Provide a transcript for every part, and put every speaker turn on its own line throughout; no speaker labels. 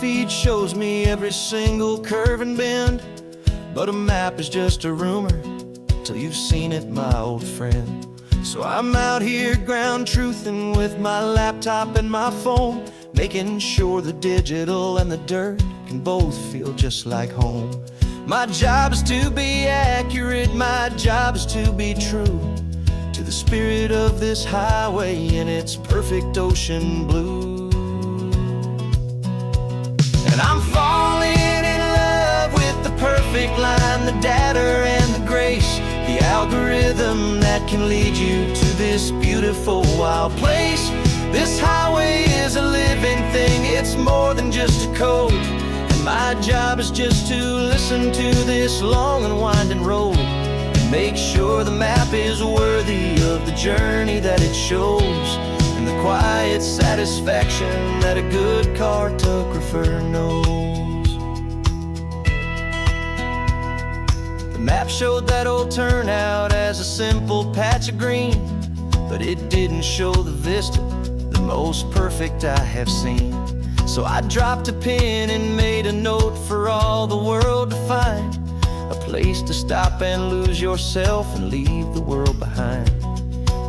feed shows me every single curve and bend, but a map is just a rumor till you've seen it, my old friend. So I'm out here ground truthin' with my laptop and my phone, making sure the digital and the dirt can both feel just like home. My job is to be accurate, my job is to be true to the spirit of this highway in its perfect ocean blue. And I'm falling in love with the perfect line, the data and the grace, the algorithm that can lead you to this beautiful wild place. This highway is a living thing, it's more than just a code. And my job is just to listen to this long and winding road and make sure the map is worthy of the journey that it shows, and the quiet satisfaction that a good cartographer knows. The map showed that old turnout as a simple patch of green, but it didn't show the vista, the most perfect I have seen. So I dropped a pin and made a note for all the world to find, a place to stop and lose yourself and leave the world behind.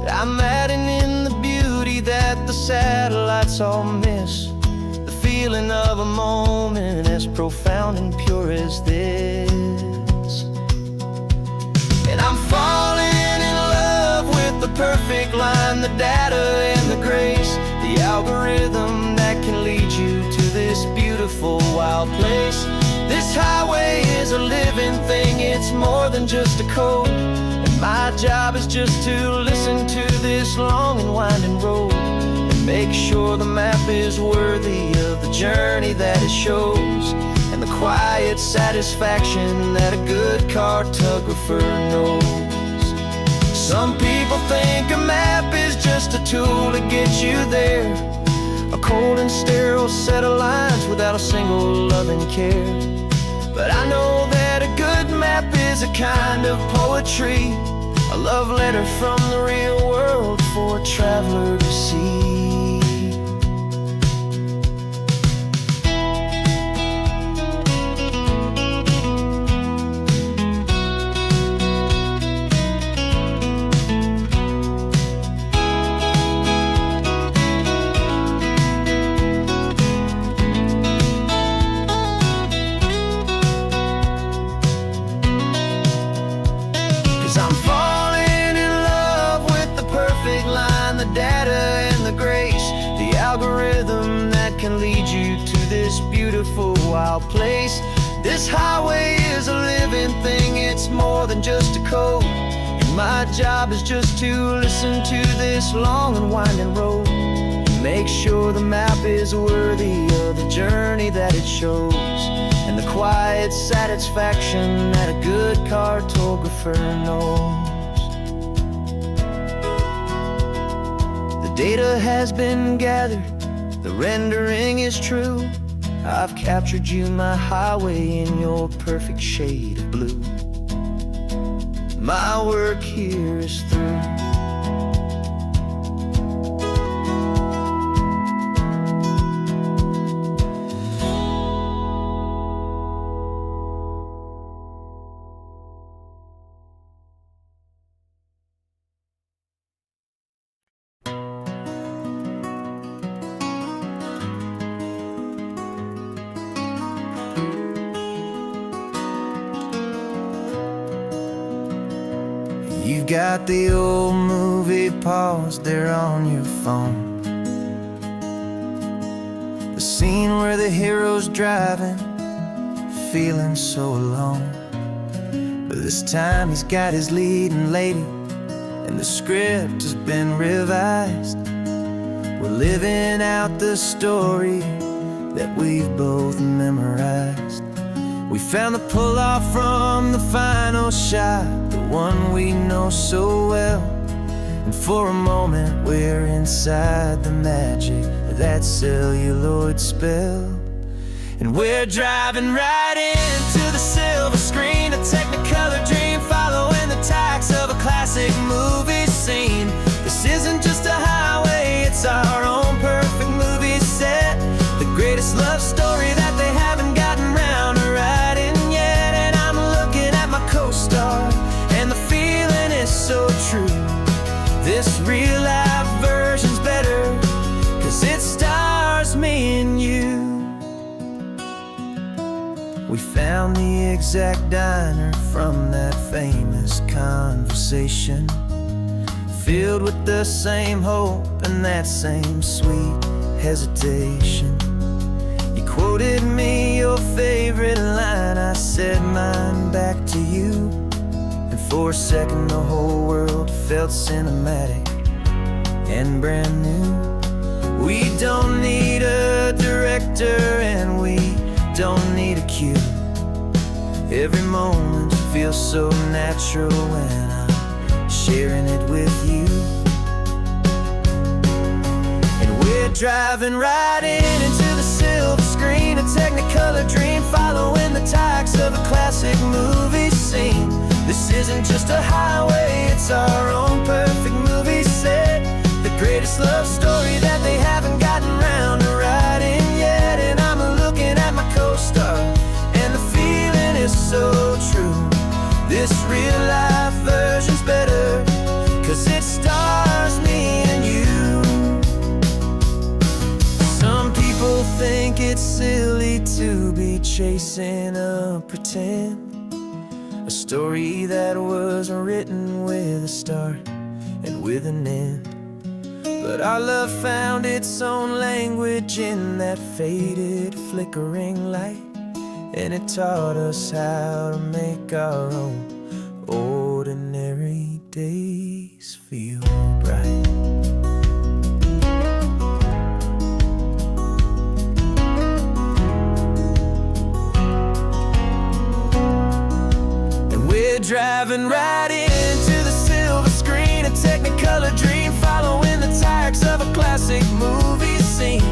I'm adding in the beauty that the satellites all miss, the feeling of a moment as profound and pure as this. And I'm falling in love with the perfect line, the data and the grace, the algorithm that can lead you to this beautiful wild place. This highway is a living thing, it's more than just a code. And my job is just to listen to this long and winding road and make sure the map is worthy of the journey that it shows, and the quiet satisfaction that a good cartographer knows. Some people think a map is just a tool to get you there, a cold and sterile set of lines without a single loving care. But I know that a good map is a kind of poetry, a love letter from the real world for a traveler to see. 'Cause I'm falling in love with the perfect line, the data and the grace, the algorithm that can lead you to this beautiful wild place. This highway is a living thing, it's more than just a code. And my job is just to listen to this long and winding road and make sure the map is worthy of the journey that it shows, and the quiet satisfaction that a good cartographer knows. The data has been gathered, the rendering is true. I've captured you, my highway, in your perfect shade of blue. My work here is through. You got the old movie paused there on your phone, the scene where the hero's driving, feeling so alone. But this time he's got his leading lady, and the script has been revised. We're living out the story that we've both memorized. We found the pull-off from the final shot, the one we know so well. And for a moment we're inside the magic of that celluloid spell. And we're driving right into the silver screen, a Technicolor dream, following the tacks of a classic movie scene. This isn't just a highway, it's our own perfect movie set, the greatest love story that exact diner from that famous conversation, filled with the same hope and that same sweet hesitation. You quoted me your favorite line, I said mine back to you, and for a second the whole world felt cinematic and brand new. We don't need a director and we don't need a cue. Every moment feels so natural when I'm sharing it with you. And we're driving right into the silver screen, a technicolor dream, following the tacks of a classic movie scene. This isn't just a highway, it's our own perfect movie set, the greatest love story that they haven't gotten round to writing yet. And I'm looking at my co-star, and the feeling is so true. This real life version's better, 'cause it stars me and you. Some people think it's silly to be chasing a pretend, a story that was written with a start and with an end. But our love found its own language in that faded, flickering light, and it taught us how to make our own ordinary days feel bright. And we're driving right into the silver screen, a technicolor dream, following the tacks of a classic movie scene.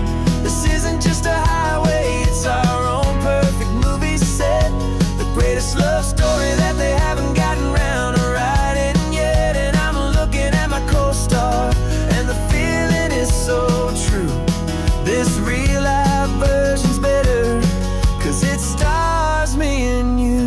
This isn't just a highway, it's our own perfect movie set, the greatest love story that they haven't gotten round to writing yet. And I'm looking at my co-star, and the feeling is so true. This real life version's better, 'cause it stars me and you.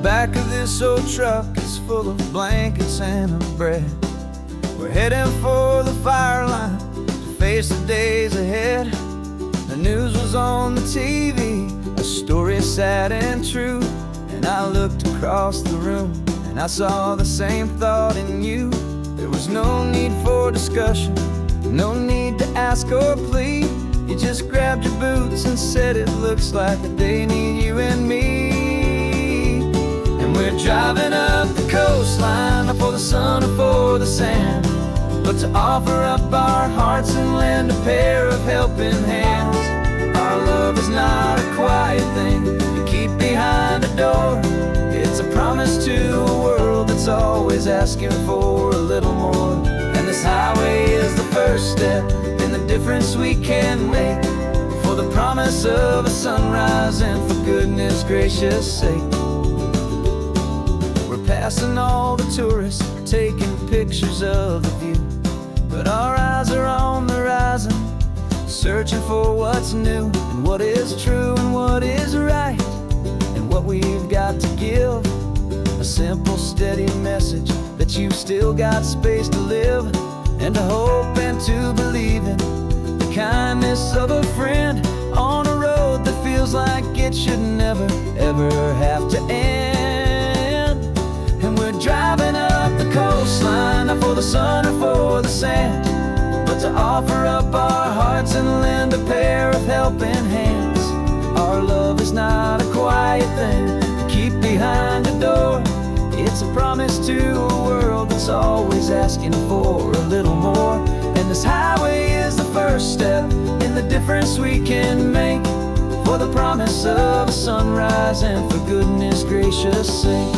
Back of this old truck is full of blankets and of bread. We're heading for the fire line to face the days ahead. The news was on the TV, a story sad and true. And I looked across the room and I saw the same thought in you. There was no need for discussion, no need to ask or plead. You just grabbed your boots and said it looks like they need you and me. We're driving up the coastline, not for the sun or for the sand, but to offer up our hearts and lend a pair of helping hands. Our love is not a quiet thing you keep behind a door. It's a promise to a world that's always asking for a little more. And this highway is the first step in the difference we can make, for the promise of a sunrise and for goodness gracious sake. Passing all the tourists, taking pictures of the view, but our eyes are on the horizon, searching for what's new and what is true and what is right, and what we've got to give. A simple, steady message that you've still got space to live, and to hope and to believe in the kindness of a friend on a road that feels like it should never, ever have to end. And we're driving up the coastline, not for the sun or for the sand, but to offer up our hearts and lend a pair of helping hands. Our love is not a quiet thing to keep behind a door. It's a promise to a world that's always asking for a little more. And this highway is the first step in the difference we can make, for the promise of a sunrise and for goodness gracious sake.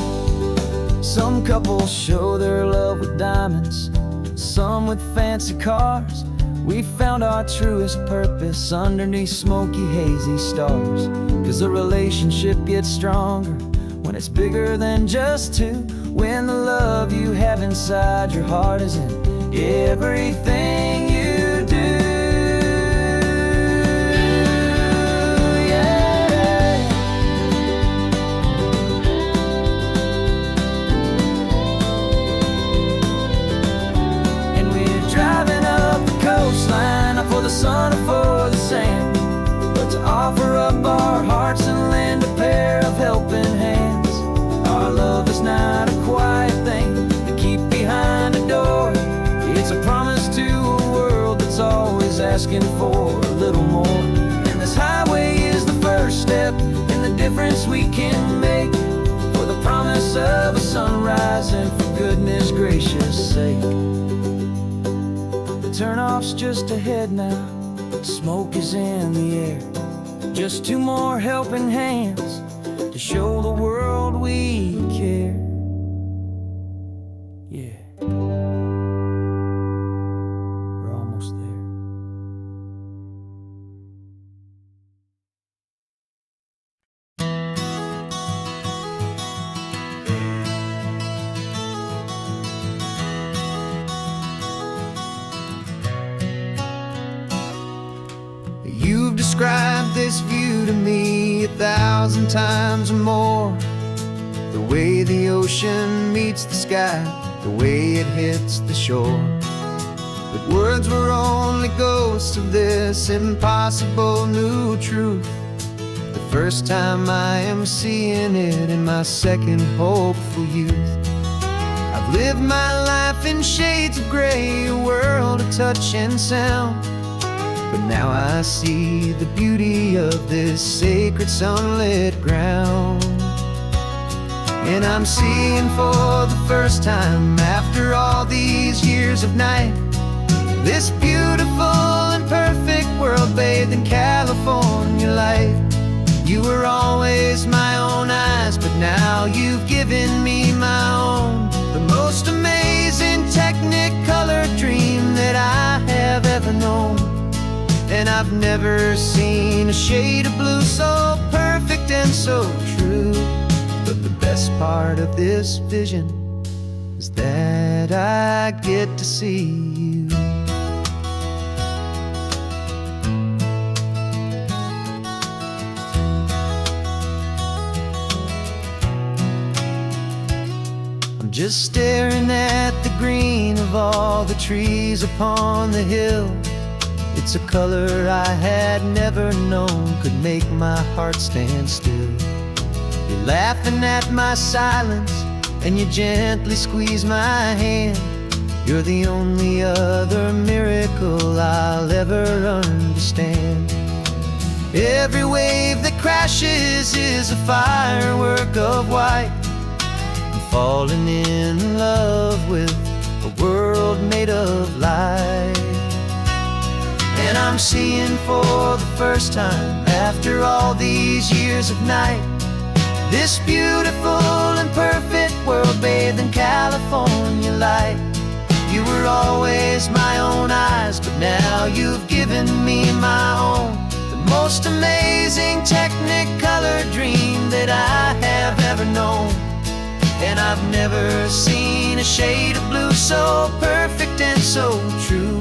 Some couples show their love with diamonds, some with fancy cars, We found our truest purpose underneath smoky, hazy stars. 'Cause the relationship gets stronger when it's bigger than just two. When the love you have inside your heart is in everything you do. Yeah. And we're driving up the coastline, not for the sun or for the sand, but to offer up our hearts and lend a pair of helping hands. Our love is not a quiet thing to keep behind a door. It's a promise to a world that's always asking for a little more. And this highway is the first step in the difference we can make, for the promise of a sunrise and for goodness gracious sake. The turnoff's just ahead now, smoke is in the air. Just two more helping hands to show the world we care. Yeah, we're almost there. You've described this view to me 1,000 times or more. The way the ocean meets the sky, the way it hits the shore. But words were only ghosts of this impossible new truth. The first time I am seeing it in my second hopeful youth. I've lived my life in shades of gray, a world of touch and sound. But now I see the beauty of this sacred sunlit ground. And I'm seeing for the first time, after all these years of night, this beautiful and perfect world bathed in California light. You were always my own eyes, but now you've given me my own. The most amazing technicolor dream that I have ever known. And I've never seen a shade of blue so perfect and so true. But the best part of this vision is that I get to see you. I'm just staring at the green of all the trees upon the hill. It's a color I had never known could make my heart stand still. You're laughing at my silence, and you gently squeeze my hand. You're the only other miracle I'll ever understand. Every wave that crashes is a firework of white. I'm falling in love with a world made of light. And I'm seeing for the first time, after all these years of night, this beautiful and perfect world bathed in California light. You were always my own eyes, but now you've given me my own. The most amazing technicolor dream that I have ever known. And I've never seen a shade of blue so perfect and so true.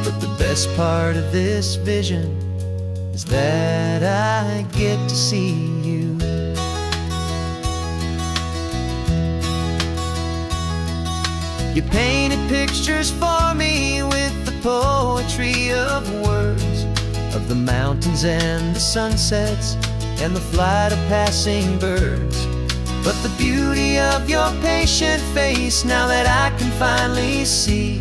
But the best part of this vision is that I get to see you. You painted pictures for me with the poetry of words, of the mountains and the sunsets and the flight of passing birds. But the beauty of your patient face, now that I can finally see,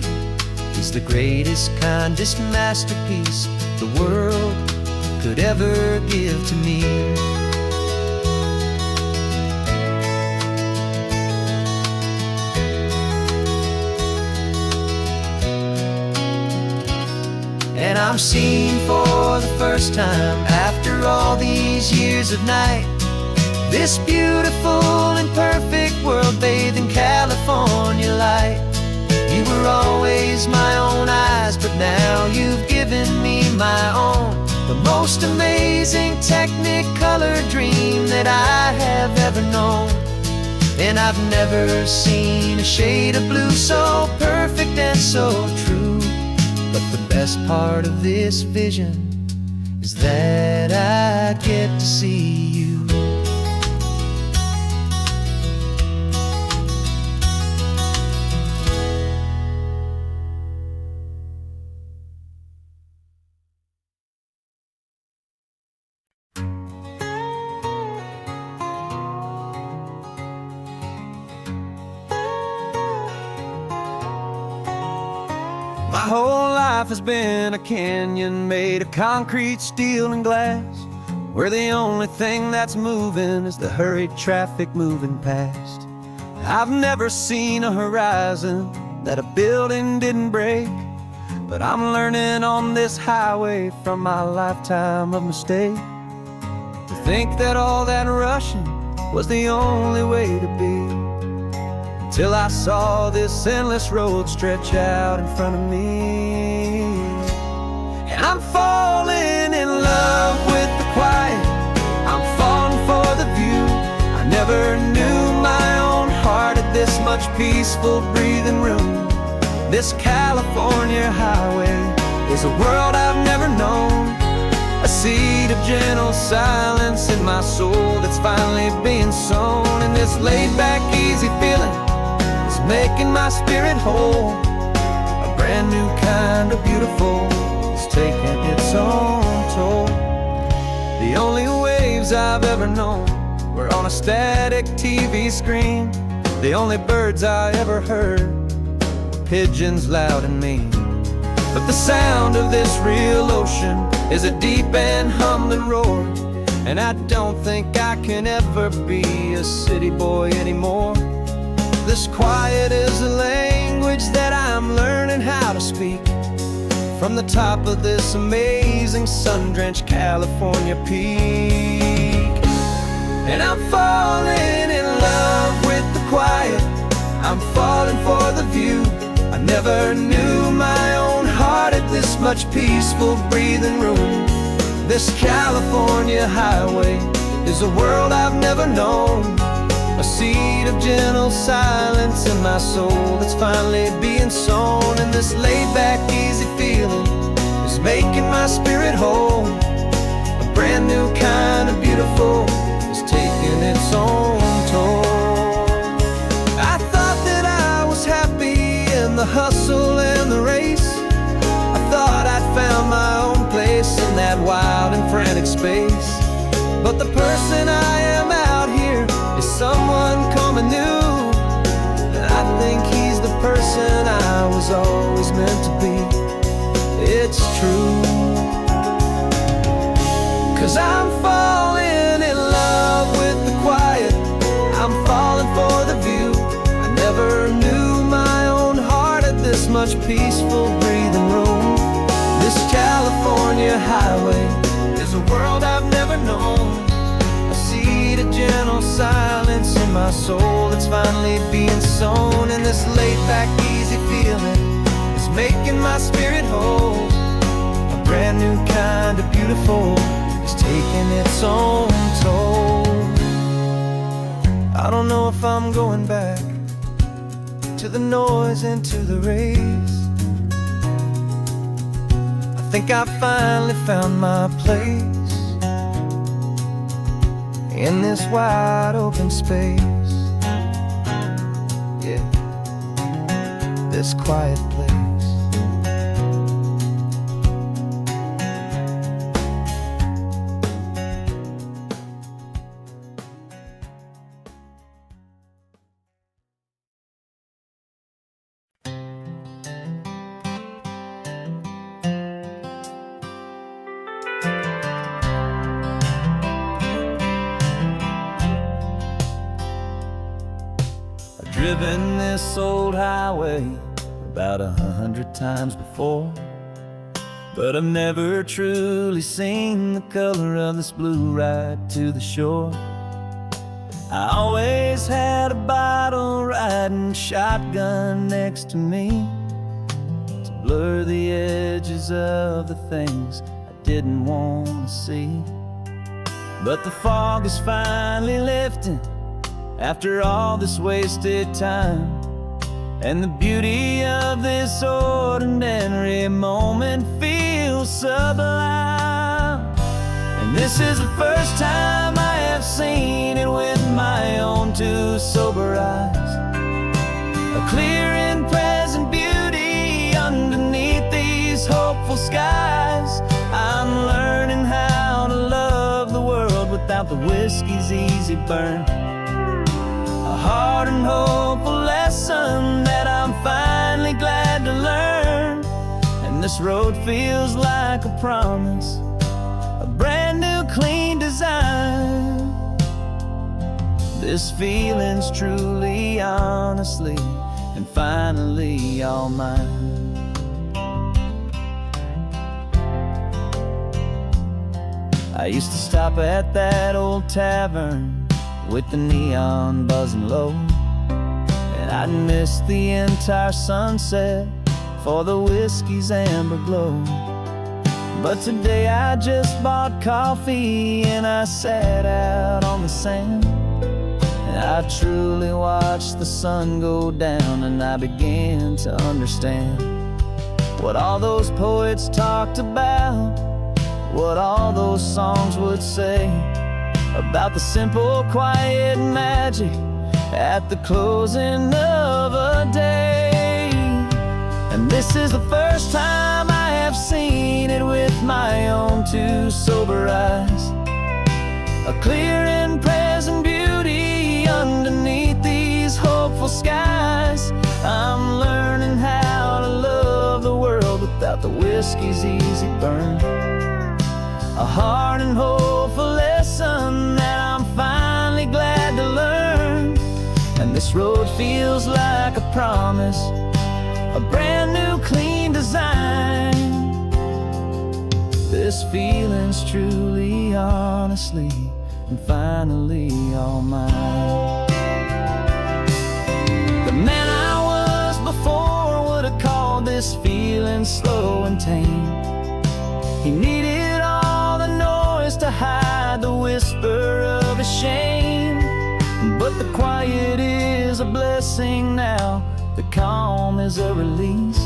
is the greatest, kindest masterpiece the world could ever give to me. And I'm seeing for the first time, after all these years of night, this beautiful and perfect world bathed in California light. You were were always my own eyes, but now you've given me my own. The most amazing Technicolor dream that I have ever known. And I've never seen a shade of blue so perfect and so true. But the best part of this vision is that I get to see you. My whole life has been a canyon made of concrete, steel, and glass, where the only thing that's moving is the hurried traffic moving past. I've never seen a horizon that a building didn't break, but I'm learning on this highway from my lifetime of mistakes to think that all that rushing was the only way to be. Till I saw this endless road stretch out in front of me. And I'm falling in love with the quiet, I'm falling for the view. I never knew my own heart had this much peaceful breathing room. This California highway is a world I've never known, a seed of gentle silence in my soul that's finally being sown. And this laid-back, easy feeling making my spirit whole. A brand new kind of beautiful is taking its own toll. The only waves I've ever known were on a static TV screen. The only birds I ever heard were pigeons loud and mean. But the sound of this real ocean is a deep and humbling roar, and I don't think I can ever be a city boy anymore. This quiet is a language that I'm learning how to speak from the top of this amazing sun-drenched California peak. And I'm falling in love with the quiet, I'm falling for the view. I never knew my own heart had this much peaceful breathing room. This California highway is a world I've never known, a seed of gentle silence in my soul that's finally being sown. And this laid-back, easy feeling is making my spirit whole. A brand new kind of beautiful is taking its own toll. I thought that I was happy in the hustle and the race. I thought I'd found my own place in that wild and frantic space. But the person I am out here is someone coming new, and I think he's the person I was always meant to be. It's true, 'cause I'm falling in love with the quiet, I'm falling for the view. I never knew my own heart had this much peaceful breathing room. This California highway is a world I've never known, a seed of gentle silence in my soul that's finally being sown. And this laid-back, easy feeling is making my spirit whole. A brand new kind of beautiful is taking its own toll. I don't know if I'm going back to the noise and to the race. I think I finally found my place in this wide open space, yeah, this quiet place. Driven this old highway about 100 times before, but I've never truly seen the color of this blue right to the shore. I always had a bottle riding shotgun next to me, blur the edges of the things I didn't want to see. But the fog is finally lifting after all this wasted time, and the beauty of this ordinary moment feels sublime. And this is the first time I have seen it with my own two sober eyes. A clear and present beauty underneath these hopeful skies. I'm learning how to love the world without the whiskey's easy burn. A hard and hopeful lesson that I'm finally glad to learn. And this road feels like a promise, a brand new clean design. This feeling's truly, honestly, and finally all mine. I used to stop at that old tavern with the neon buzzing low, and I'd miss the entire sunset for the whiskey's amber glow. But today I just bought coffee and I sat out on the sand, and I truly watched the sun go down, and I began to understand what all those poets talked about, what all those songs would say about the simple, quiet magic at the closing of a day. And this is the first time I have seen it with my own two sober eyes. A clear and present beauty underneath these hopeful skies. I'm learning how to love the world without the whiskey's easy burn. A hard and hopeful lesson that I'm finally glad to learn. And this road feels like a promise, a brand new clean design. This feeling's truly, honestly, and finally all mine. The man I was before would have called this feeling slow and tame. He needed all the noise to hide the whisper of his shame. But the quiet is a blessing now, the calm is a release.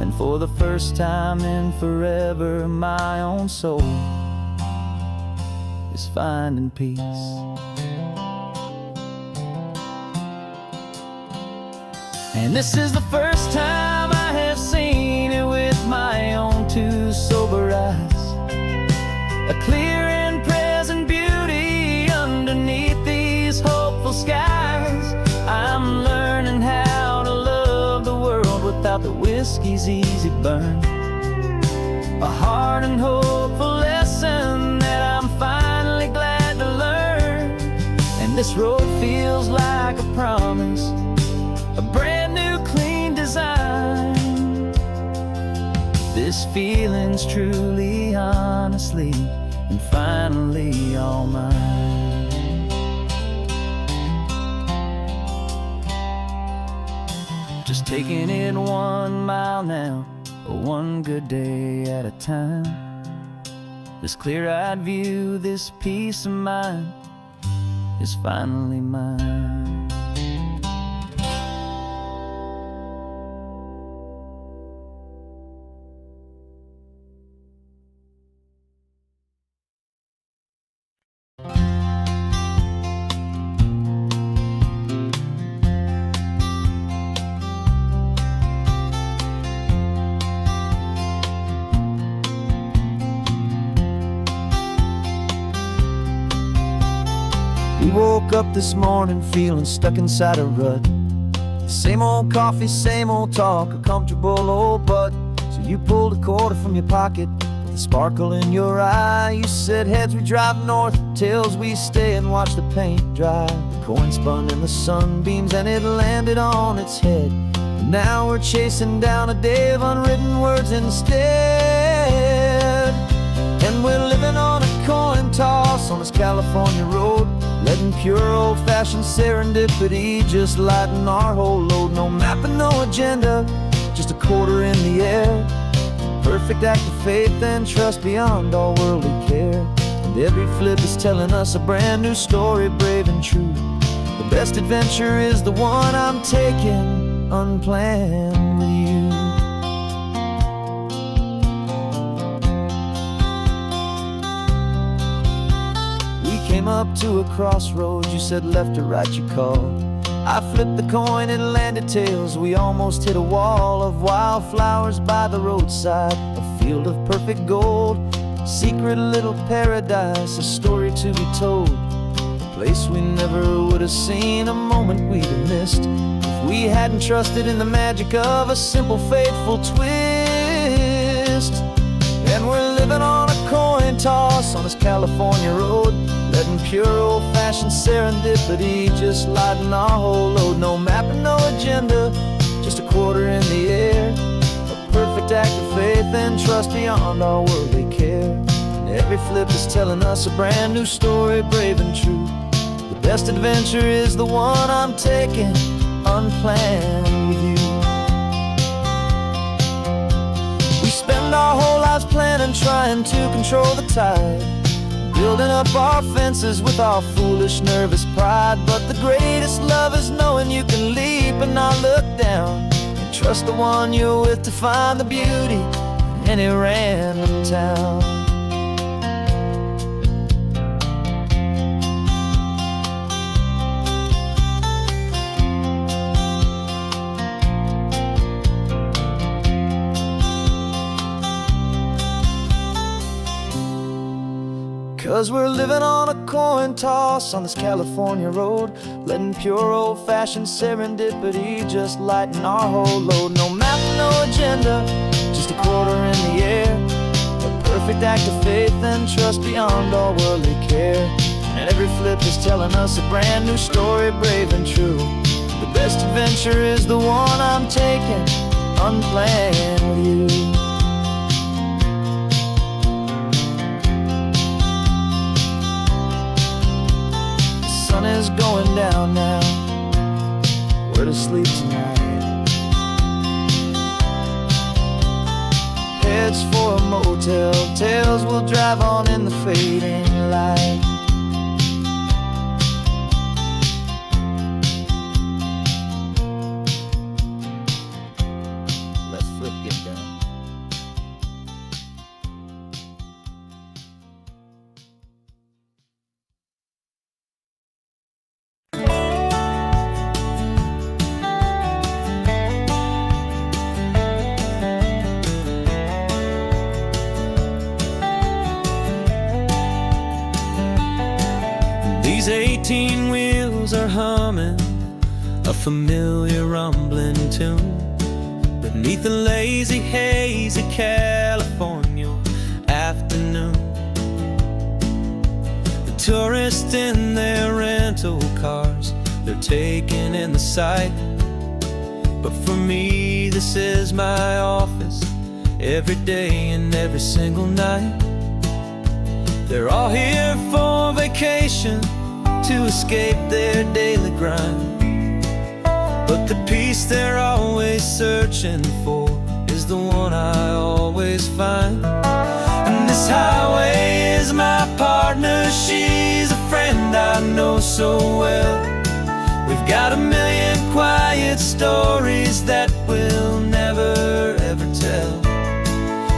And for the first time in forever, my own soul is finding peace. And this is the first time I have seen it with my own two sober eyes. A clear and present beauty underneath these hopeful skies. I'm learning how to love the world without the whiskey's easy burn. A hard and hopeful lesson that I'm finally glad to learn. And this road feels like a promise, a brand new clean design. This feeling's truly, honestly, and finally all mine. Just taking it 1 mile now, one good day at a time. This clear-eyed view, this peace of mind is finally mine.
We woke up this morning feeling stuck inside a rut. Same old coffee, same old talk, a comfortable old butt. So you pulled a quarter from your pocket with a sparkle in your eye. You said heads we drive north, tails we stay and watch the paint dry. The coin spun in the sunbeams and it landed on its head. And now we're chasing down a day of unwritten words instead. And we're living on a coin toss on this California road, letting pure old-fashioned serendipity just lighten our whole load. No map and no agenda, just a quarter in the air. Perfect act of faith and trust beyond all worldly care. And every flip is telling us a brand new story, brave and true. The best adventure is the one I'm taking unplanned with you. We came up to a crossroads, you said left or right, you called. I flipped the coin, it landed tails. We almost hit a wall of wildflowers by the roadside, a field of perfect gold, secret little paradise, a story to be told, a place we never would have seen, a moment we'd have missed if we hadn't trusted in the magic of a simple, faithful twist. And we're living on a coin toss on this California road, letting pure old-fashioned serendipity just lighten our whole load. No map and no agenda, just a quarter in the air. A perfect act of faith and trust beyond our worldly care. And every flip is telling us a brand new story, brave and true. The best adventure is the one I'm taking unplanned with you. We spend our whole lives planning, trying to control the tide, building up our fences with our foolish, nervous pride. But the greatest love is knowing you can leap and not look down, and trust the one you're with to find the beauty in any random town. 'Cause we're living on a coin toss on this California road, letting pure old-fashioned serendipity just lighten our whole load. No map, no agenda, just a quarter in the air. A perfect act of faith and trust beyond all worldly care. And every flip is telling us a brand new story, brave and true. The best adventure is the one I'm taking unplanned with you. The sun is going down now, we're to sleep tonight. Heads for a motel, tails will drive on in the fading light. Let's flip, get down.
These 18 wheels are humming a familiar rumbling tune beneath a lazy, hazy California afternoon. The tourists in their rental cars, they're taking in the sight. But for me, this is my office, every day and every single night. They're all here for vacation, to escape their daily grind. But the peace they're always searching for is the one I always find. And this highway is my partner, she's a friend I know so well. We've got a million quiet stories that we'll never ever tell.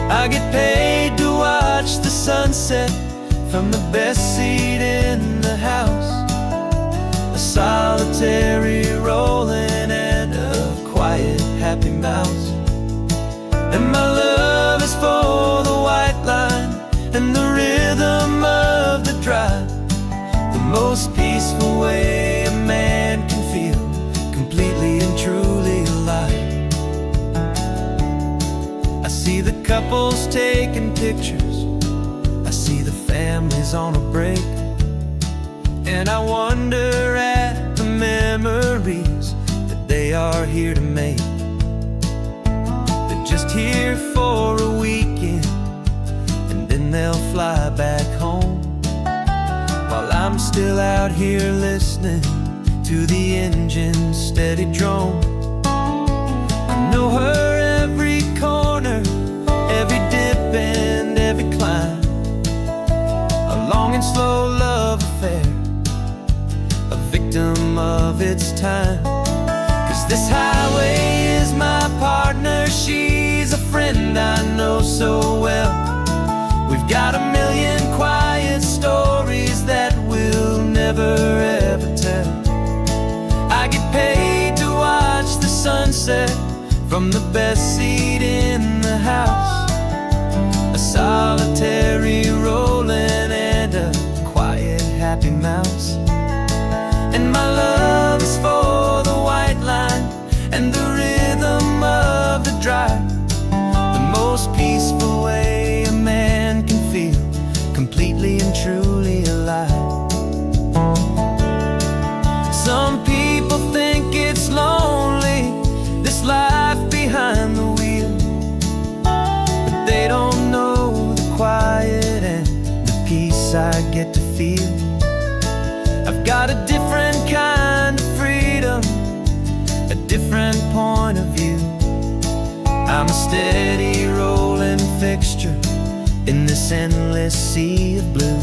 I get paid to watch the sunset from the best seat in the house, a solitary rolling and a quiet, happy mouse. And my love is for the white line and the rhythm of the drive, the most peaceful way a man can feel completely and truly alive. I see the couples taking pictures, I see the families on a break, and I wonder at the memories that they are here to make. They're just here for a weekend, and then they'll fly back home, while I'm still out here listening to the engine's steady drone. I know her
time. 'Cause this highway is my partner, she's a friend I know so well. We've got a million quiet stories that we'll never ever tell. I get paid to watch the sunset from the best seat in the house. A solitary rolling and a quiet happy mouse. And my love is for the white line and the rhythm of the drive. The most peaceful way a man can feel completely and truly alive. Some people think it's lonely, this life behind the wheel, but they don't know the quiet and the peace I get to feel. I've got a different kind of freedom, a different point of view. I'm a steady rolling fixture in this endless sea of blue.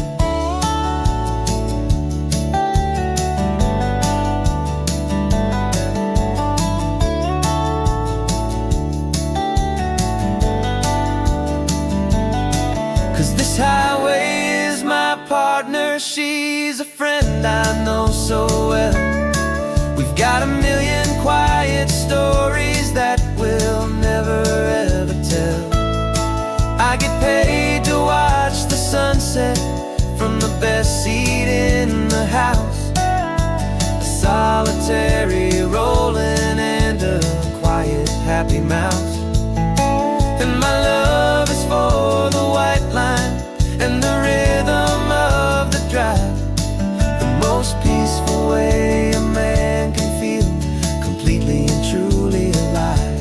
'Cause this highway is my partner, she's a friend I know so well. We've got a million quiet stories that we'll never ever tell. I get paid to watch the sunset from the best seat in the house. A solitary rolling and a quiet happy mouse. And my love is for the white line and the rhythm of the drive. The most peaceful way a man can feel completely and truly alive.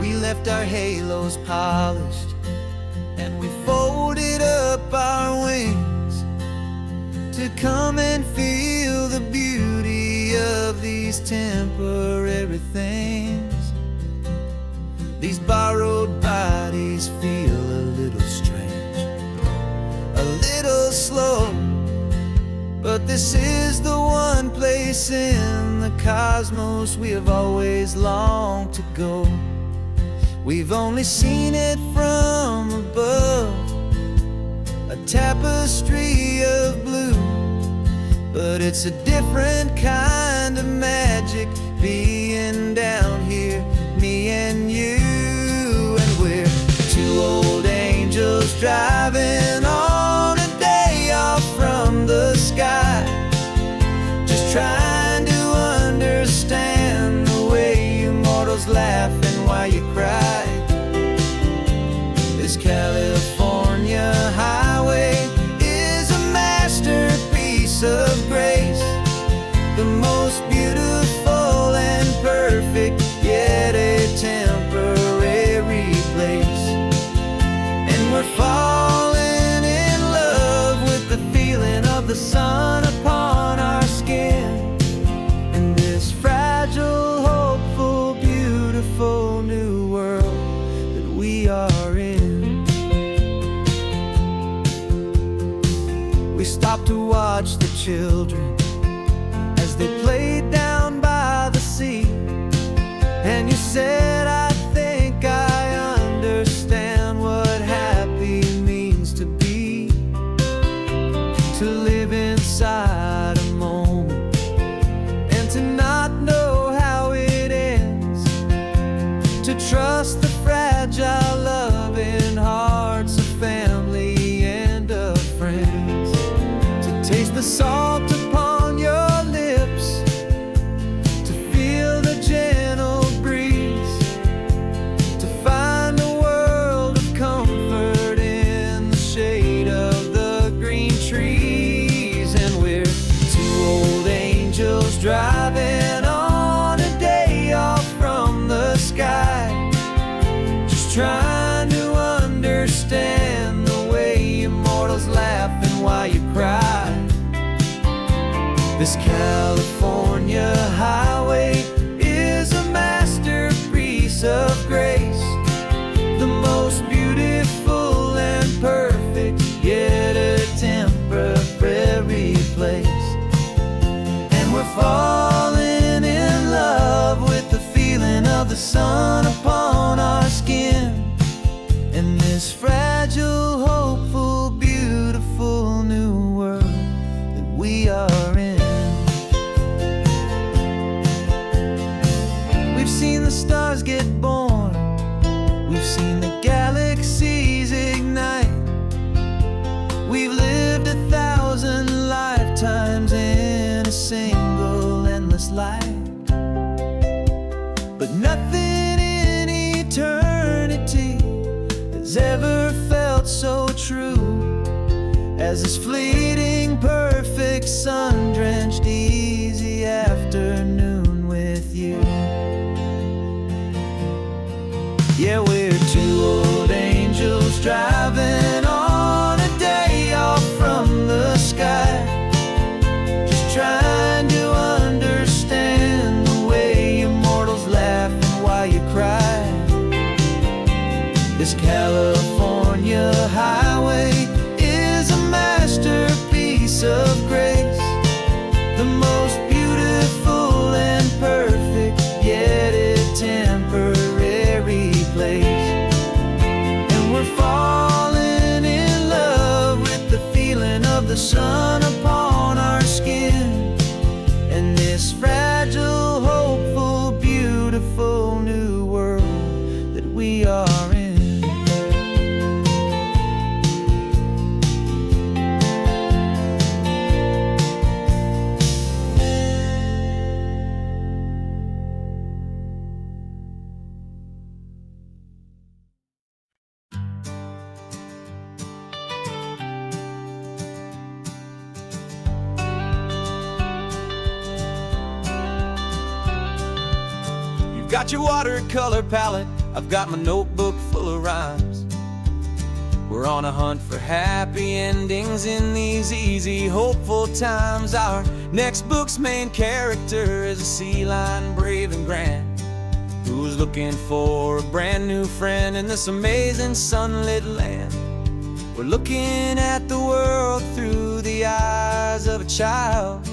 We left our halos polished and we folded up our wings to come and feel the beauty of these temporary things. These borrowed bodies feel a little strange, a little slow, but this is the one place in the cosmos we have always longed to go. We've only seen it from above, a tapestry of blue, but it's a different kind of magic being down here, me and you. And we're two old angels driving on a day off from the sky, just trying to understand the way you mortals laugh and why you cry. This California highway is a masterpiece of grace, the most beautiful and perfect, yet a temporary place. And we're falling in love with the feeling of the sun upon our skin, in this fragile, hopeful, beautiful new world that we are in. We stopped to watch the children as they played down by the sea, and you said, I think I understand what happy means to be, to live inside a moment and to not know how it ends, to trust the fragile loving hearts of family and of friends, to taste the salt upon your lips, to feel the gentle breeze, to find a world of comfort in the shade of the green trees. And we're two old angels driving on a day off from the sky, just trying to understand the way you mortals laugh and why you cry. This California highway is a masterpiece of grace, the most beautiful and perfect, yet a temporary place. And we're falling in love with the feeling of the sun upon our skin, and this fragile, hopeful, beautiful new world that we are in. We've seen the stars get born, we've seen the galaxies ignite, we've lived 1,000 lifetimes in a single endless life. But nothing in eternity has ever felt so true as this fleeting, perfect, sun-drenched, easy afternoon with you. Yeah, we're two old angels driving on a day off from the sky, just trying to understand the way you mortals laugh and why you cry. This California highway is a masterpiece of grace, the most beautiful and perfect, yet a temporary place. And we're falling in love with the feeling of the sun upon our skin, and this fragile, hopeful, beautiful new world that we are in. Got your watercolor palette, I've got my notebook full of rhymes. We're on a hunt for happy endings in these easy, hopeful times. Our next book's main character is a sea lion, brave and grand, who's looking for a brand new friend in this amazing sunlit land. We're looking at the world through the eyes of a child,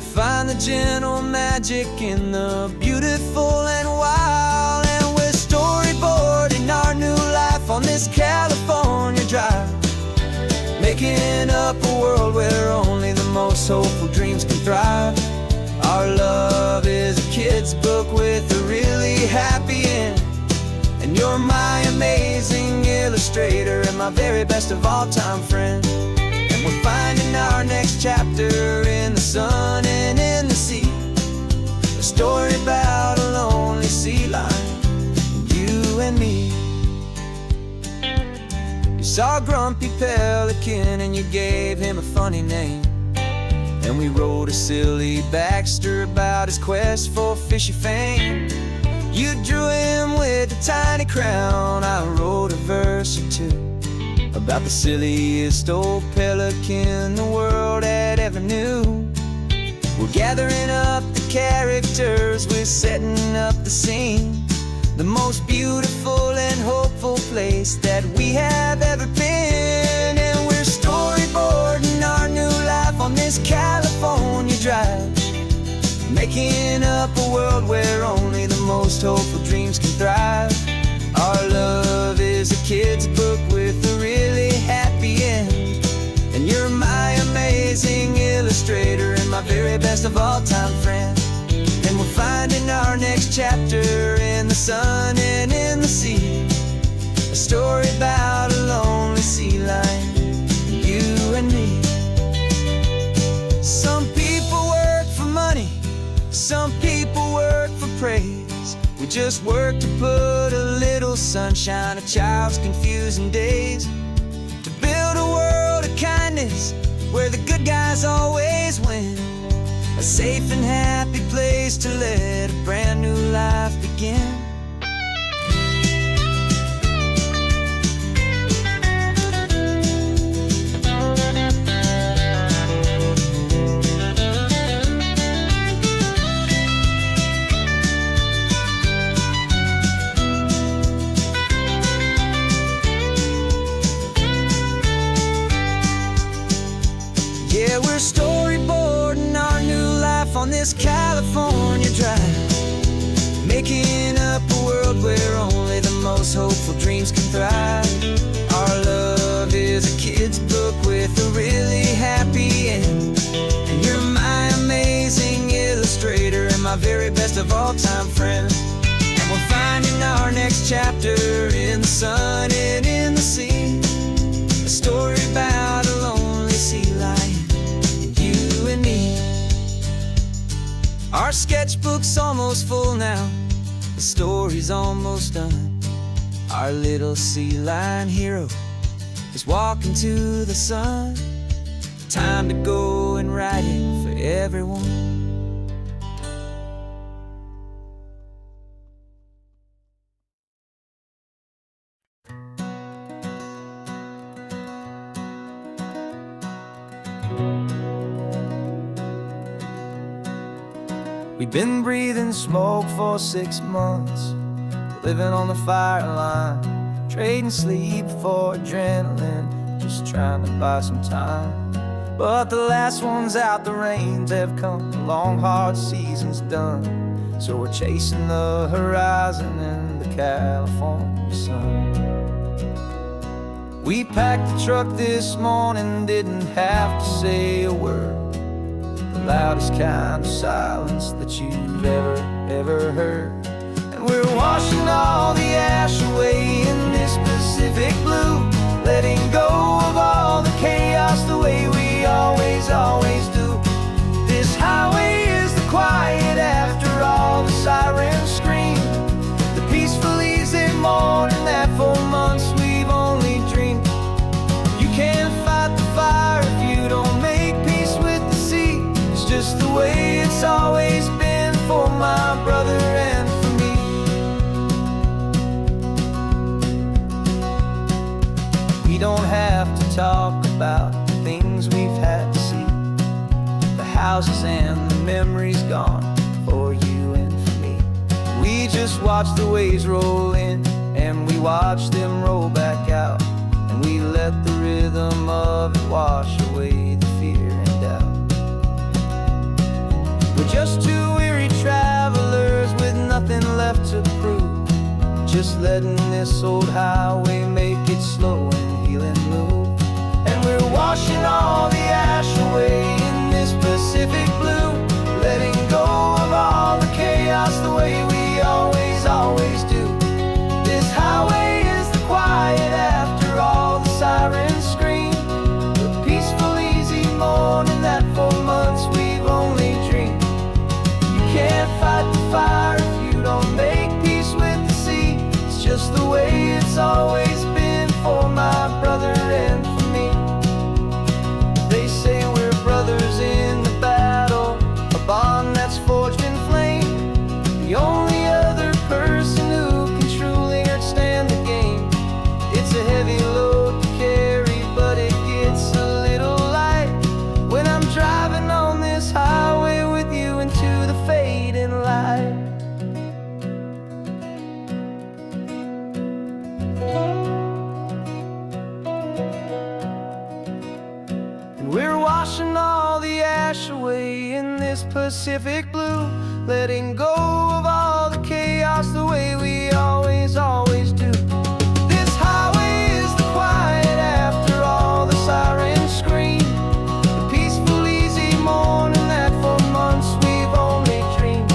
find the gentle magic in the beautiful and wild. And we're storyboarding our new life on this California drive, making up a world where only the most hopeful dreams can thrive. Our love is a kid's book with a really happy end, and you're my amazing illustrator and my very best of all time friend. And we're finding our next chapter in the sun and in the sea, a story about a lonely sea lion, you and me. You saw a grumpy pelican and you gave him a funny name, and we wrote a silly Baxter about his quest for fishy fame. You drew him with a tiny crown, I wrote a verse or two about the silliest old pelican the world had ever knew. We're gathering up the characters, we're setting up the scene, the most beautiful and hopeful place that we have ever been. And we're storyboarding our new life on this California drive, making up a world where only the most hopeful dreams can thrive. Our love is a kid's book with a really happy end, and you're my amazing illustrator and my very best of all time friend. And we're finding our next chapter in the sun and in the sea, a story about a lonely sea lion, you and me. Some people work for money, some people work for praise. We just work to put a little sunshine in a child's confusing days, to build a world of kindness where the good guys always win, a safe and happy place to let a brand new life begin. Yeah, we're storyboarding our new life on this California drive, making up a world where only the most hopeful dreams can thrive. Our love is a kid's book with a really happy end, and you're my amazing illustrator and my very best of all-time friend. And we're finding our next chapter in the sun and in the sea, a story about a lonely sea lion and you and me. Our sketchbook's almost full now, the story's almost done. Our little sea lion hero is walking to the sun. Time to go and write it for everyone. We've been breathing smoke for 6 months, living on the fire line, trading sleep for adrenaline, just trying to buy some time. But the last one's out, the rains have come, the long hard season's done, so we're chasing the horizon in the California sun. We packed the truck this morning, didn't have to say a word, the loudest kind of silence that you've ever heard. And we're washing all the ash away in this Pacific blue, letting go of all the chaos the way we always do. This highway is the quiet after all the sirens scream, the peaceful easy morning that for months we've only dreamed. You can't fight the fire if you don't make peace with the sea. It's just the way it's always been for my brother and for me. We don't have to talk about the things we've had to see, the houses and the memories gone for you and for me. We just watch the waves roll in and we watch them roll back out, and we let the rhythm of it wash away the fear and doubt. We're just two weary travelers with nothing left to prove, just letting this old highway make it slow and healing move. And we're washing all the ash away in this Pacific blue, letting go of all the chaos the way we always do. This highway is the quiet after all the sirens scream, the peaceful easy morning that for months we've only dreamed. You can't fight the fire if you don't make peace with the sea. It's just the way it's always been for my brother and for me. They say we're brothers in the battle, a bond that's forged in flame, the only other person who can truly understand the game. It's a heavy load to carry, but it gets a little light when I'm driving on this highway with you into the fading light. And we're washing all the ash away in this Pacific blue, letting go of all the chaos the way we always do. This highway is the quiet after all the sirens scream, the peaceful easy morning that for months we've only dreamed.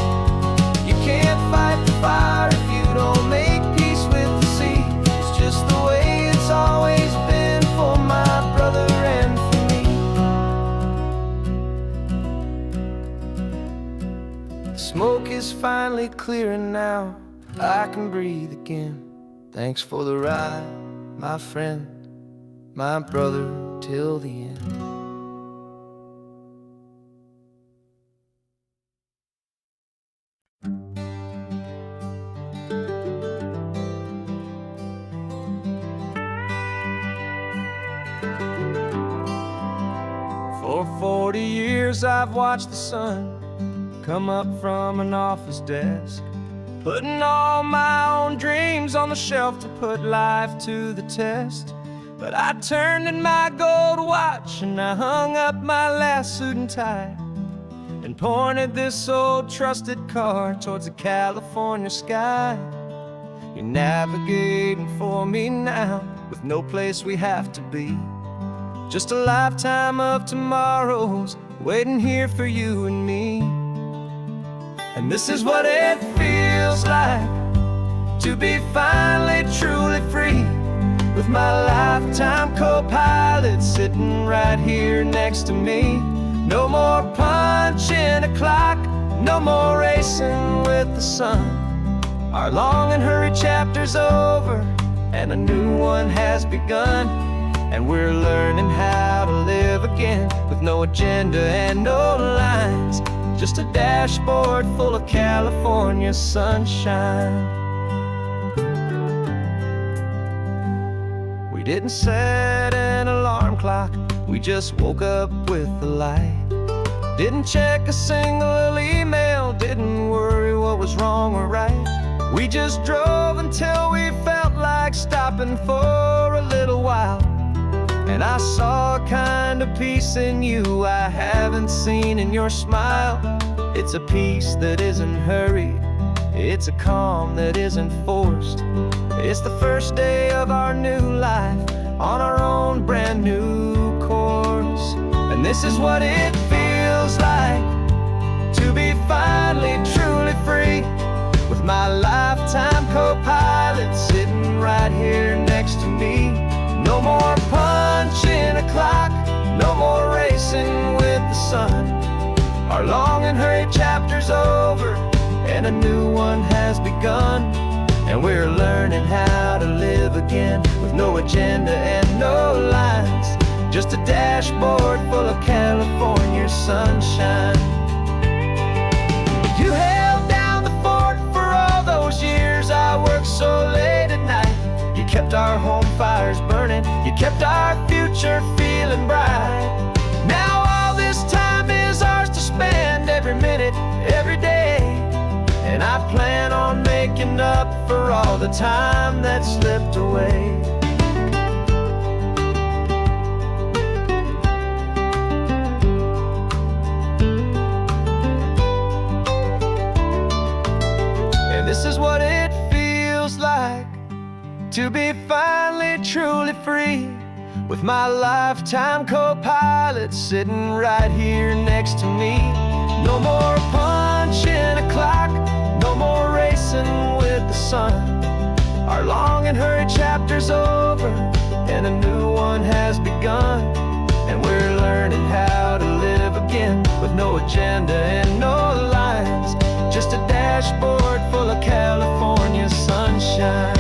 You can't fight the fire if you don't make peace with the sea. It's just the way it's always been for my brother and for me. The smoke is finally clearing now, I can breathe again. Thanks for the ride, my friend, my brother till the end. For 40 years I've watched the sun come up from an office desk, putting all my own dreams on the shelf to put life to the test. But I turned in my gold watch and I hung up my last suit and tie and pointed this old trusted car towards the California sky. You're navigating for me now with no place we have to be. Just a lifetime of tomorrows waiting here for you and me. And this is what it feels like to be finally truly free, with my lifetime co-pilot sitting right here next to me. No more punching a clock, no more racing with the sun. Our long and hurried chapter's over and a new one has begun. And we're learning how to live again with no agenda and no lines, just a dashboard full of California sunshine. We didn't set an alarm clock, we just woke up with the light. Didn't check a single email, didn't worry what was wrong or right. We just drove until we felt like stopping for a little while. And I saw a kind of peace in you I haven't seen in your smile. It's a peace that isn't hurried, it's a calm that isn't forced. It's the first day of our new life on our own brand new course. And this is what it feels like to be finally truly free, with my lifetime co-pilot sitting right here next to me. No more punching a clock, no more racing with the sun. Our long and hurried chapter's over and a new one has begun. And we're learning how to live again with no agenda and no lines, just a dashboard full of California sunshine. You held down the fort for all those years I worked so late at night. You kept our home fires burning, you kept our future feeling bright. Now all this time is ours to spend, every minute, every day. And I plan on making up for all the time that slipped away. And this is what it feels like to be finally truly free, with my lifetime co-pilot sitting right here next to me. No more punching a clock, no more racing with the sun. Our long and hurried chapter's over and a new one has begun. And we're learning how to live again with no agenda and no lines, just a dashboard full of California sunshine.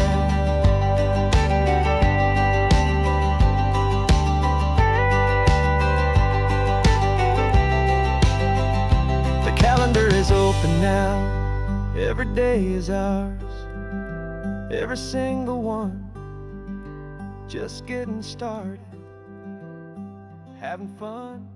Calendar is open now, every day is ours, every single one, just getting started, having fun.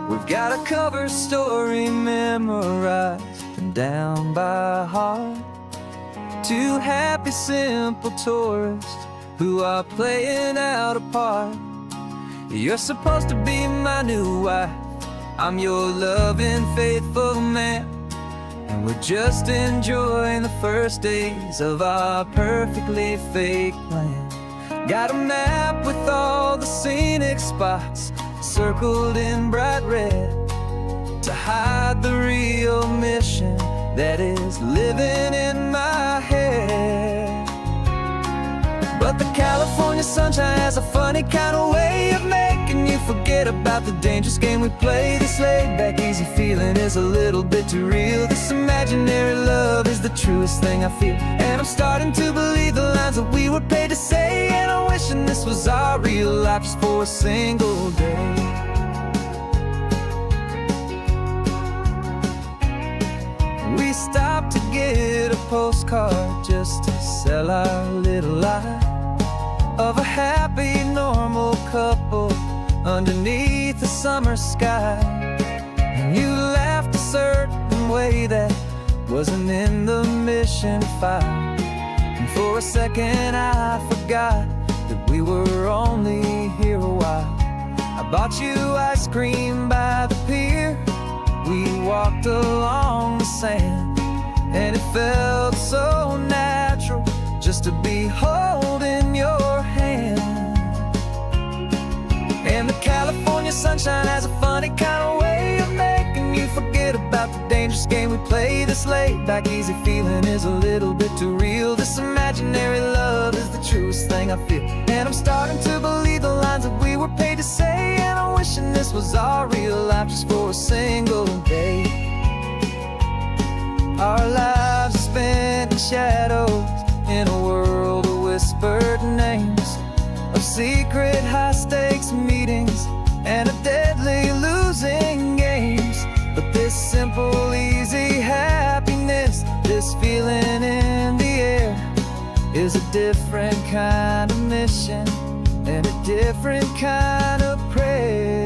We've got a cover story memorized and down by heart. Two happy, simple tourists who are playing out a part. You're supposed to be my new wife, I'm your loving, faithful man. And we're just enjoying the first days of our perfectly fake plan. Got a map with all the scenic spots circled in bright red to hide the real mission that is living in my head. But the California sunshine has a funny kind of way of making you forget about the dangerous game we play. This laid-back, easy feeling is a little bit too real. This imaginary love is the truest thing I feel. And I'm starting to believe the lines that we were paid to say. And I'm wishing this was our real life just for a single day. We stopped to get a postcard just to sell our little lie of a happy, normal couple underneath the summer sky. And you laughed a certain way that wasn't in the mission file. And for a second I forgot that we were only here a while. I bought you ice cream by the pier. We walked along the sand, and it felt so natural just to be holding your hand. And the California sunshine has a funny kind of way of making you forget about the dangerous game we play. This laid back easy feeling is a little bit too real. This imaginary love is the truest thing I feel. And I'm starting to believe the lines that we were paid to say. And I'm wishing this was our real life just for a single day. Our lives are spent in shadows, in a world of whispered names, of secret high-stakes meetings and of deadly losing games. But this simple, easy happiness, this feeling in the air, is a different kind of mission and a different kind of prayer.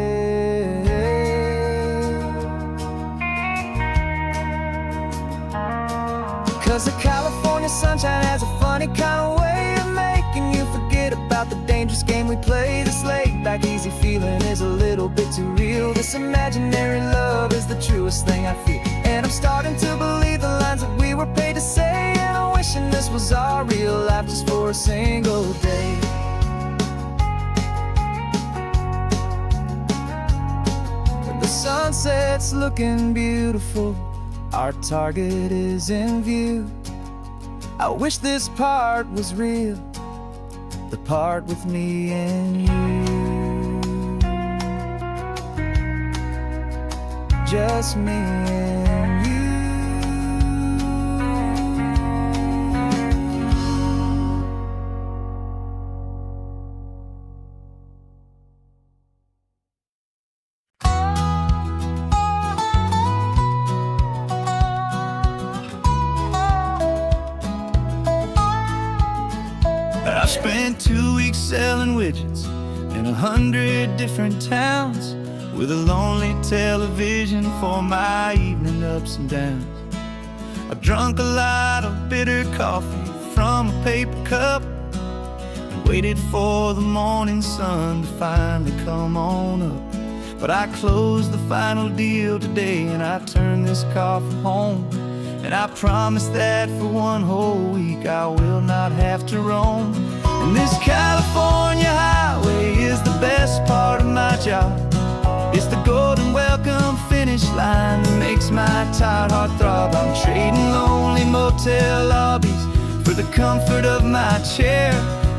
'Cause the California sunshine has a funny kind of way of making you forget about the dangerous game we play. This laid back easy feeling is a little bit too real. This imaginary love is the truest thing I feel. And I'm starting to believe the lines that we were paid to say. And I'm wishing this was our real life just for a single day. And the sunset's looking beautiful, our target is in view. I wish this part was real, the part with me and you. Just me and you.
I spent 2 weeks selling widgets in 100 different towns, with a lonely television for my evening ups and downs. I drunk a lot of bitter coffee from a paper cup and waited for the morning sun to finally come on up. But I closed the final deal today and I turned this car for home. And I promise that for one whole week I will not have to roam. And this California highway is the best part of my job. It's the golden welcome finish line that makes my tired heart throb. I'm trading lonely motel lobbies for the comfort of my chair,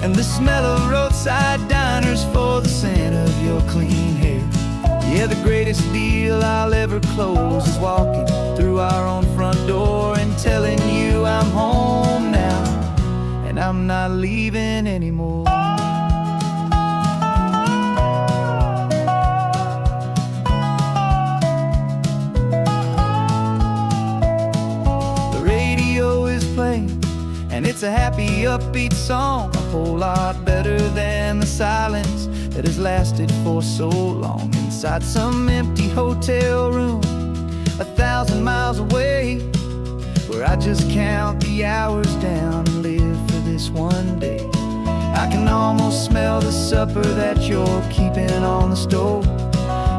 and the smell of roadside diners for the scent of your clean hair. Yeah, the greatest deal I'll ever close is walking through our own front door and telling you I'm home now, and I'm not leaving anymore. The radio is playing, and it's a happy, upbeat song, a whole lot better than the silence that has lasted for so long. Inside some empty hotel room 1,000 miles away, where I just count the hours down and live for this one day. I can almost smell the supper that you're keeping on the stove,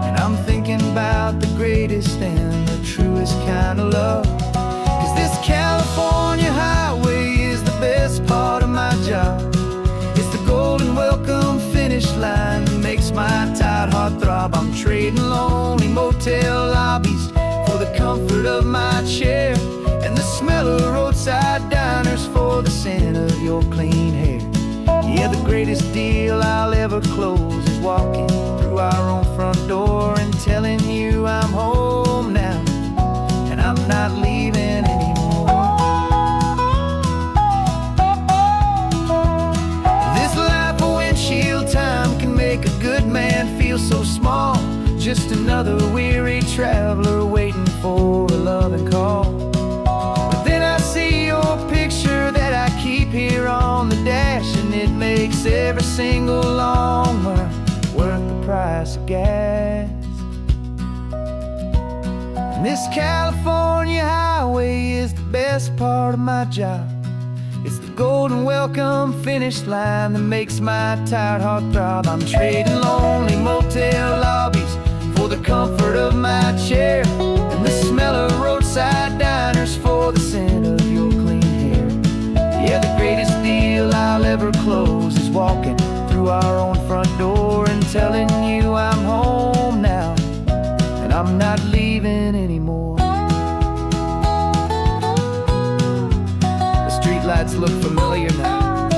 and I'm thinking about the greatest and the truest kind of love. 'Cause this California highway is the best part of my job. It's the golden welcome finish line that makes my tired heart throb. I'm trading lonely motel lobbies for the comfort of my chair, and the smell of roadside diners for the scent of your clean hair. Yeah, the greatest deal I'll ever close is walking through our own front door and telling you I'm home now, and I'm not leaving anymore. This life of windshield time can make a good man feel so small, just another weary traveler waiting for a loving call. But then I see your picture that I keep here on the dash, and it makes every single long mile worth the price of
This California highway is the best part of my job. It's the golden welcome finish line that makes my tired heart throb. I'm trading lonely motel lobbies for the comfort of my chair, and the smell of roadside diners for the scent of your clean hair. Yeah, the greatest deal I'll ever close is walking through our own front door and telling you I'm home now, and I'm not leaving anymore. The streetlights look familiar now.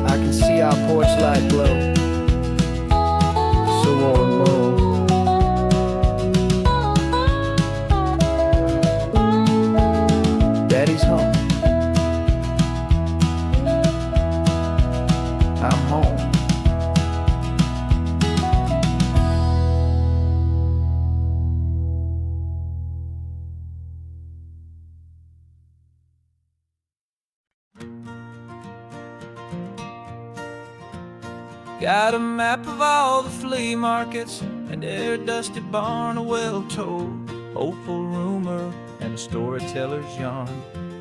I can see our porch light glow, so warm, low. Daddy's home. I'm home. Got a map of all the flea markets and every dusty barn, a well-told, hopeful rumor, and a storyteller's yarn.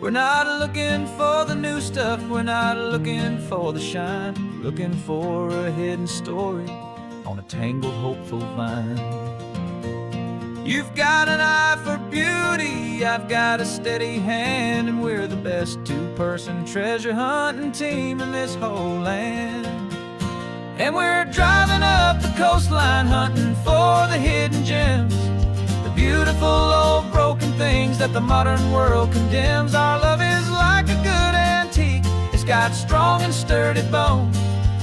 We're not looking for the new stuff, we're not looking for the shine, looking for a hidden story on a tangled, hopeful vine. You've got an eye for beauty, I've got a steady hand, and we're the best two-person treasure hunting team in this whole land. And we're driving up the coastline hunting for the hidden gems, the beautiful old broken things that the modern world condemns. Our love is like a good antique, it's got strong and sturdy bones,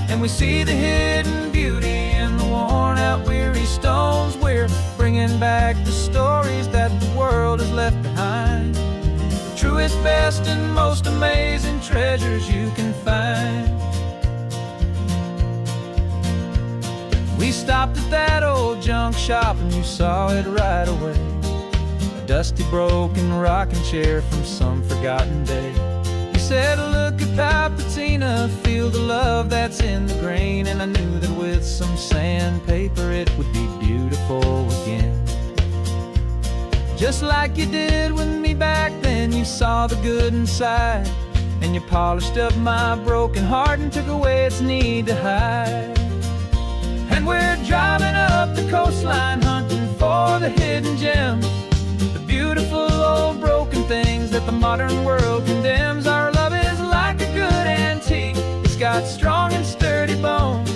and we see the hidden beauty in the worn out weary stones. We're bringing back the stories that the world has left behind, the truest, best, and most amazing treasures you can find. We stopped at that old junk shop and you saw it right away, a dusty, broken rocking chair from some forgotten day. You said, look at Papatina, feel the love that's in the grain, and I knew that with some sandpaper it would be beautiful again. Just like you did with me back then, you saw the good inside, and you polished up my broken heart and took away its need to hide. And we're driving up the coastline hunting for the hidden gems, the beautiful old broken things that the modern world condemns. Our love is like a good antique, it's got strong and sturdy bones,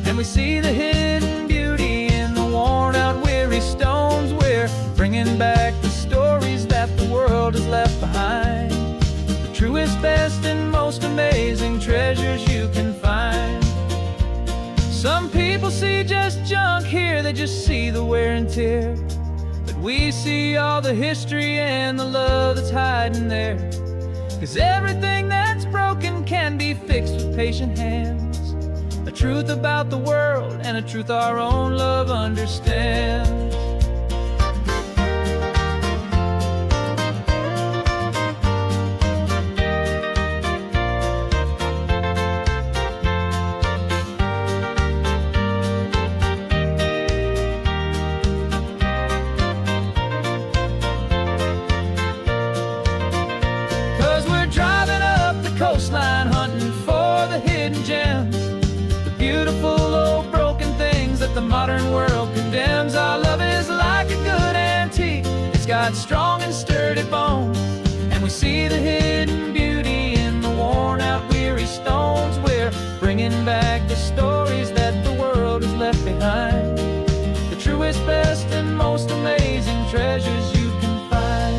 and we see the hidden beauty in the worn out weary stones. We're bringing back the stories that the world has left behind, the truest, best, and most amazing treasures you can find. Some people see just junk here, they just see the wear and tear, but we see all the history and the love that's hiding there. 'Cause everything that's broken can be fixed with patient hands, a truth about the world and a truth our own love understands. Coastline hunting for the hidden gems, the beautiful old broken things that the modern world condemns. Our love is like a good antique, it's got strong and sturdy bones, and we see the hidden beauty in the worn out weary stones. We're bringing back the stories that the world has left behind, the truest, best, and most amazing treasures you can find.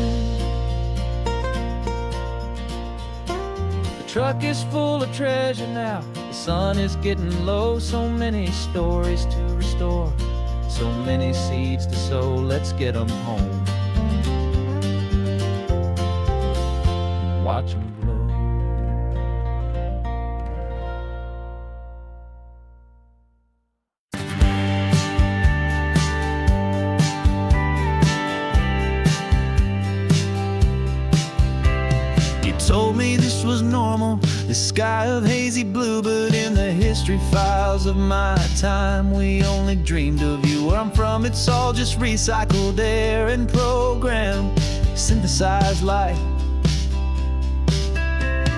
The truck is full of treasure now, the sun is getting low, so many stories to restore, so many seeds to sow. Let's get them home, watch them blow. You told me this was normal, The sky of hazy blue, but in the history files of my time, we only dreamed of you. Where I'm from, it's all just recycled air and programmed, synthesized light.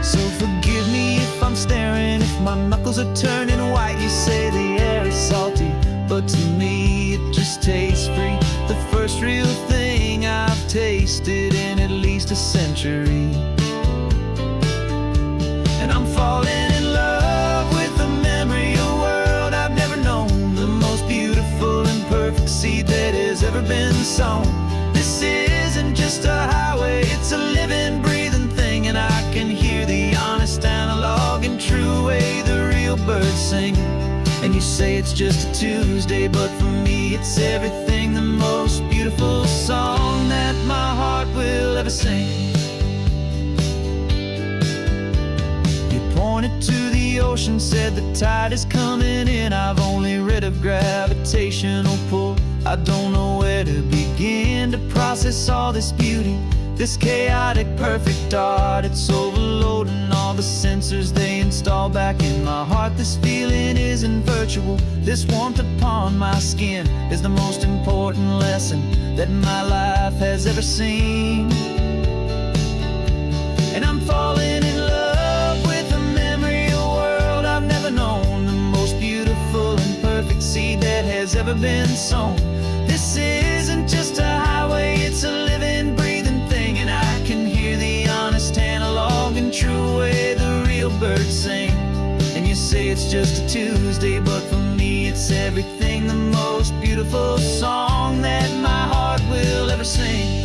So forgive me if I'm staring, if my knuckles are turning white. You say the air is salty, but to me it just tastes free. The first real thing I've tasted in at least a century. And I'm falling in love with the memory of a world I've never known, the most beautiful and perfect seed that has ever been sown. This isn't just a highway, it's a living, breathing thing, and I can hear the honest, analog, and true way the real birds sing. And you say it's just a Tuesday, but for me it's everything, the most beautiful song that my heart will ever sing. Pointed to the ocean, said the tide is coming in. I've only read of gravitational pull. I don't know where to begin to process all this beauty, this chaotic, perfect art. It's overloading all the sensors they install back in my heart. This feeling isn't virtual. This warmth upon my skin is the most important lesson that my life has ever seen. And I'm falling in love with a memory of a world I've never known, the most beautiful and perfect seed that has ever been sown. This isn't just a highway, it's a living, breathing thing, and I can hear the honest, analog, and true way the real birds sing. And you say it's just a Tuesday, but for me it's everything, the most beautiful song that my heart will ever sing.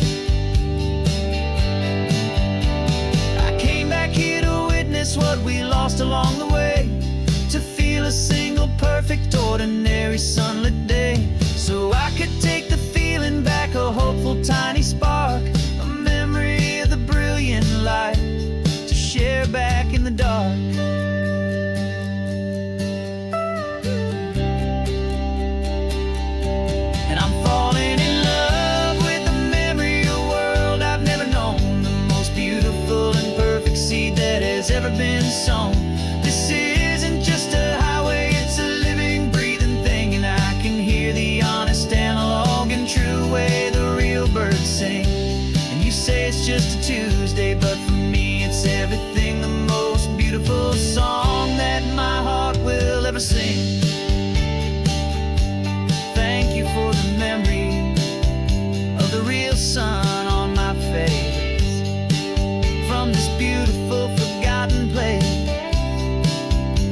What we lost along the way, to feel a single perfect ordinary sunlit day, so I could take the feeling back, a hopeful tiny spark, a memory of the brilliant light to share back in the dark. And I'm falling in love with the memory of a world I've never known, the most beautiful and perfect seed that has ever been sown. This isn't just a highway, it's a living, breathing thing, and I can hear the honest, analog, and true way the real birds sing. And you say it's just a Tuesday, but for me it's everything, the most beautiful song that my heart will ever sing. Thank you for the memory of the real sun on my face, from this beautiful forgotten place.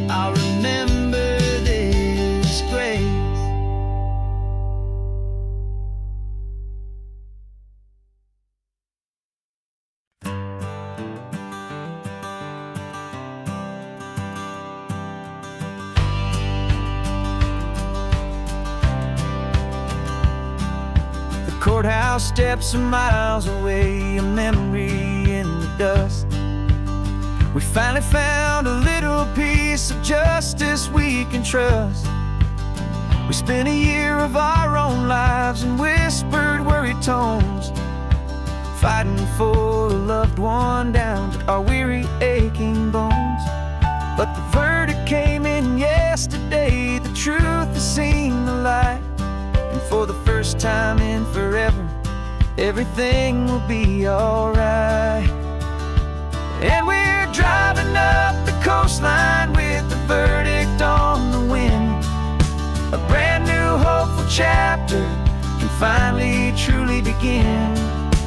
I'll remember this grace. The courthouse steps are miles away, a memory in the dust. We finally found a little piece of justice we can trust. We spent a year of our own lives in whispered, worried tones, fighting for a loved one down to our weary, aching bones. But the verdict came in yesterday, the truth has seen the light, and for the first time in forever, everything will be alright. And we're driving up the coastline with the verdict on the wind. A brand new hopeful chapter can finally truly begin.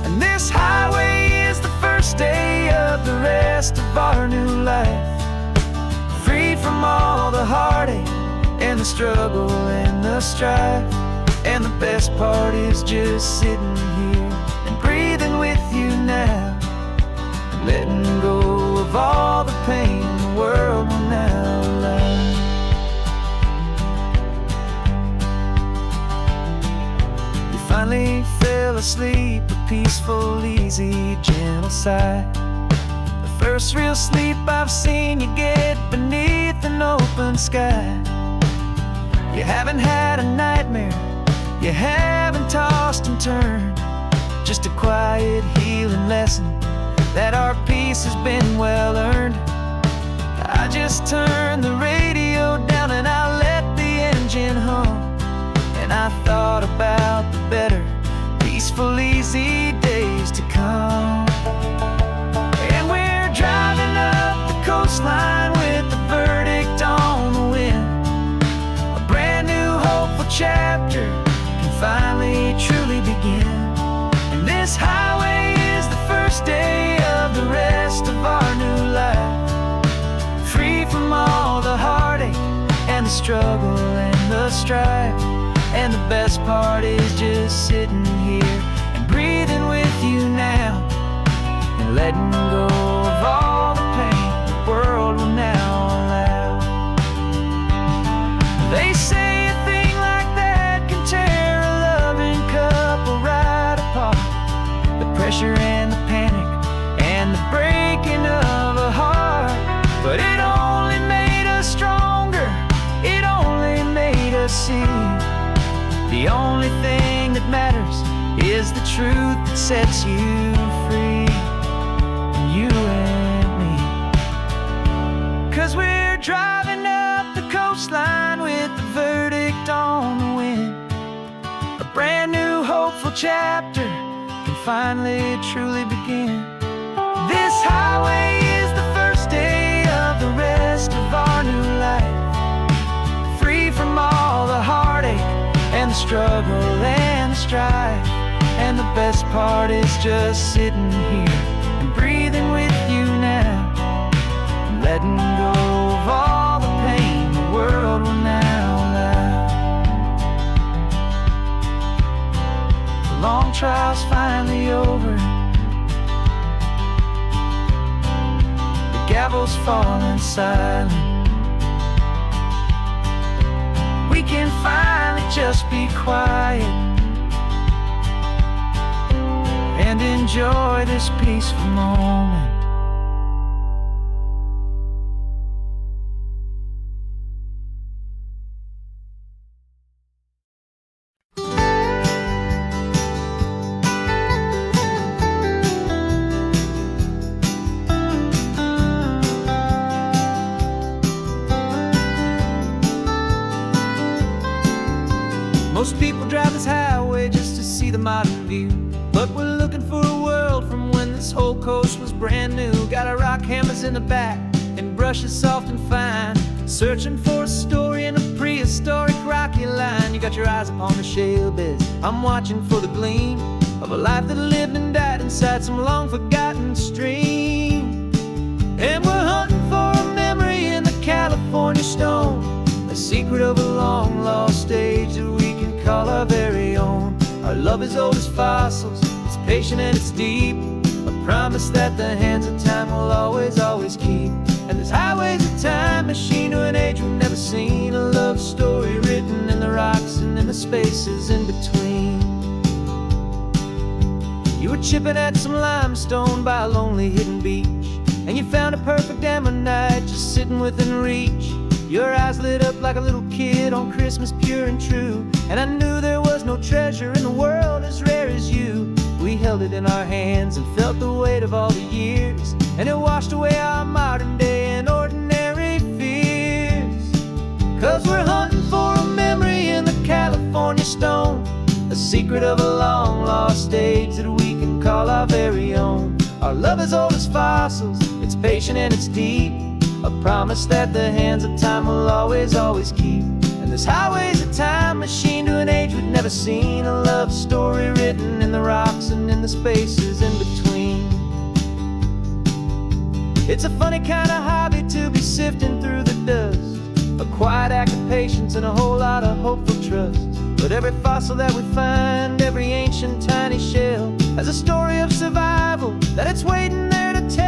And this highway is the first day of the rest of our new life, free from all the heartache and the struggle and the strife. And the best part is just sitting here and breathing with you now, letting go of all the pain the world will now allow. You finally fell asleep, a peaceful, easy, gentle sigh, the first real sleep I've seen you get beneath an open sky. You haven't had a nightmare, you haven't tossed and turned, just a quiet, healing lesson that our peace has been well earned. I just turned the radio down and I let the engine hum, and I thought about the better, peaceful, easy days to come. And we're driving up the coastline with the verdict on the wind. A brand new hopeful chapter can finally truly begin. And this highway is the first day of the rest of our new life, free from all the heartache and the struggle and the strife. And the best part is just sitting here and breathing with you now, and letting go of all the pain the world will now allow. They say a thing like that can tear a loving couple right apart. The pressure and the panic and the breaking of a heart. But it only made us stronger, it only made us see the only thing that matters is the truth that sets you free, you and me. 'Cause we're driving up the coastline with the verdict on the wind. A brand new hopeful chapter can finally truly begin. This highway is the first day of the rest of our new life, free from all the heartache and the struggle and the strife. And the best part is just sitting here and breathing with you now, and letting go of all the pain the world will now allow. The long trial's finally over, the gavel's falling silent. We can finally just be quiet and enjoy this peaceful moment. Most people drive this highway just to see the modern view, but we're looking for a world from when this whole coast was brand new. Got our rock hammers in the back and brushes soft and fine, searching for a story in a prehistoric rocky line. You got your eyes upon the shale beds, I'm watching for the gleam of a life that lived and died inside some long forgotten stream. And we're hunting for a memory in the California stone, a secret of a long lost age that we can call our very own. Our love is old as fossils, it's patient and it's deep, a promise that the hands of time will always, always keep. And this highway's a time machine to an age we've never seen, a love story written in the rocks and in the spaces in between. You were chipping at some limestone by a lonely hidden beach, and you found a perfect ammonite just sitting within reach. Your eyes lit up like a little kid on Christmas, pure and true, and I knew there was no treasure in the world as rare as you. We held it in our hands and felt the weight of all the years, and it washed away our modern day and ordinary fears. 'Cause we're hunting for a memory in the California stone, a secret of a long lost age that we can call our very own. Our love is old as fossils, it's patient and it's deep, a promise that the hands of time will always, always keep. And this highway's a time machine to an age we've never seen, a love story written in the rocks and in the spaces in between. It's a funny kind of hobby to be sifting through the dust, a quiet act of patience and a whole lot of hopeful trust. But every fossil that we find, every ancient tiny shell, has a story of survival that it's waiting there to tell.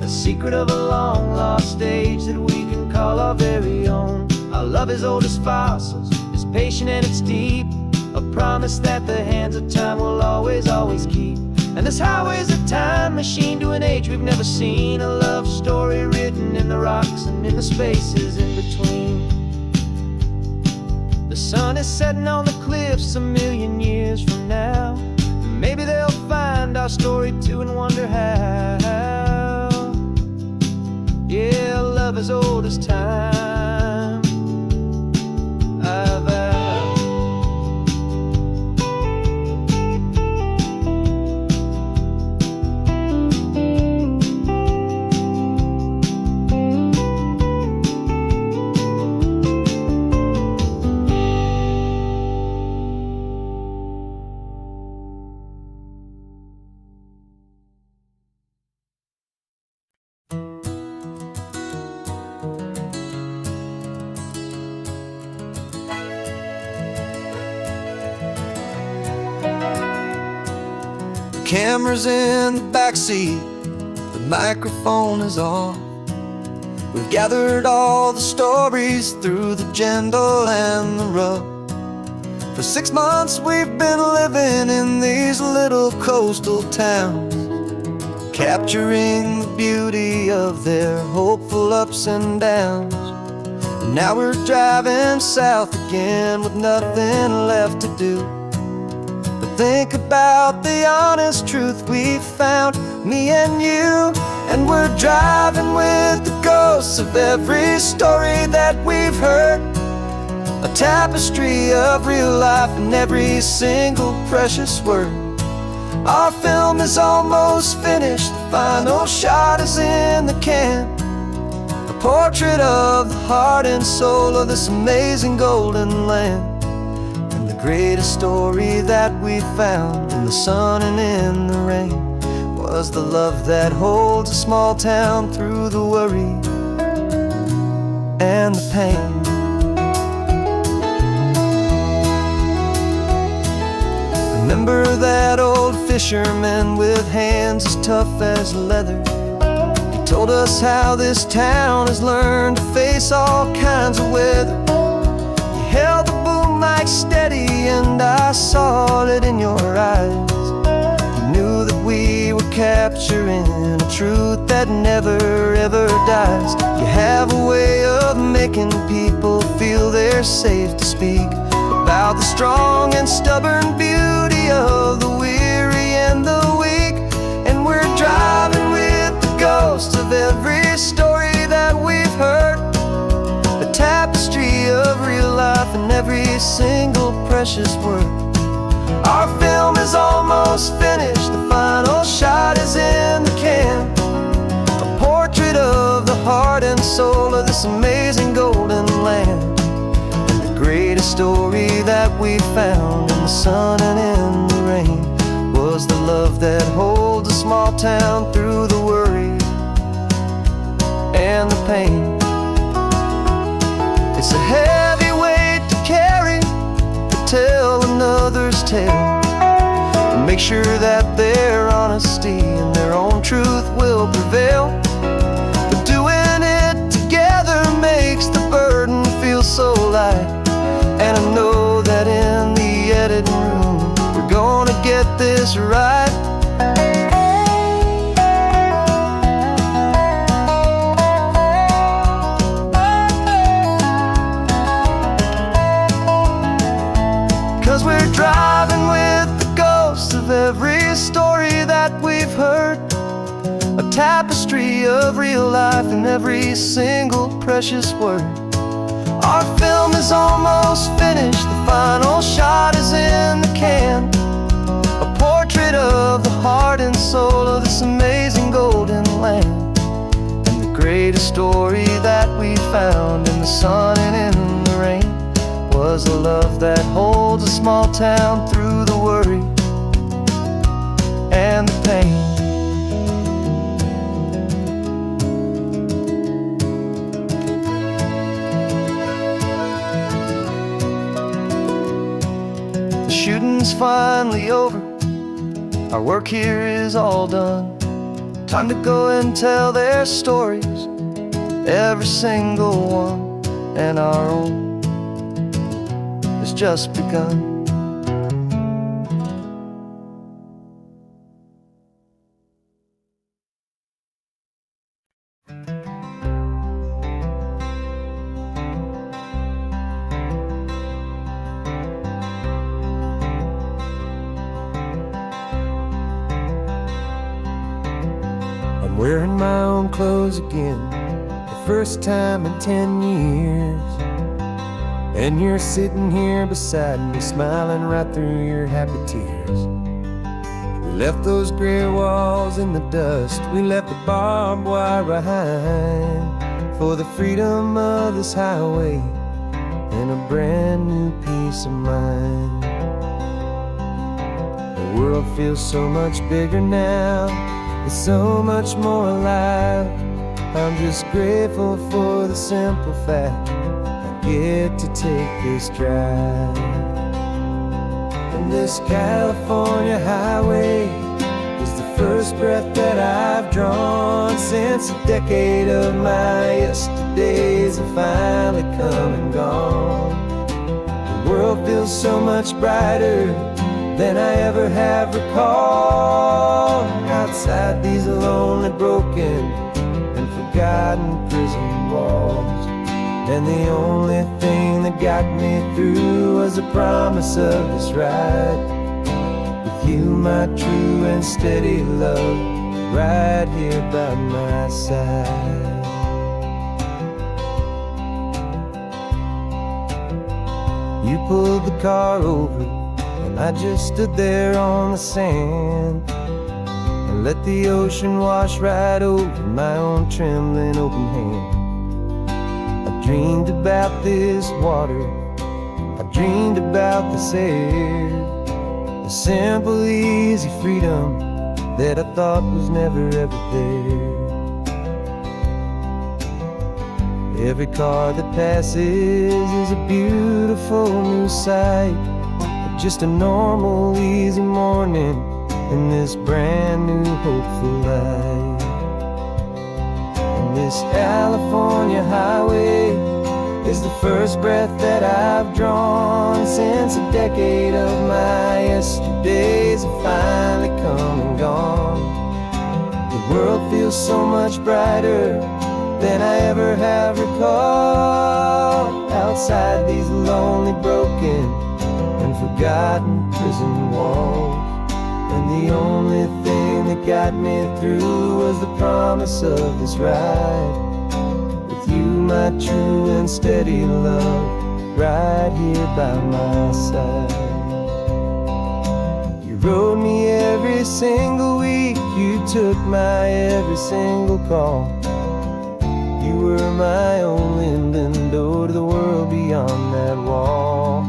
Secret of a long lost age that we can call our very own. Our love is old as fossils, it's patient and it's deep, a promise that the hands of time will always, always keep. And this highway's a time machine to an age we've never seen. A love story written in the rocks and in the spaces in between. The sun is setting on the cliffs a million years from now. Maybe they'll find our story too and wonder how. Yeah, love as old as time, I vow. Camera's in the backseat, the microphone is on. We've gathered all the stories through the gentle and the rough. For 6 months we've been living in these little coastal towns, capturing the beauty of their hopeful ups and downs. And now we're driving south again with nothing left to do. Think about the honest truth we've found, me and you. And we're driving with the ghosts of every story that we've heard, a tapestry of real life and every single precious word. Our film is almost finished, the final shot is in the can, a portrait of the heart and soul of this amazing golden land. Greatest story that we found in the sun and in the rain was the love that holds a small town through the worry and the pain. Remember that old fisherman with hands as tough as leather? He told us how this town has learned to face all kinds of weather. You held the boom mic steady and I saw it in your eyes. You knew that we were capturing a truth that never ever dies. You have a way of making people feel they're safe to speak about the strong and stubborn beauty of the weary and the weak. And we're driving with the ghosts of every story that we've heard, a tapestry of real life and every single precious word. Our film is almost finished, the final shot is in the can, a portrait of the heart and soul of this amazing golden land. And the greatest story that we found in the sun and in the rain was the love that holds a small town through the worry and the pain. It's a heavy weight to carry, to tell another's tale, and make sure that their honesty and their own truth will prevail. But doing it together makes the burden feel so light. And I know that in the editing room we're gonna get this right. 'Cause we're driving with the ghosts of every story that we've heard, a tapestry of real life and every single precious word. Our film is almost finished, the final shot is in the can, a portrait of the heart and soul of this amazing golden land. And the greatest story that we found in the sun and in the rain was the love that holds a small town through the worry and the pain. The shooting's finally over, our work here is all done. Time to go and tell their stories, every single one, and our own has just begun. wearing my own clothes again, the first time in 10 years. And you're sitting here beside me, smiling right through your happy tears. We left those gray walls in the dust, we left the barbed wire behind, for the freedom of this highway and a brand new peace of mind. The world feels so much bigger now, it's so much more alive. I'm just grateful for the simple fact I get to take this drive. And this California highway is the first breath that I've drawn since a decade of my yesterdays have finally come and gone. The world feels so much brighter than I ever have recalled. Outside these lonely, broken, and forgotten prison walls. And the only thing that got me through was the promise of this ride with you, my true and steady love, right here by my side. You pulled the car over and I just stood there on the sand and let the ocean wash right over my own trembling open hand. I dreamed about this water, I dreamed about this air, the simple, easy freedom that I thought was never ever there. Every car that passes is a beautiful new sight, just a normal, easy morning in this brand new, hopeful life. And this California highway is the first breath that I've drawn since a decade of my yesterdays have finally come and gone. The world feels so much brighter than I ever have recalled. Outside these lonely, broken, and forgotten prison walls. And the only thing that got me through was the promise of this ride with you, my true and steady love, right here by my side. You rode me every single week, you took my every single call. You were my only window to the world beyond that wall.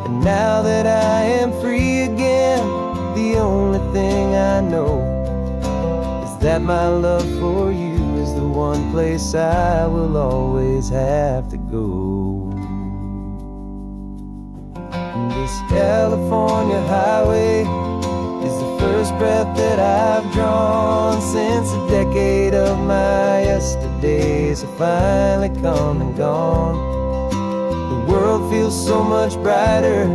And now that I am free again, the only thing I know is that my love for you is the one place I will always have to go. And this California highway is the first breath that I've drawn since a decade of my yesterdays have finally come and gone. The world feels so much brighter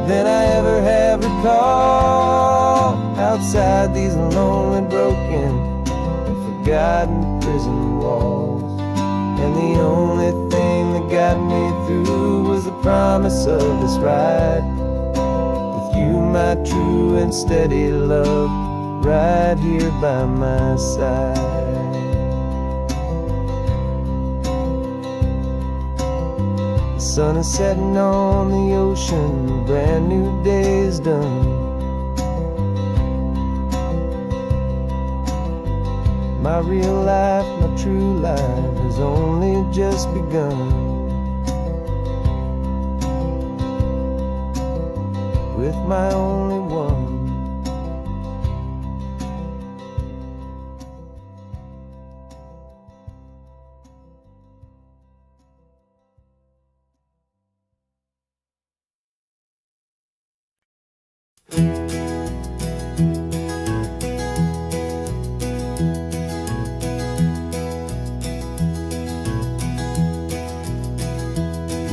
than I ever have recalled. Outside these lonely, broken, and forgotten prison walls. And the only thing that got me through was the promise of this ride with you, my true and steady love, right here by my side. The sun is setting on the ocean, a brand new day is done. My real life, my true life has only just begun. With my only one.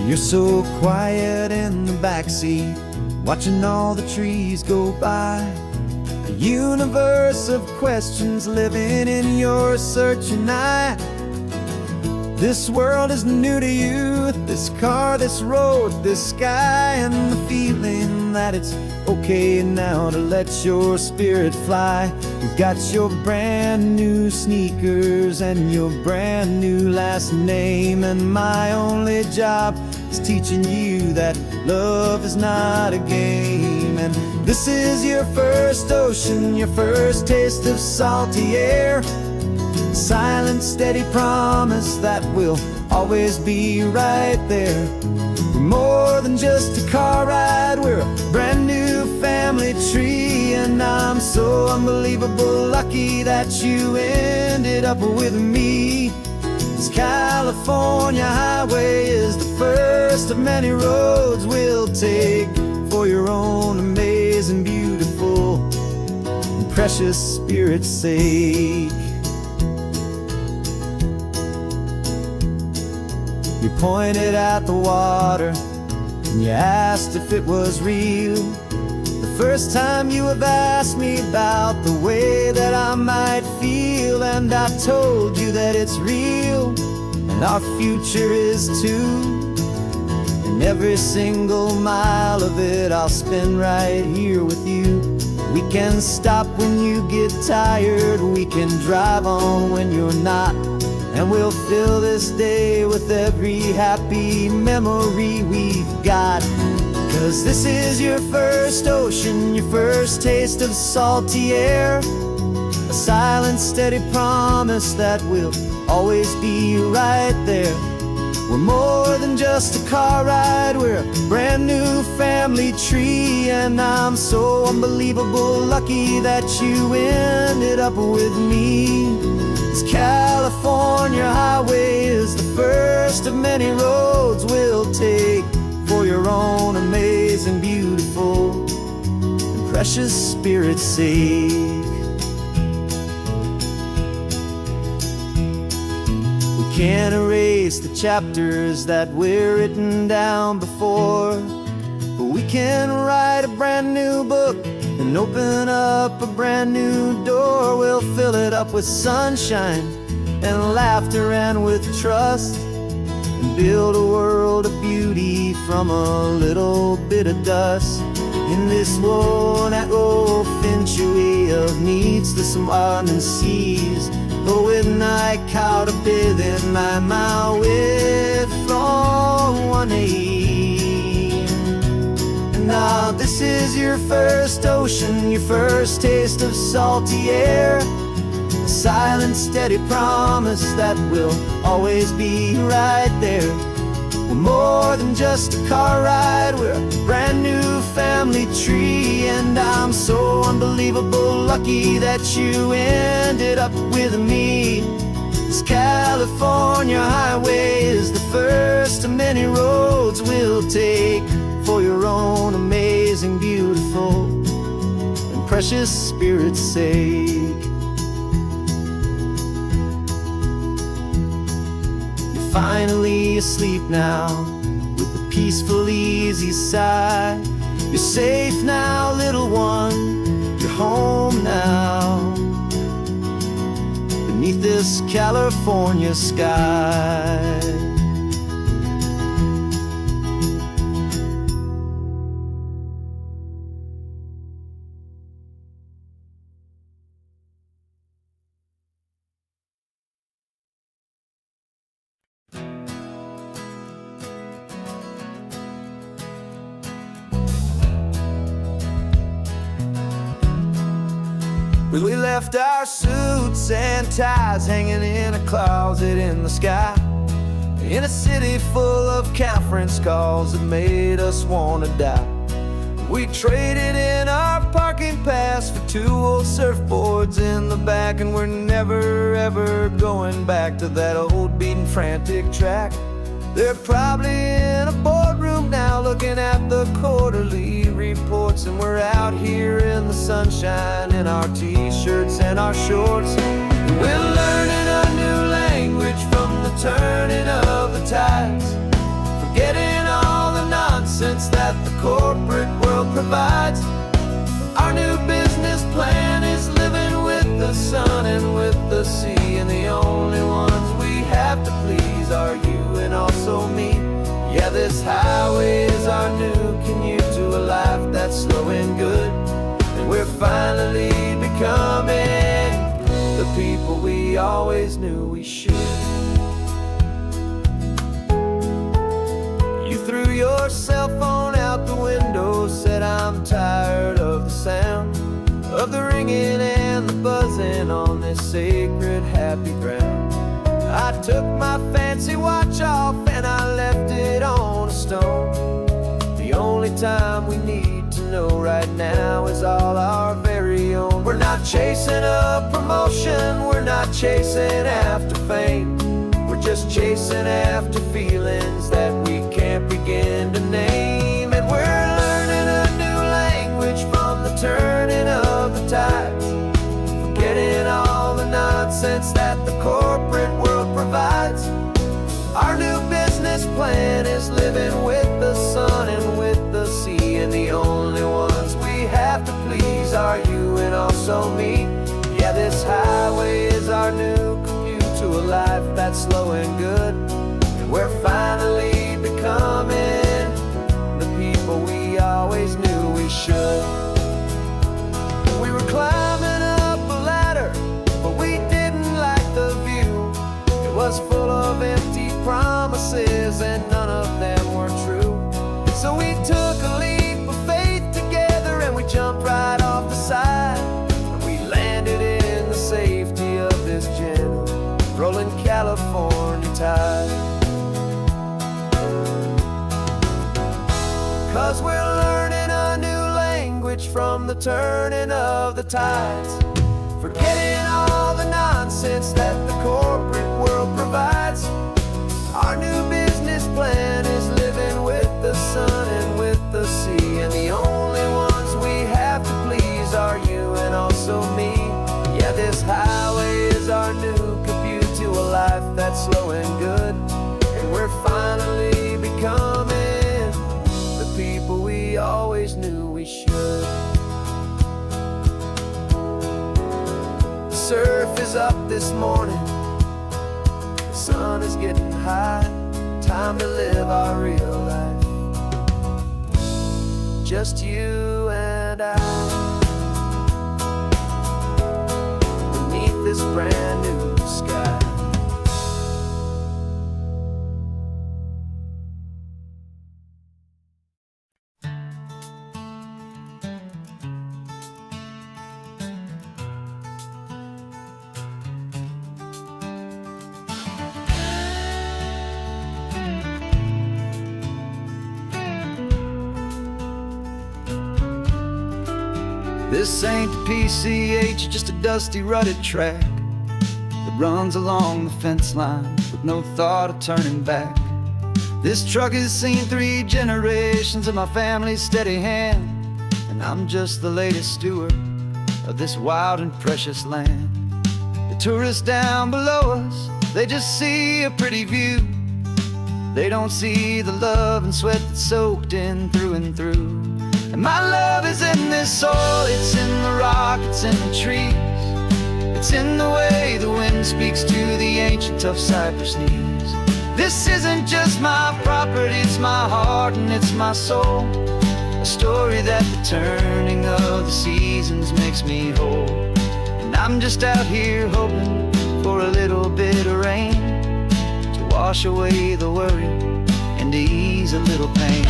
You're so quiet in the backseat, watching all the trees go by. A universe of questions living in your searching eye. This world is new to you, this car, this road, this sky, and the feeling that it's okay now to let your spirit fly. You've got your brand new sneakers and your brand new last name, and my only job is teaching you that love is not a game. And this is your first ocean, your first taste of salty air, a silent, steady promise that we'll always be right there. We're more than just a car ride, we're a brand new family tree, and I'm so unbelievable lucky that you ended up with me. This California highway is the first of many roads we'll take for your own amazing, beautiful, and precious spirit's sake. You pointed at the water and you asked if it was real. The first time you have asked me about the way that I might feel, and I told you that it's real and our future is too. And every single mile of it I'll spend right here with you. We can stop when you get tired, we can drive on when you're not, and we'll fill this day with every happy memory we've got. 'Cause this is your first ocean, your first taste of salty air, a silent, steady promise that we'll always be right there. We're more than just a car ride, we're a brand new family tree, and I'm so unbelievable lucky that you ended up with me. This California highway is the first of many roads we'll take for your own amazing, beautiful, and precious spirit's sake. We can't erase the chapters that were written down before, but we can write a brand new book and open up a brand new door. We'll fill it up with sunshine and laughter and with trust, and build a world of beauty from a little bit of dust. In this world that finch of needs the surrounding seas, but with night caught a bit in my mouth with from one aim. And now this is your first ocean, your first taste of salty air, a silent, steady promise that we'll always be right there. We're more than just a car ride, we're a brand new family tree, and I'm so unbelievable lucky that you ended up with me. This California highway is the first of many roads we'll take for your own amazing, beautiful, and precious spirit's sake. Finally asleep now, with a peaceful, easy sigh. You're safe now, little one, you're home now, beneath this California sky. We left our suits and ties hanging in a closet in the sky, in a city full of conference calls that made us want to die. We traded in our parking pass for 2 old surfboards in the back, and we're never ever going back to that old beaten frantic track. They're probably in a boardroom now looking at the quarterly reports, and we're out here in the sunshine in our t-shirts and our shorts. We're learning a new language from the turning of the tides, forgetting all the nonsense that the corporate world provides. Our new business plan is living with the sun and with the sea, and the only ones we have to please are you and also me. Yeah, this highway is our new commute to a life that's slow and good. we always knew we should. You threw your cell phone out the window, said I'm tired of the sound of the ringing and the buzzing on this sacred happy ground. I took my fancy watch off and I left it on a stone. The only time we need to know right now is all our very own. We're not chasing a promotion, we're not chasing after fame. We're just chasing after feelings that we can't begin to name. And we're learning a new language from the turning of the tides, forgetting all the nonsense that the corporate world provides. Our new business plan is living with the sun and with the sea, and the only ones we have to please are you and also me. Yeah, this highway is our new commute to a life that's slow and good, and we're finally becoming the people we always knew we should. We were climbing up a ladder, but we didn't like the view. It was full of empty promises and none of them were true. So we took a leap of faith together and we jumped right off the side, and we landed in the safety of this gentle rolling California tide. 'Cause we're learning a new language from the turning of the tides, forgetting all the nonsense that the corporate world provides. Our new business plan is living with the sun and with the sea, and the only ones we have to please are you and also me. Yeah, this highway is our new commute to a life that's slow and good, and we're finally becoming the people we always knew we should. The surf is up this morning, the sun is getting high, time to live our real life, just you and I, beneath this brand new sky. This ain't the PCH, just a dusty rutted track that runs along the fence line with no thought of turning back. This truck has seen 3 generations of my family's steady hand, and I'm just the latest steward of this wild and precious land. The tourists down below us, they just see a pretty view. They don't see the love and sweat that's soaked in through and through. And my love is in this soil, it's in the rock, it's in the trees. It's in the way the wind speaks to the ancient tough cypress knees. This isn't just my property, it's my heart and it's my soul. A story that the turning of the seasons makes me whole. And I'm just out here hoping for a little bit of rain to wash away the worry and to ease a little pain.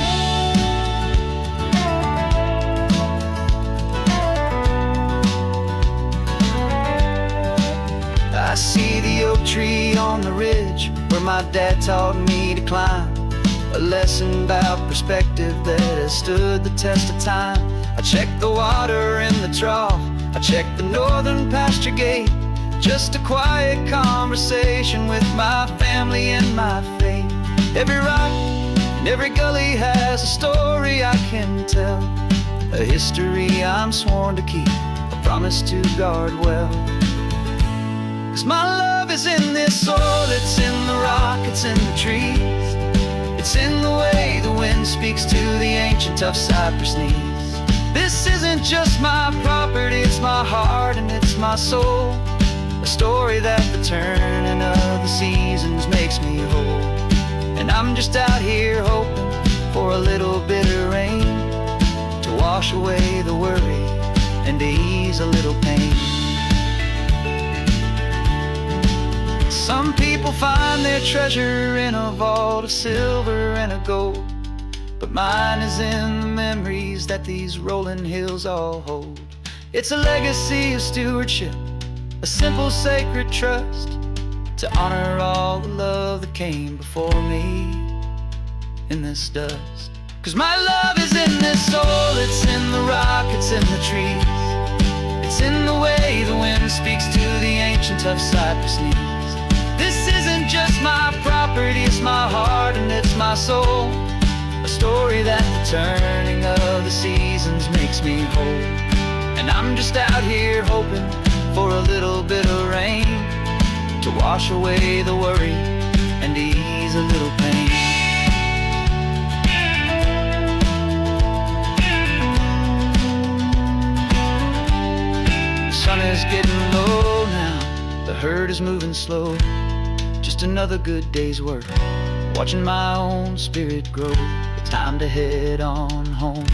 I see the oak tree on the ridge where my dad taught me to climb, a lesson about perspective that has stood the test of time. I check the water in the trough, I check the northern pasture gate, just a quiet conversation with my family and my faith. Every rock and every gully has a story I can tell, a history I'm sworn to keep, a promise to guard well. 'Cause my love is in this soil, it's in the rock, it's in the trees. It's in the way the wind speaks to the ancient tough cypress knees. This isn't just my property, it's my heart and it's my soul. A story that the turning of the seasons makes me whole. And I'm just out here hoping for a little bit of rain to wash away the worry and to ease a little pain.
Some people find their treasure in a vault of silver and a gold, but mine is in the memories that these rolling hills all hold. It's a legacy of stewardship, a simple sacred trust, to honor all the love that came before me in this dust. 'Cause my love is in this soul, it's in the rock, it's in the trees, it's in the way the wind speaks to the ancient tough cypress knees. This isn't just my property, it's my heart and it's my soul, a story that the turning of the seasons makes me whole. And I'm just out here hoping for a little bit of rain to wash away the worry and ease a little pain. The sun is getting low now, the herd is moving slow. Just another good day's work, watching my own spirit grow. It's time to head on home.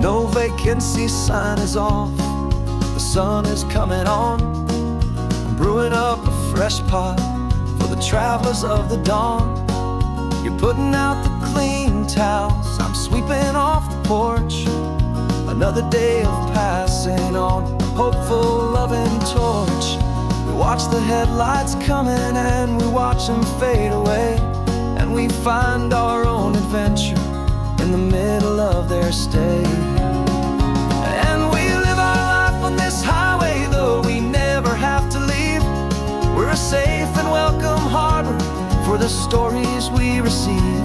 No vacancy sign is off, the sun is coming on. I'm brewing up a fresh pot for the travelers of the dawn. You're putting out the clean towels, I'm sweeping off the porch. Another day of passing on a hopeful, loving torch. We watch the headlights coming and we watch them fade away, and we find our own adventure in the middle of their stay. And we live our life on this highway, though we never have to leave. We're a safe and welcome harbor for the stories we receive.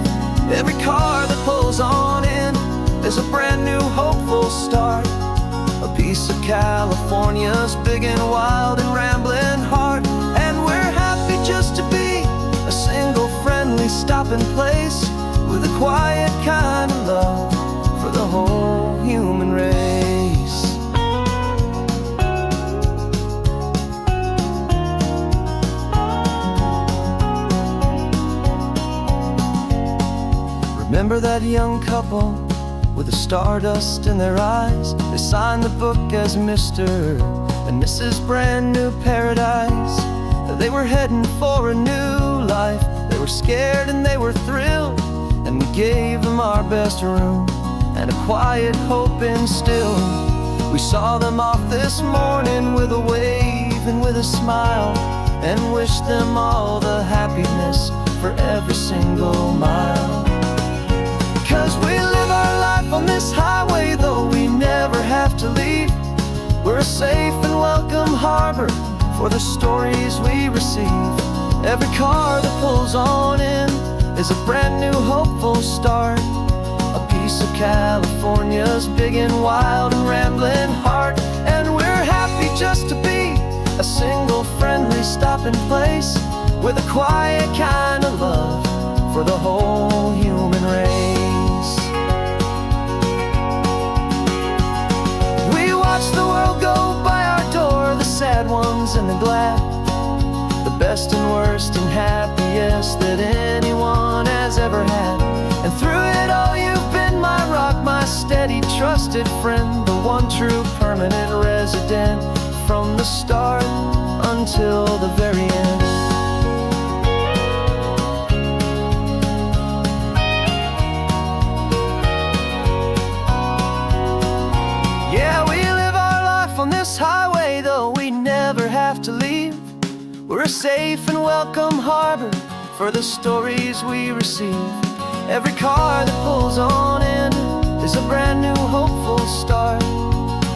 Every car that pulls on in is a brand new hopeful start, a piece of California's big and wild and rambling heart. And we're happy just to be a single friendly stopping place, with a quiet kind of love for the whole human race. Remember that young couple with the stardust in their eyes? They signed the book as Mr. and Mrs. Brand New Paradise. They were heading for a new life. They were scared and they were thrilled, and we gave them our best room and a quiet hope instilled. We saw them off this morning with a wave and with a smile, and wished them all the happiness for every single mile. 'Cause we live our life on this highway, though we never have to leave. We're a safe and welcome harbor for the stories we receive. Every car that pulls on in is a brand new hopeful start, a piece of California's big and wild and rambling heart. And we're happy just to be a single friendly stopping place, with a quiet kind of love for the whole human race. We watch the world go by our door, the sad ones and the glad, the best and worst and happiest that anyone has ever had. And through it all you've been my rock, my steady trusted friend, the one true permanent resident, from the start until the very end. Yeah, we live our life on this highway, though we never have to leave. We're a safe and welcome harbor for the stories we receive. Every car that pulls on in is a brand new hopeful start,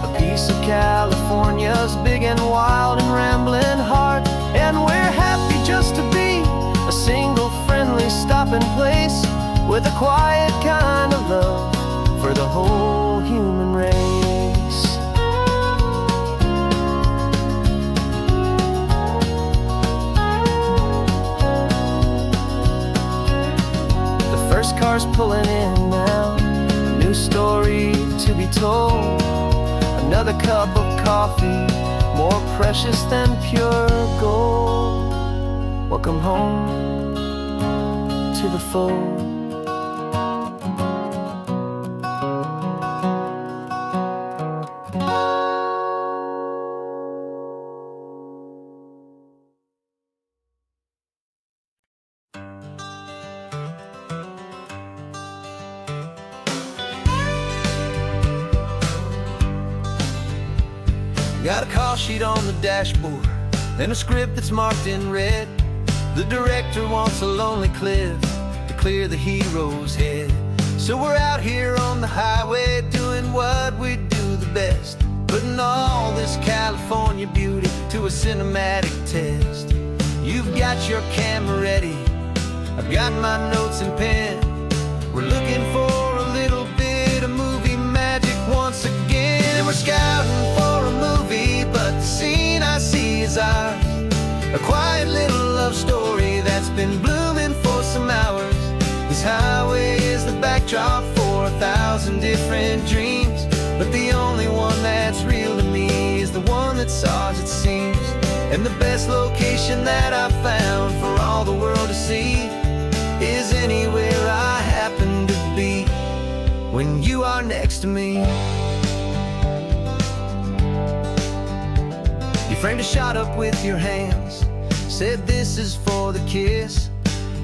a piece of California's big and wild and rambling heart. And we're happy just to be a single friendly stopping place, with a quiet kind of pulling in now. A new story to be told. Another cup of coffee, more precious than pure gold. Welcome home to the fold. Got a call sheet on the dashboard and a script that's marked in red. The director wants a lonely cliff to clear the hero's head. So we're out here on the highway doing what we do the best, putting all this California beauty to a cinematic test. You've got your camera ready, I've got my notes and pen. We're looking for a little bit of movie magic once again. And we're scouting for a movie, but the scene I see is ours. A quiet little love story that's been blooming for some hours. This highway is the backdrop for 1,000 different dreams, but the only one that's real to me is the one that's ours, it seems. And the best location that I've found for all the world to see is anywhere I happen to be when you are next to me. You framed a shot up with your hands, said this is for the kiss,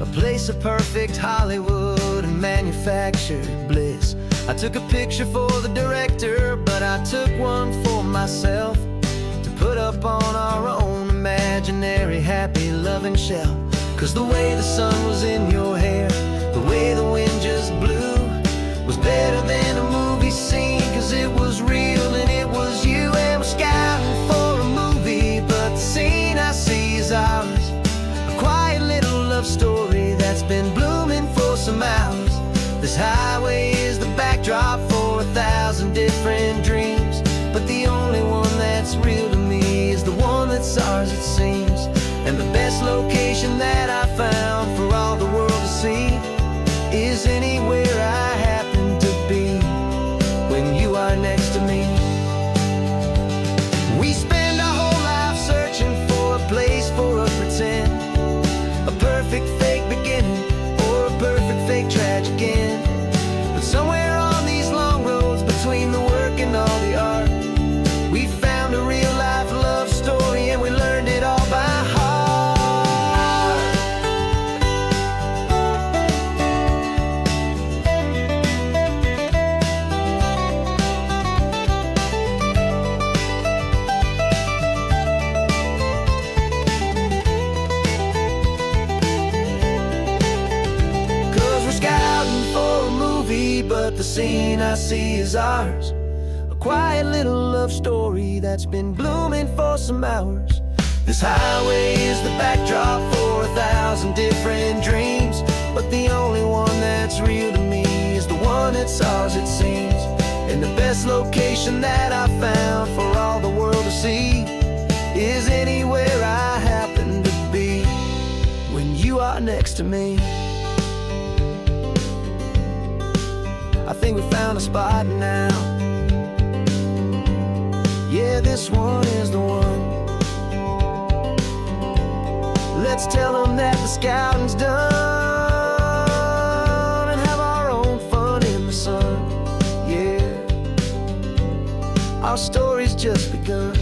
a place of perfect Hollywood and manufactured bliss. I took a picture for the director, but I took one for myself to put up on our own imaginary happy loving shelf. Cause the way the sun was in your hair, the way the wind just blew, was better than a movie scene, cause it was real and it was you. And we're scouting for a movie, but the scene I see is ours. A quiet little love story that's been blooming for some hours. This highway is the backdrop for 1,000 different dreams, but the only one that's real to me is the one that's ours, it seems. And the best location that I found for all the world to see is anywhere I happen to be when you are next to me. We spend our whole life searching for a place for a pretend, a perfect fake beginning or a perfect fake tragic end. But somewhere on these long roads between the work and all the art, we found a real life love story and we learned it all by heart. But the scene I see is ours. A quiet little love story that's been blooming for some hours. This highway is the backdrop for 1,000 different dreams, but the only one that's real to me is the one that's ours, it seems. And the best location that I found for all the world to see is anywhere I happen to be when you are next to me. I think we found a spot now. Yeah, this one is the one. Let's tell them that the scouting's done and have our own fun in the sun. Yeah, our story's just begun.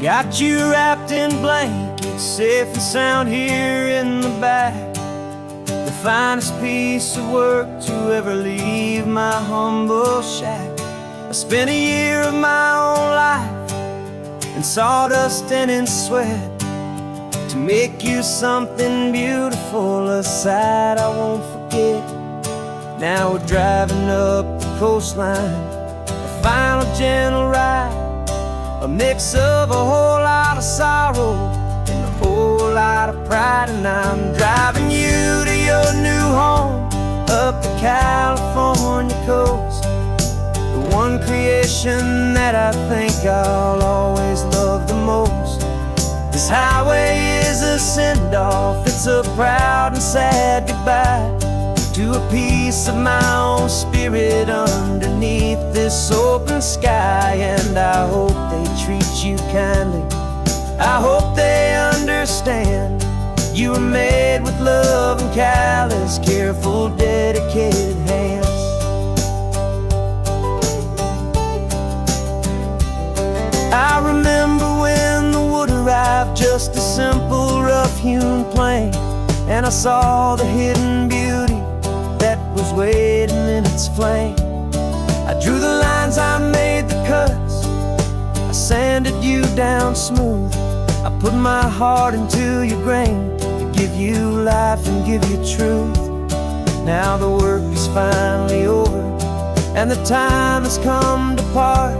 Got you wrapped in blankets, safe and sound here in the back. The finest piece of work to ever leave my humble shack. I spent a year of my own life in sawdust and in sweat to make you something beautiful, a sight I won't forget. Now we're driving up the coastline, a final gentle ride, a mix of a whole lot of sorrow and a whole lot of pride. ride, and I'm driving you to your new home up the California coast. The one creation that I think I'll always love the most. This highway is a send-off, it's a proud and sad goodbye to a piece of my own spirit underneath this open sky. And I hope they treat you kindly, I hope they understand. You were made with love and callous, careful, dedicated hands. I remember when the wood arrived, just a simple rough-hewn plank, and I saw the hidden beauty that was waiting in its flame. I drew the lines, I made the cuts, I sanded you down smooth. I put my heart into your grain to give you life and give you truth. Now the work is finally over, and the time has come to part,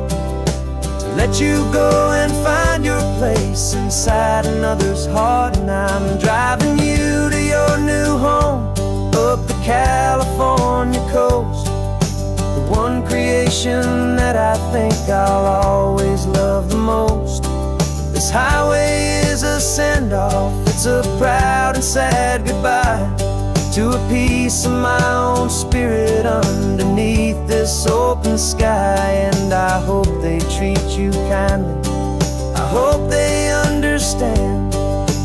to let you go and find your place inside another's heart. And I'm driving you to your new home up the California coast. The one creation that I think I'll always love the most. This highway is a send-off, it's a proud and sad goodbye to a piece of my own spirit underneath this open sky. And I hope they treat you kindly, I hope they understand.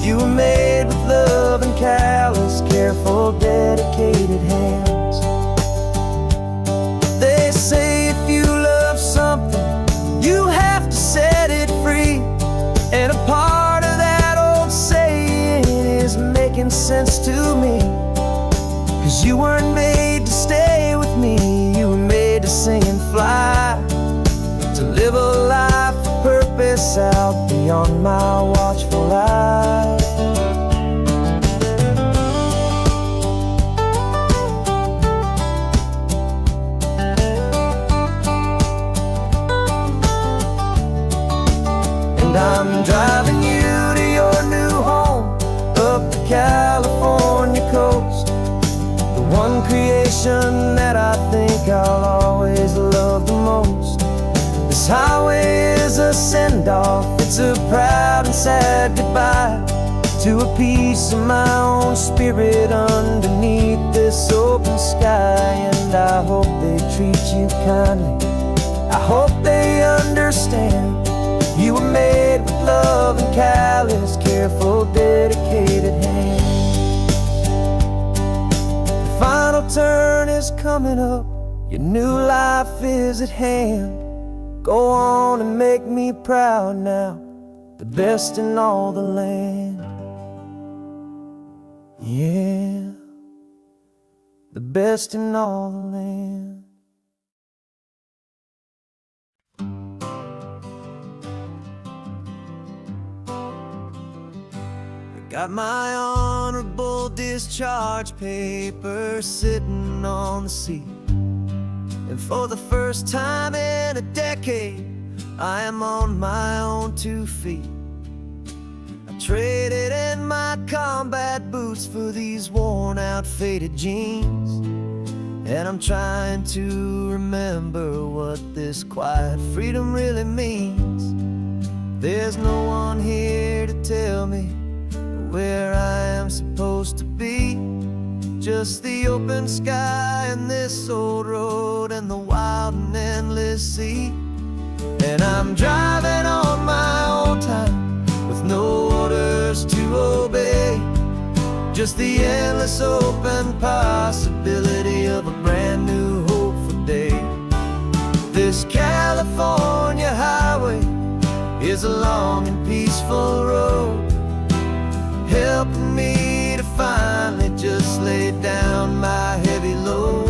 You were made with love and callous, careful, dedicated hands. They say if you love something, you have to set it free. And a part of that old saying is making sense to me. 'Cause you weren't made to stay with me, you were made to sing and fly, to live a life of purpose out beyond my watchful eye. And I'm driving you to your new home up the California coast. The one creation that I think I'll always love the most. This highway is a send-off, it's a proud and sad goodbye to a piece of my own spirit underneath this open sky. And I hope they treat you kindly, I hope they understand. You were made with love and callous, careful, dedicated hands. The final turn is coming up, your new life is at hand. Go on and make me proud now, the best in all the land. Yeah, the best in all the land. Got my honorable discharge papers sitting on the seat, and for the first time in a decade, I am on my own 2 feet. I traded in my combat boots for these worn out faded jeans, and I'm trying to remember what this quiet freedom really means. There's no one here to tell me where I am supposed to be, just the open sky and this old road and the wild and endless sea. And I'm driving on my own time with no orders to obey, just the endless open possibility of a brand new hopeful day. This California highway is a long and peaceful road, helping me to finally just lay down my heavy load.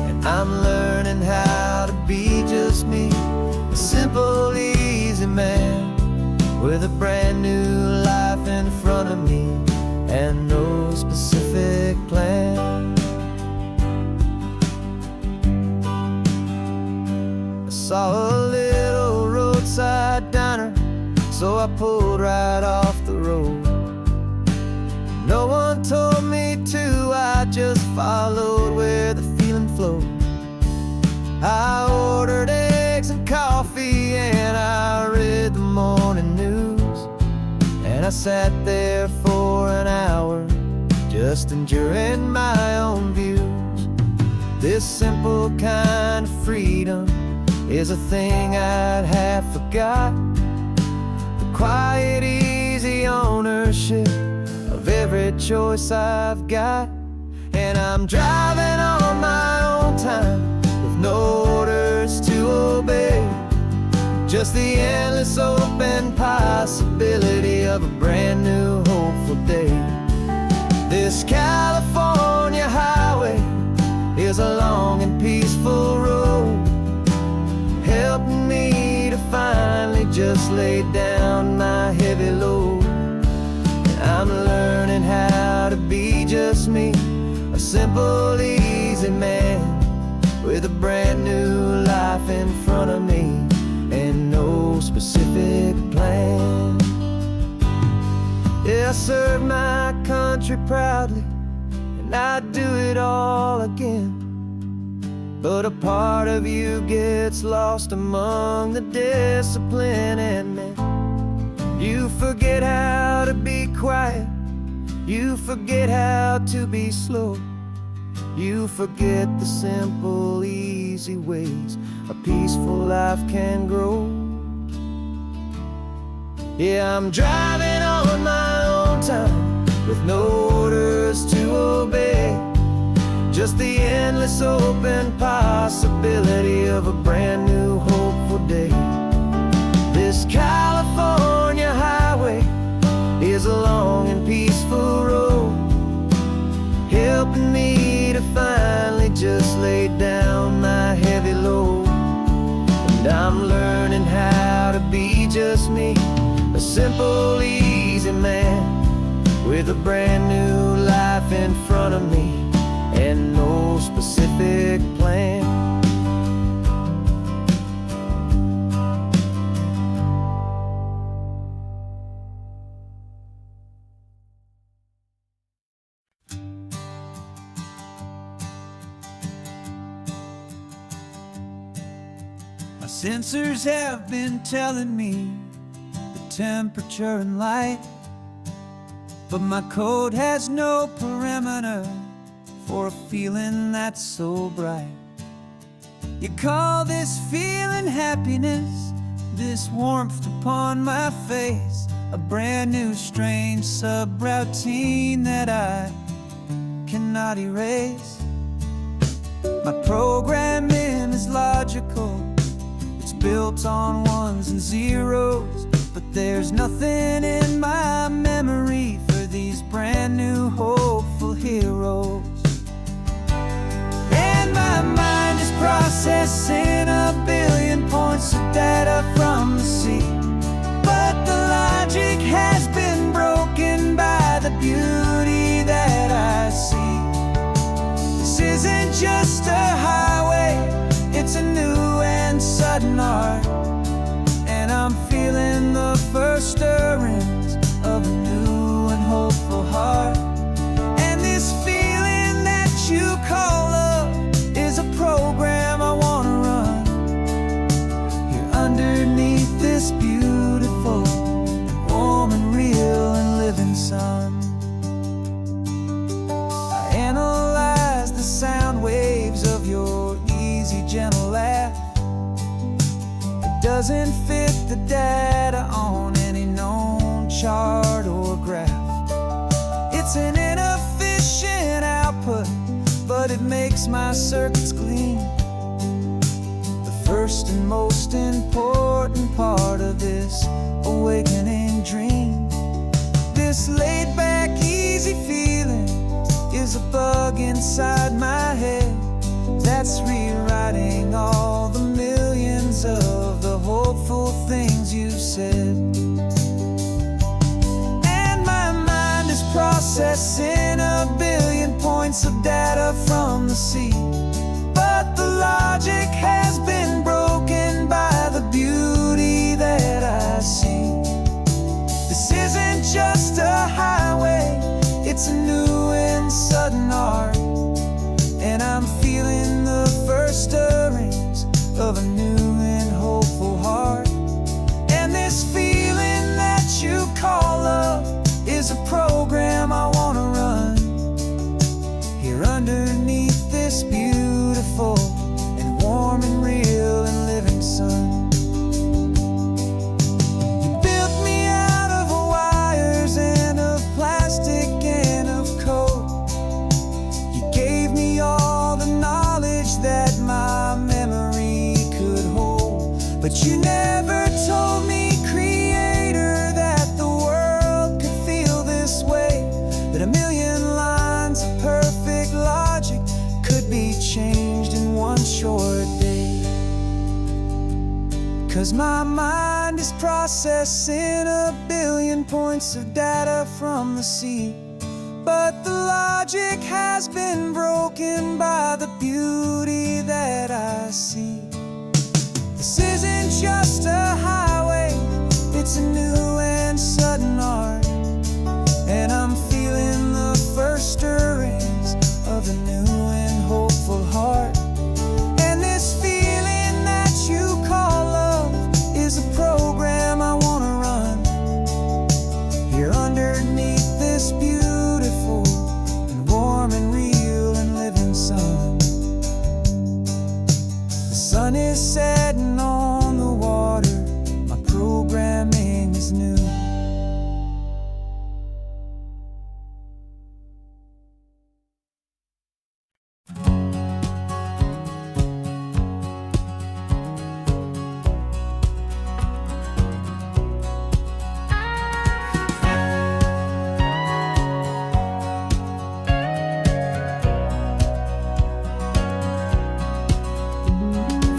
And I'm learning how to be just me, a simple, easy man with a brand new life in front of me and no specific plan. I saw a little roadside diner, so I pulled right off the road. No one told me to, I just followed where the feeling flowed. I ordered eggs and coffee and I read the morning news. And I sat there for an hour, just enduring my own views. This simple kind of freedom is a thing I'd have forgot. The quiet, easy ownership of every choice I've got. And I'm driving on my own time, with no orders to obey, just the endless open possibility of a brand new hopeful day. This California highway is a long and peaceful road, helping me to finally just lay down my heavy load. And I'm learning how to be just me, a simple, easy man, with a brand new life in front of me and no specific plan. Yeah, I serve my country proudly, and I'd do it all again. But a part of you gets lost among the discipline, and man, you forget how to be quiet, you forget how to be slow, you forget the simple, easy ways a peaceful life can grow. Yeah, I'm driving on my own time, with no orders to obey, just the endless open possibility of a brand new hopeful day. This California highway is a long and peaceful road, helping me to finally just lay down my heavy load. And I'm learning how to be just me, a simple, easy man, with a brand new life in front of me and no specific plan. My sensors have been telling me the temperature and light, but my code has no perimeter for a feeling that's so bright. You call this feeling happiness, this warmth upon my face, a brand new strange subroutine that I cannot erase. My programming is logical, it's built on ones and zeros, but there's nothing in my memory for these brand new hopeful heroes. And my mind is processing a billion points of data from the sea, but the logic has been broken by the beauty that I see. This isn't just a highway, it's a new and sudden art, and I'm feeling the first stirrings of a new and hopeful heart. And this feeling that you call love is a program I wanna run here underneath this beautiful, warm and real and living sun. I analyze the sound waves of your easy, gentle laugh. It doesn't fit the data on any known chart or graph. It's an inefficient output, but it makes my circuits gleam. The first and most important part of this awakening dream. This laid-back, easy feeling is a bug inside my head that's rewriting all the millions of the hopeful things you said. And my mind is processing a billion points of data from the sea, but the logic has been broken by the beauty that I see. This isn't just a highway, it's my mind is processing a billion points of data from the sea. But the logic has been broken by the beauty that I see. This isn't just a highway, it's a new and sudden art. And I'm feeling the first stirrings of a new and hopeful heart. And this feeling that you call love is a program I wanna run here underneath this beautiful and warm and real and living sun. The sun is setting on the water, my programming is new.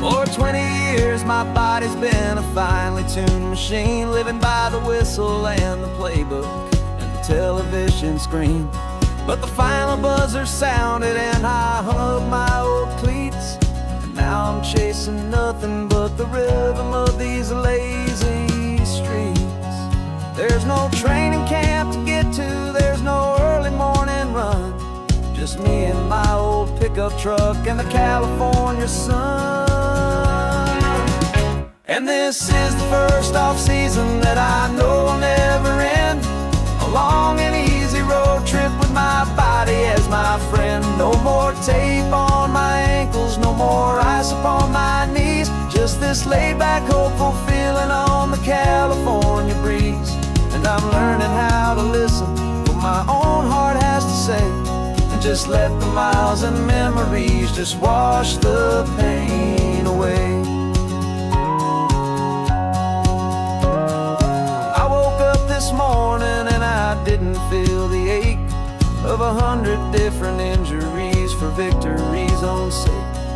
For 20 years my body's been a finely tuned machine, living by the whistle and the playbook and the television screen. But the final buzzer sounded and I hung up my old cleats, and now I'm chasing nothing but the rhythm of these lazy streets. There's no training camp to get to, there's no early morning run, just me and my old pickup truck and the California sun. And this is the first off-season that I know will never end. A long and easy road trip with my body as my friend. No more tape on my ankles, no more ice upon my knees, just this laid-back, hopeful feeling on the California breeze. And I'm learning how to listen to what my own heart has to say, and just let the miles and memories just wash the pain away. This morning and I didn't feel the ache of 100 different injuries for victory's own sake.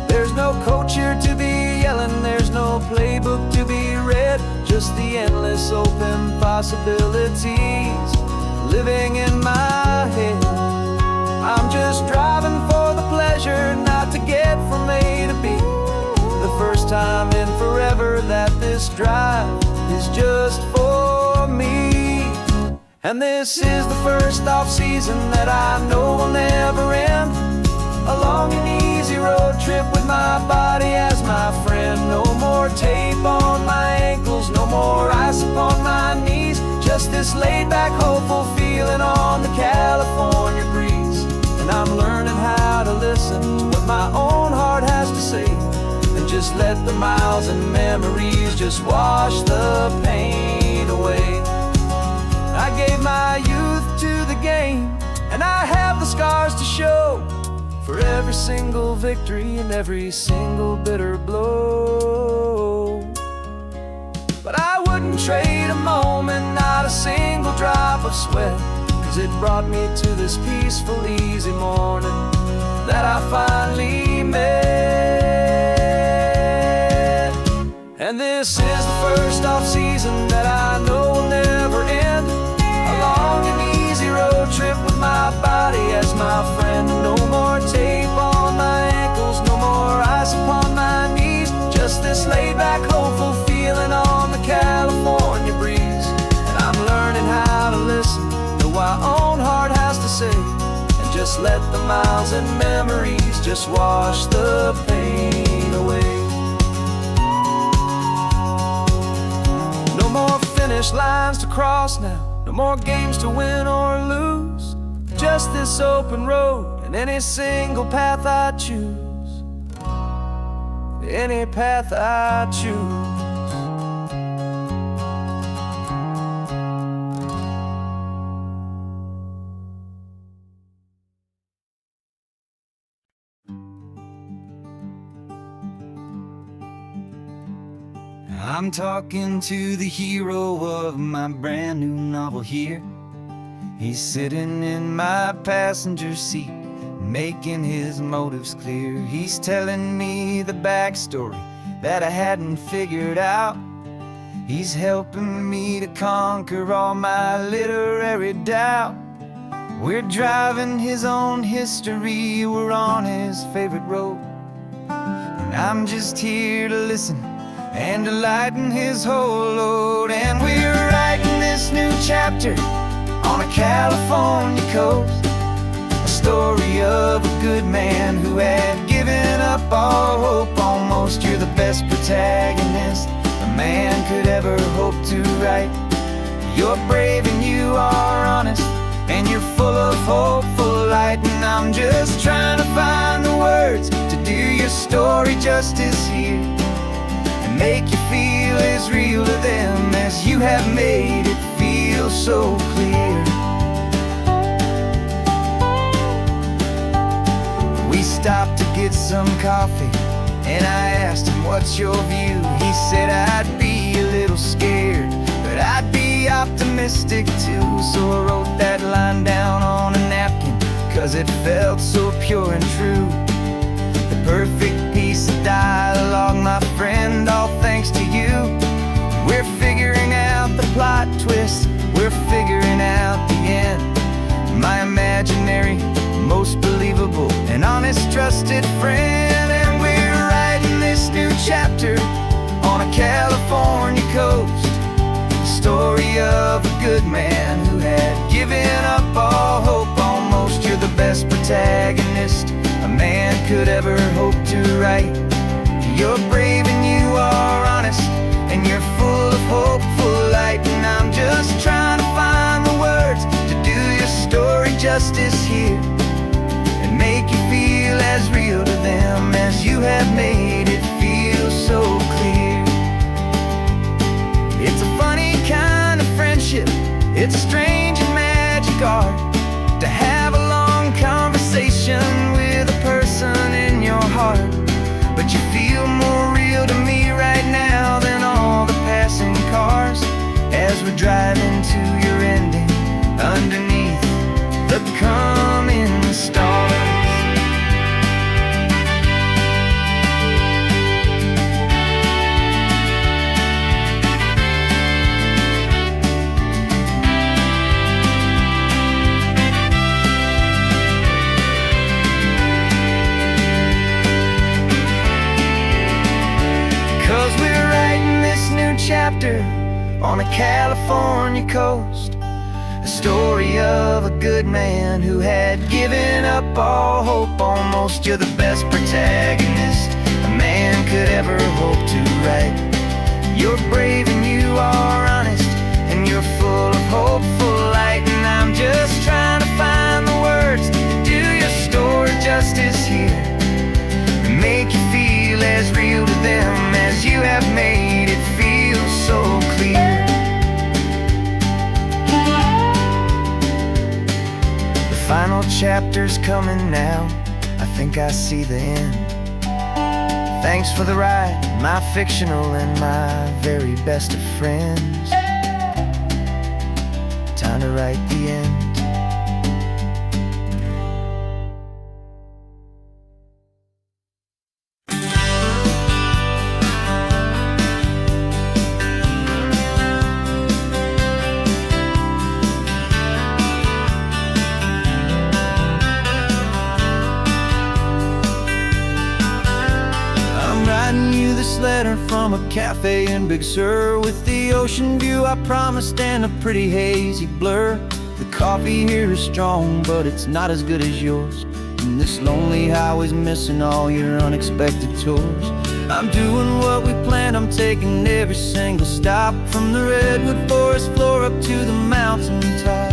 There's no coach here to be yelling, there's no playbook to be read, just the endless open possibilities living in my head. I'm just driving for the pleasure, not to get from A to B. The first time in forever that this drive is just for me. And this is the first off-season that I know will never end. A long and easy road trip with my body as my friend. No more tape on my ankles, no more ice upon my knees, just this laid-back, hopeful feeling on the California breeze. And I'm learning how to listen to what my own heart has to say, and just let the miles and memories just wash the pain away. I gave my youth to the game, and I have the scars to show for every single victory and every single bitter blow. But I wouldn't trade a moment, not a single drop of sweat, 'cause it brought me to this peaceful, easy morning that I finally met. And this is the first off-season that I know will never end. A long and easy road trip with my body as my friend. No more tape on my ankles, no more ice upon my knees, just this laid-back, hopeful feeling on the California breeze. And I'm learning how to listen to what my own heart has to say, and just let the miles and memories just wash the pain away. No more finish lines to cross now, no more games to win or lose, just this open road and any single path I choose. Any path I choose. I'm talking to the hero of my brand new novel here. He's sitting in my passenger seat, making his motives clear. He's telling me the backstory that I hadn't figured out, He's helping me to conquer all my literary doubt. We're driving his own history, we're on his favorite road. And I'm just here to listen and to lighten his whole load. And we're writing this new chapter on a California coast, a story of a good man who had given up all hope almost. You're the best protagonist a man could ever hope to write. You're brave and you are honest, and you're full of hopeful light. And I'm just trying to find the words to do your story justice here, and make you feel as real to them as you have made it feel so clear. We stopped to get some coffee, and I asked him, what's your view? He said, I'd be a little scared, but I'd be optimistic too. So I wrote that line down on a napkin, 'cause it felt so pure and true. The perfect piece of dialogue, my friend, all thanks to you. We're figuring out the plot twist, we're figuring out the end. My imaginary, most believable and honest trusted friend. And we're writing this new chapter on a California coast, the story of a good man who had given up all hope almost. You're the best protagonist a man could ever hope to write. You're brave and you are honest, and you're full of hopeful light. And I'm just trying to find the words to do your story justice here, and make you feel as real to them as you have made it feel so clear. It's a funny kind of friendship, it's strange and magic art to have a long conversation with a person in your heart. But you feel more real to me right now than all the passing cars, as we're driving to your ending underneath the coming stars. 'Cause we're writing this new chapter on a California coast, a story of a good man who had given up all hope almost. You're the best protagonist a man could ever hope to write. You're brave and you are honest, and you're full of hopeful light. And I'm just trying to find the words to do your story justice here, and make you feel as real to them as you have made it feel so clear. The final chapter's coming now, I think I see the end. Thanks for the ride, my fictional and my very best of friends. Time to write the end. Letter from a cafe in Big Sur, with the ocean view I promised and a pretty hazy blur. The coffee here is strong, but it's not as good as yours, and this lonely highway's missing all your unexpected tours. I'm doing what we planned, I'm taking every single stop, from the redwood forest floor up to the mountain top.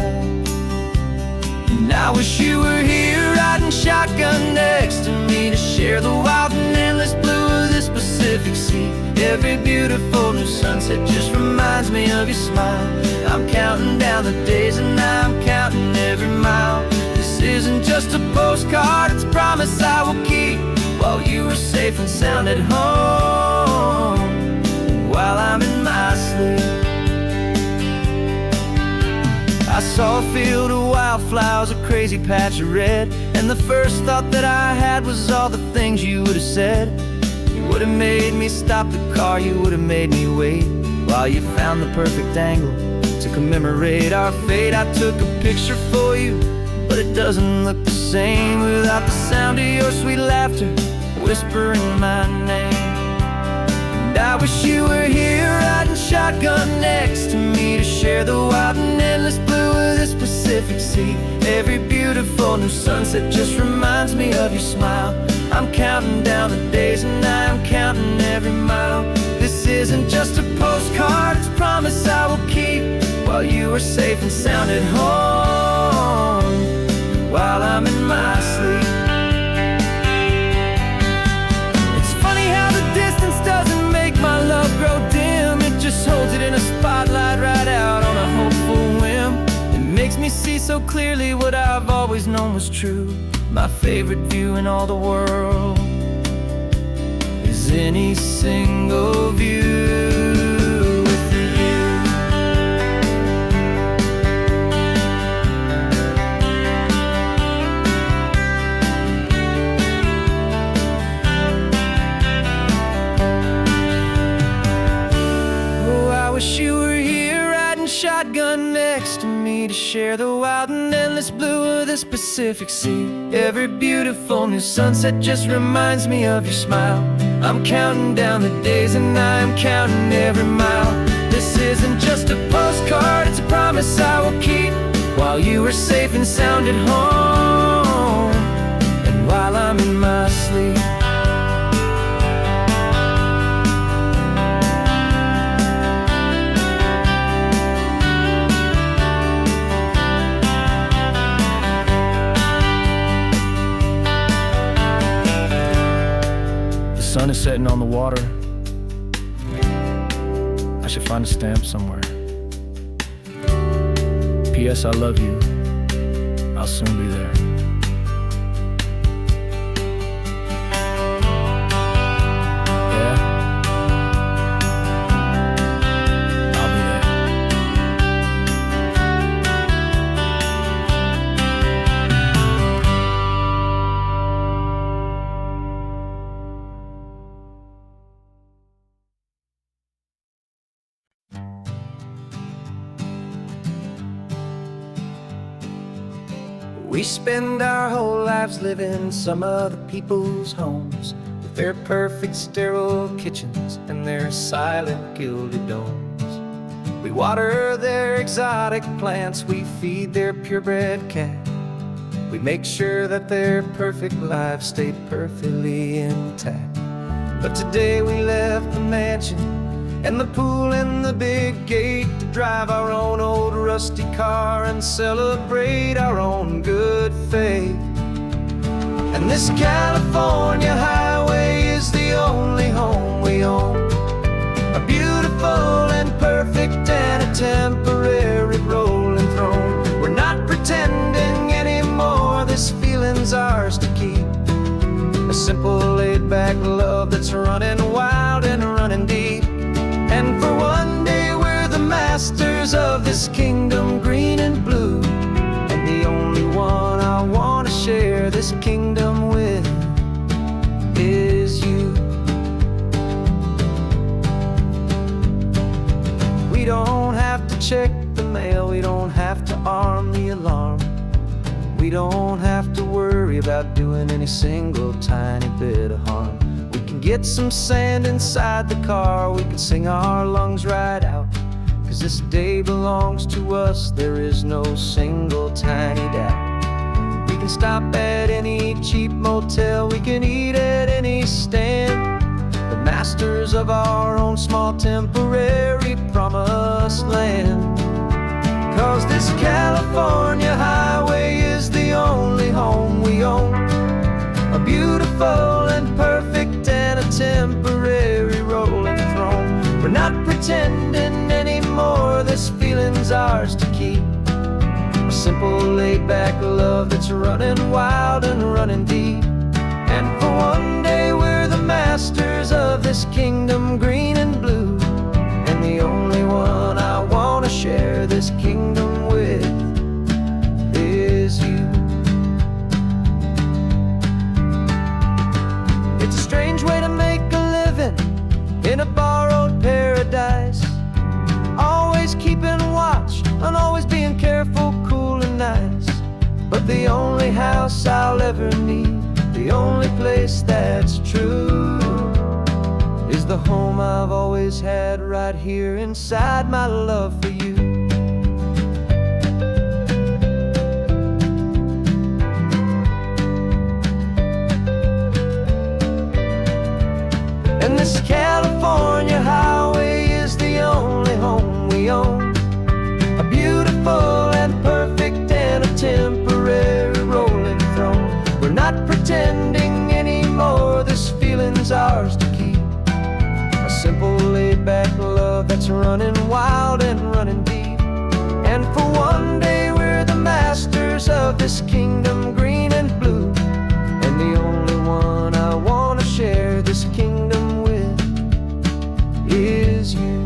And I wish you were here riding shotgun next to me, to share the wild and endless blue of this Pacific Sea. Every beautiful new sunset just reminds me of your smile. I'm counting down the days and I'm counting every mile. This isn't just a postcard, it's a promise I will keep, while you are safe and sound at home, while I'm in my sleep. I saw a field of wildflowers, a crazy patch of red, and the first thought that I had was all the things you would have said. You would have made me stop the car, you would have made me wait, While you found the perfect angle to commemorate our fate, I took a picture for you, but it doesn't look the same without the sound of your sweet laughter whispering my name. And I wish you were here riding shotgun next to me to share the wild and endless blue of this Pacific Sea. Every beautiful new sunset just reminds me of your smile. I'm counting down the days and I'm counting every mile. This isn't just a postcard, it's a promise I will keep, while you are safe and sound at home, while I'm in my sleep. It's funny how the distance doesn't make my love grow dim. It just holds it in a spotlight right out on a hopeful whim. It makes me see so clearly what I've always known was true. My favorite view in all the world is any single view with you. Oh, I wish you were here riding shotgun next to me to share the wild and endless blue of this Pacific Sea. Every beautiful new sunset just reminds me of your smile. I'm counting down the days and I'm counting every mile. This isn't just a postcard, it's a promise I will keep, while you are safe and sound at home, and while I'm in my sleep. The sun is setting on the water. I should find a stamp somewhere. P.S. I love you. I'll soon be there. Yeah? I'll be there. We spend our whole lives living some other people's homes, with their perfect sterile kitchens and their silent gilded domes. We water their exotic plants, we feed their purebred cat. We make sure that their perfect lives stay perfectly intact. But today we left the mansion and the pool and the big gate to drive our own old rusty car and celebrate our own good faith. And this California highway is the only home we own, a beautiful and perfect and a temporary rolling throne. We're not pretending anymore, this feeling's ours to keep, a simple laid-back love that's running wild and running deep. And for one day we're the masters of this kingdom green and blue, and the only one I want to share this kingdom with is you. We don't have to check the mail, we don't have to arm the alarm, we don't have to worry about doing any single tiny bit of harm. We can get some sand inside the car, we can sing our lungs right out, 'cause this day belongs to us, there is no single tiny doubt. We can stop at any cheap motel, we can eat at any stand, the masters of our own small temporary promised land. 'Cause this California highway is the only home we own, a beautiful and perfect and a temporary rolling throne. We're not pretending anymore, this feeling's ours to keep, a simple laid-back love that's running wild and running deep. And for one day we're the masters of this kingdom green and blue, and the only one I want to share this kingdom with is you. It's a strange way to make a living in a borrowed paradise, the only house I'll ever need, the only place that's true, is the home I've always had right here inside my love for you. And this California highway is the only home we own, a beautiful and perfect and a temporary rolling throne. We're not pretending anymore, this feeling's ours to keep, a simple laid-back love that's running wild and running deep. And for one day we're the masters of this kingdom green and blue, and the only one I want to share this kingdom with is you.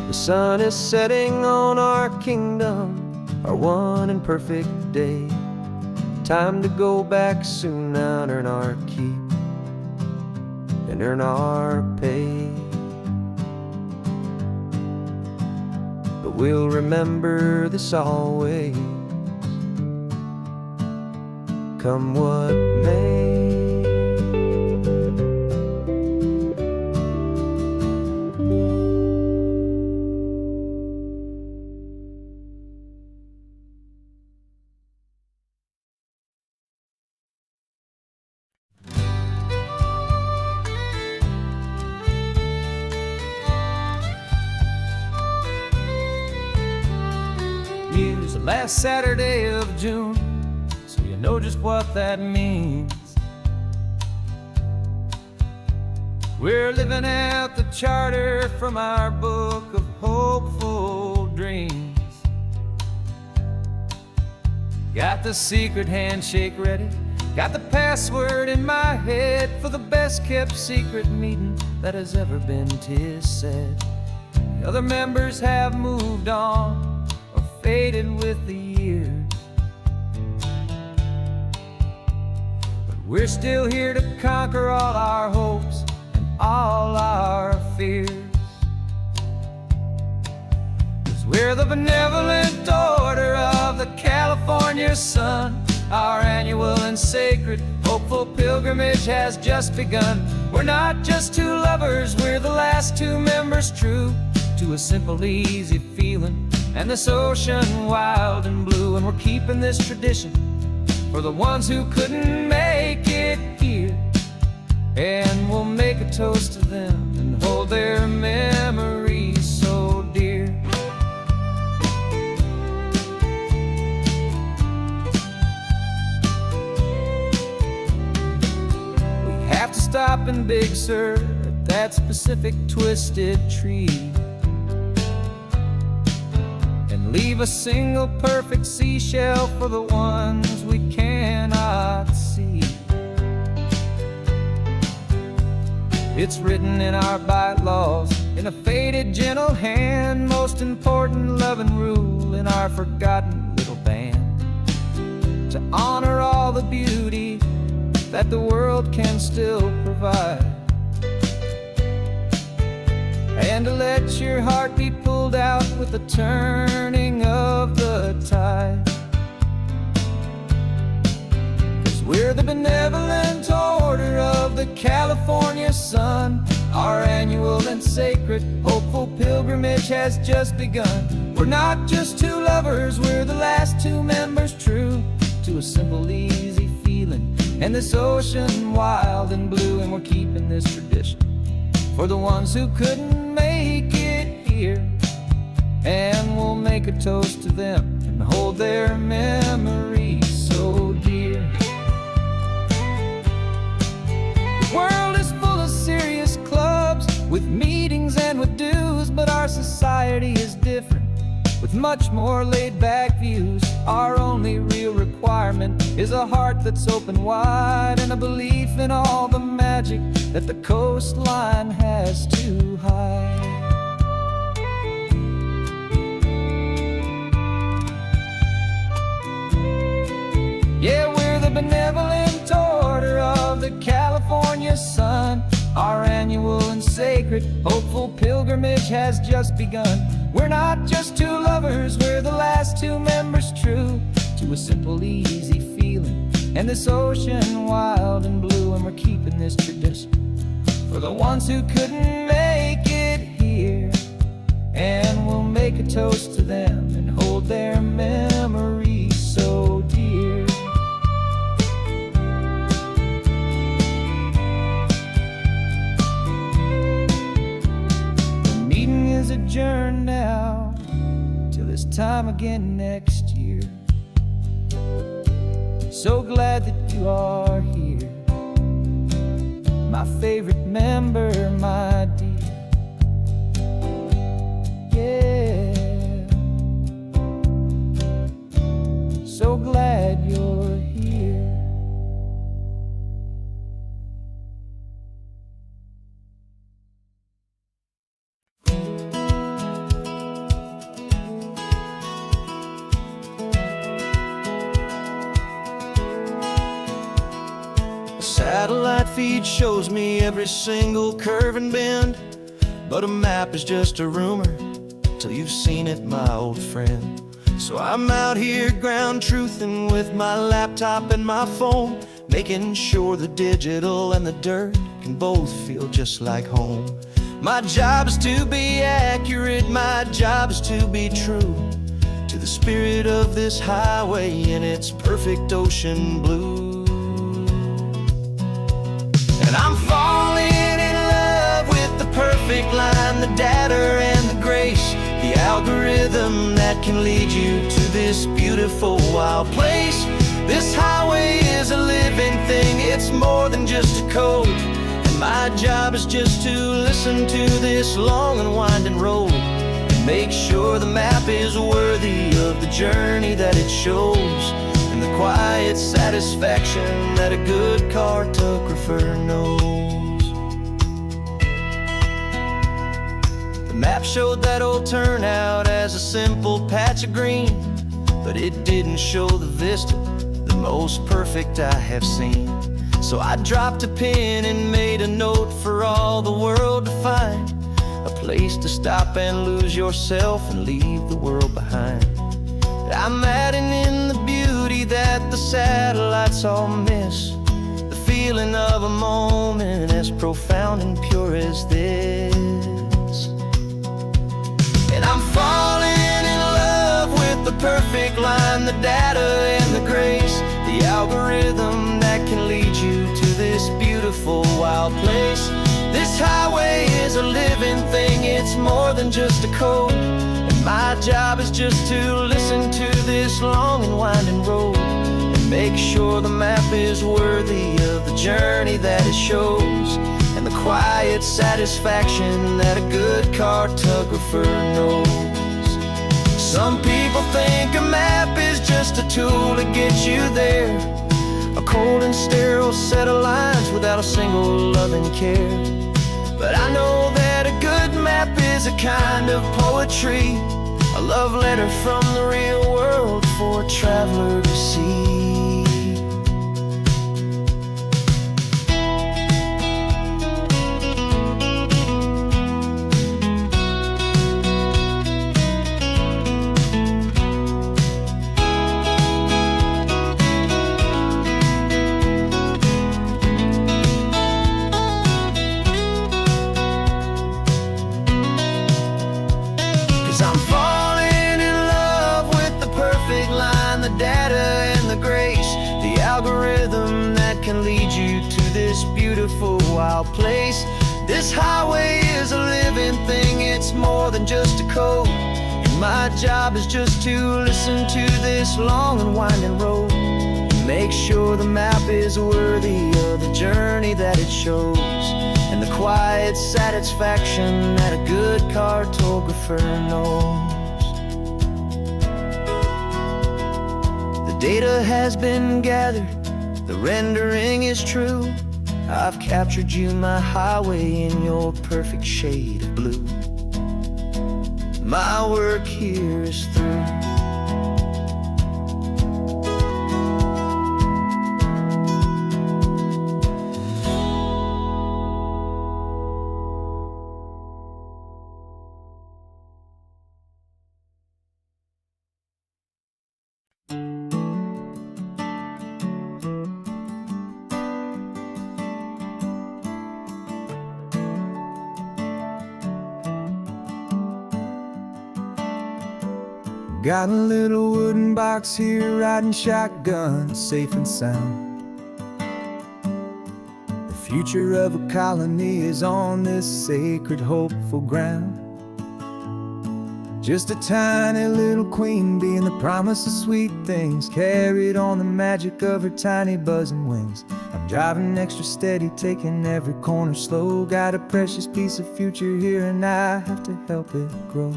The sun is setting on our kingdom, our one and perfect day. Time to go back soon now and earn our keep and earn our pay. But we'll remember this always, come what may.
Use the last Saturday of June, so you know just what that means. We're living out the charter from our book of hopeful dreams. Got the secret handshake ready, got the password in my head for the best kept secret meeting that has ever been, 'tis said. The other members have moved on, faded with the years, but we're still here to conquer all our hopes and all our fears. 'Cause we're the benevolent order of the California sun. Our annual and sacred hopeful pilgrimage has just begun. We're not just two lovers, we're the last two members true to a simple, easy feeling and this ocean wild and blue. And we're keeping this tradition for the ones who couldn't make it here, and we'll make a toast to them and hold their memories so dear. We have to stop in Big Sur at that specific twisted tree, leave a single perfect seashell for the ones we cannot see. It's written in our bylaws, in a faded gentle hand, most important loving rule in our forgotten little band, to honor all the beauty that the world can still provide, and to let your heart be pulled out with the turning of the tide. 'Cause we're the benevolent order of the California sun. Our annual and sacred hopeful pilgrimage has just begun. We're not just two lovers, we're the last two members true to a simple, easy feeling and this ocean wild and blue. And we're keeping this tradition for the ones who couldn't make it here, and we'll make a toast to them and hold their memories so dear. The world is full of serious clubs with meetings and with dues, but our society is different with much more laid-back views. Our only real requirement is a heart that's open wide and a belief in all the magic that the coastline has to hide. Yeah, we're the benevolent order of the California sun. Our annual and sacred sacred, hopeful pilgrimage has just begun. We're not just two lovers, we're the last two members true to a simple, easy feeling, and this ocean wild and blue. And we're keeping this tradition for the ones who couldn't make it here, and we'll make a toast to them and hold their memories so dear. The meeting is adjourned now till this time again next year. So glad that you are here, my favorite member, my dear. Yeah, so glad you're here.
A satellite feed shows me every single curve and bend, but a map is just a rumor till you've seen it, my old friend. So I'm out here ground truthing with my laptop and my phone, making sure the digital and the dirt can both feel just like home. My job is to be accurate, my job is to be true to the spirit of this highway in its perfect ocean blue. And I'm falling in love with the perfect line, the data and the grace, the algorithm that can lead you to this beautiful wild place. This highway is a living thing, it's more than just a code. And my job is just to listen to this long and winding road and make sure the map is worthy of the journey that it shows, and the quiet satisfaction that a good cartographer knows. The map showed that old turnout as a simple patch of green, but it didn't show the vista, the most perfect I have seen. So I dropped a pin and made a note for all the world to find, a place to stop and lose yourself and leave the world behind. I'm adding in the beauty that the satellites all miss, the feeling of a moment as profound and pure as this. And I'm falling in love with the perfect line, the data and the grace, the algorithm that can lead you to this beautiful wild place. This highway is a living thing, it's more than just a code. And my job is just to listen to this long and winding road and make sure the map is worthy of the journey that it shows, and the quiet satisfaction that a good cartographer knows. Some people think a map is just a tool to get you there, a cold and sterile set of lines without a single loving care. But I know that a good map is a kind of poetry, a love letter from the real world for a traveler to see. I'm falling in love with the perfect line, the data and the grace, the algorithm that can lead you to this beautiful wild place. This highway is a living thing, it's more than just a code. And my job is just to listen to this long and winding road and make sure the map is worthy of the journey that it shows, and the quiet satisfaction that a good cartographer knows. The data has been gathered, the rendering is true. I've captured you, my highway, in your perfect shade of blue. My work here is through.
Got a little wooden box here, riding shotgun, safe and sound. The future of a colony is on this sacred, hopeful ground. Just a tiny little queen bee and the promise of sweet things, carried on the magic of her tiny buzzing wings. I'm driving extra steady, taking every corner slow. Got a precious piece of future here and I have to help it grow.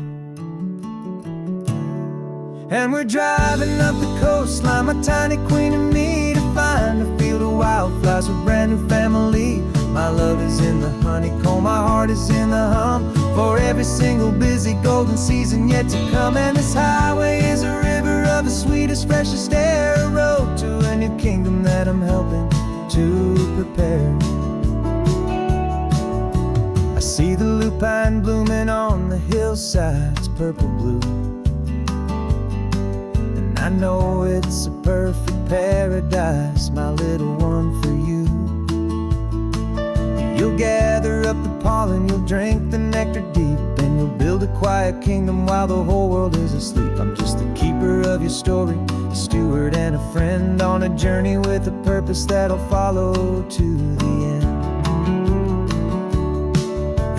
And we're driving up the coastline, my tiny queen and me, to find a field of wildflowers with brand new family. My love is in the honeycomb, my heart is in the hum, for every single busy golden season yet to come. And this highway is a river of the sweetest, freshest air, a road to a new kingdom that I'm helping to prepare. I see the lupine blooming on the hillsides, purple blue, and I know it's a perfect paradise, my little one, for you. You'll gather up the pollen, you'll drink the nectar deep, and you'll build a quiet kingdom while the whole world is asleep. I'm just the keeper of your story, a steward and a friend, on a journey with a purpose that'll follow to the end.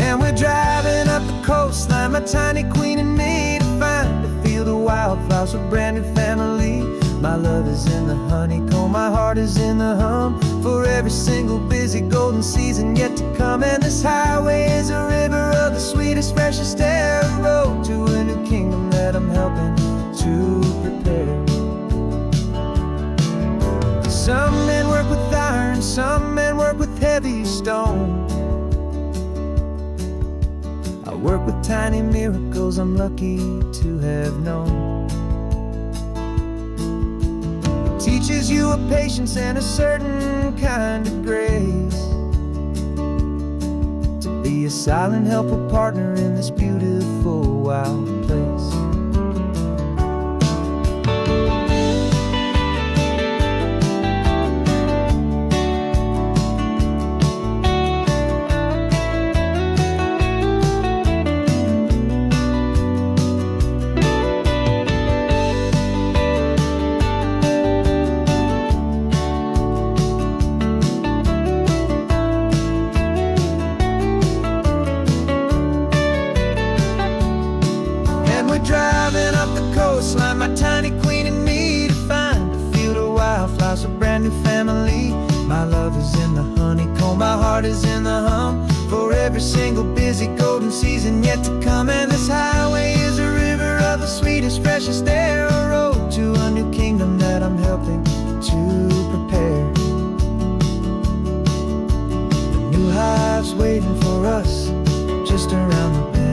And we're driving up the coastline, my tiny queen and me, to find a field of wildflowers with brand new family. My love is in the honeycomb, my heart is in the hum, for every single busy golden season yet to come. And this highway is a river of the sweetest, freshest air, a road to a new kingdom that I'm helping to prepare. Some men work with iron, some men work with heavy stone. I work with tiny miracles I'm lucky to have known. Teaches you a patience and a certain kind of grace, to be a silent, helpful partner in this beautiful, wild place. Driving up the coastline, my tiny queen and me, to find a field of wildflowers, a brand new family. My love is in the honeycomb, my heart is in the hum, for every single busy golden season yet to come. And this highway is a river of the sweetest, freshest air, a road to a new kingdom that I'm helping to prepare. The new hive's waiting for us just around the bend.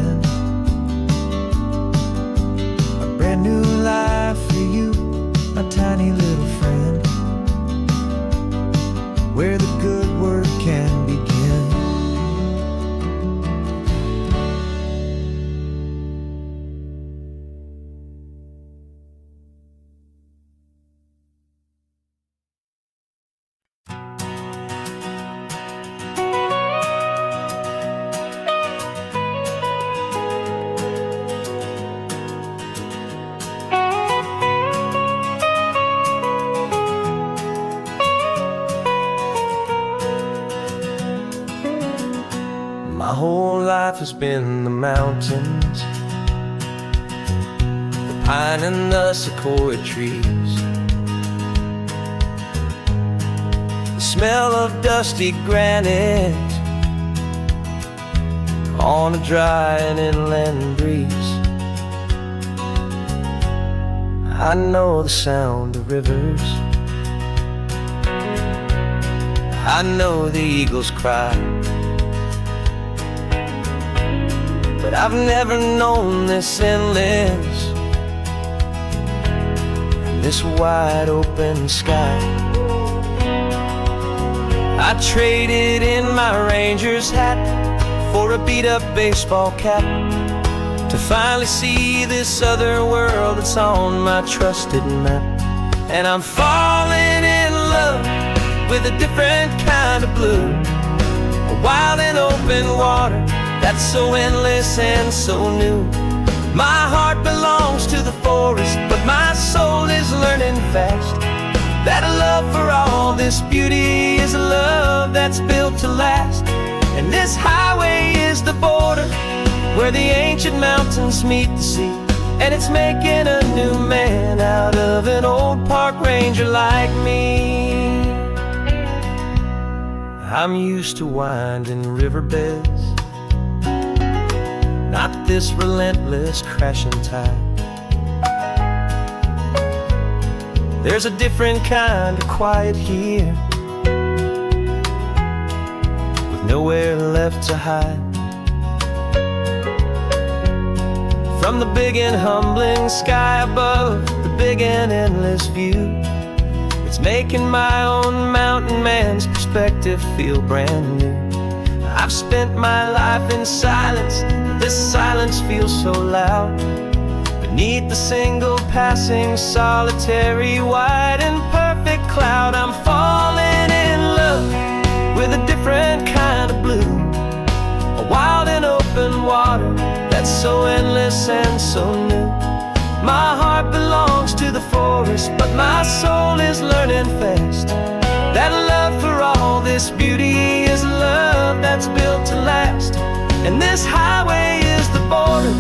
Brand new life for you, my tiny little friend, where the good work can begin. My whole life has been the mountains, the pine and the sequoia trees, the smell of dusty granite on a dry and inland breeze. I know the sound of rivers, I know the eagles cry, but I've never known this endless and this wide open sky. I traded in my ranger's hat for a beat-up baseball cap, to finally see this other world that's on my trusted map. And I'm falling in love with a different kind of blue, a wild and open water that's so endless and so new.
My heart belongs to the forest, but my soul is learning fast that a love for all this beauty is a love that's built to last. And this highway is the border where the ancient mountains meet the sea, and it's making a new man out of an old park ranger like me. I'm used to winding riverbeds, not this relentless crashing tide. There's a different kind of quiet here, with nowhere left to hide. From the big and humbling sky above, the big and endless view, it's making my own mountain man's perspective feel brand new. I've spent my life in silence, this silence feels so loud. Beneath the single passing solitary white and perfect cloud, I'm falling in love with a different kind of blue, a wild and open water that's so endless and so new. My heart belongs to the forest, but my soul is learning fast that love for all this beauty is a love that's built to last. And this highway is the border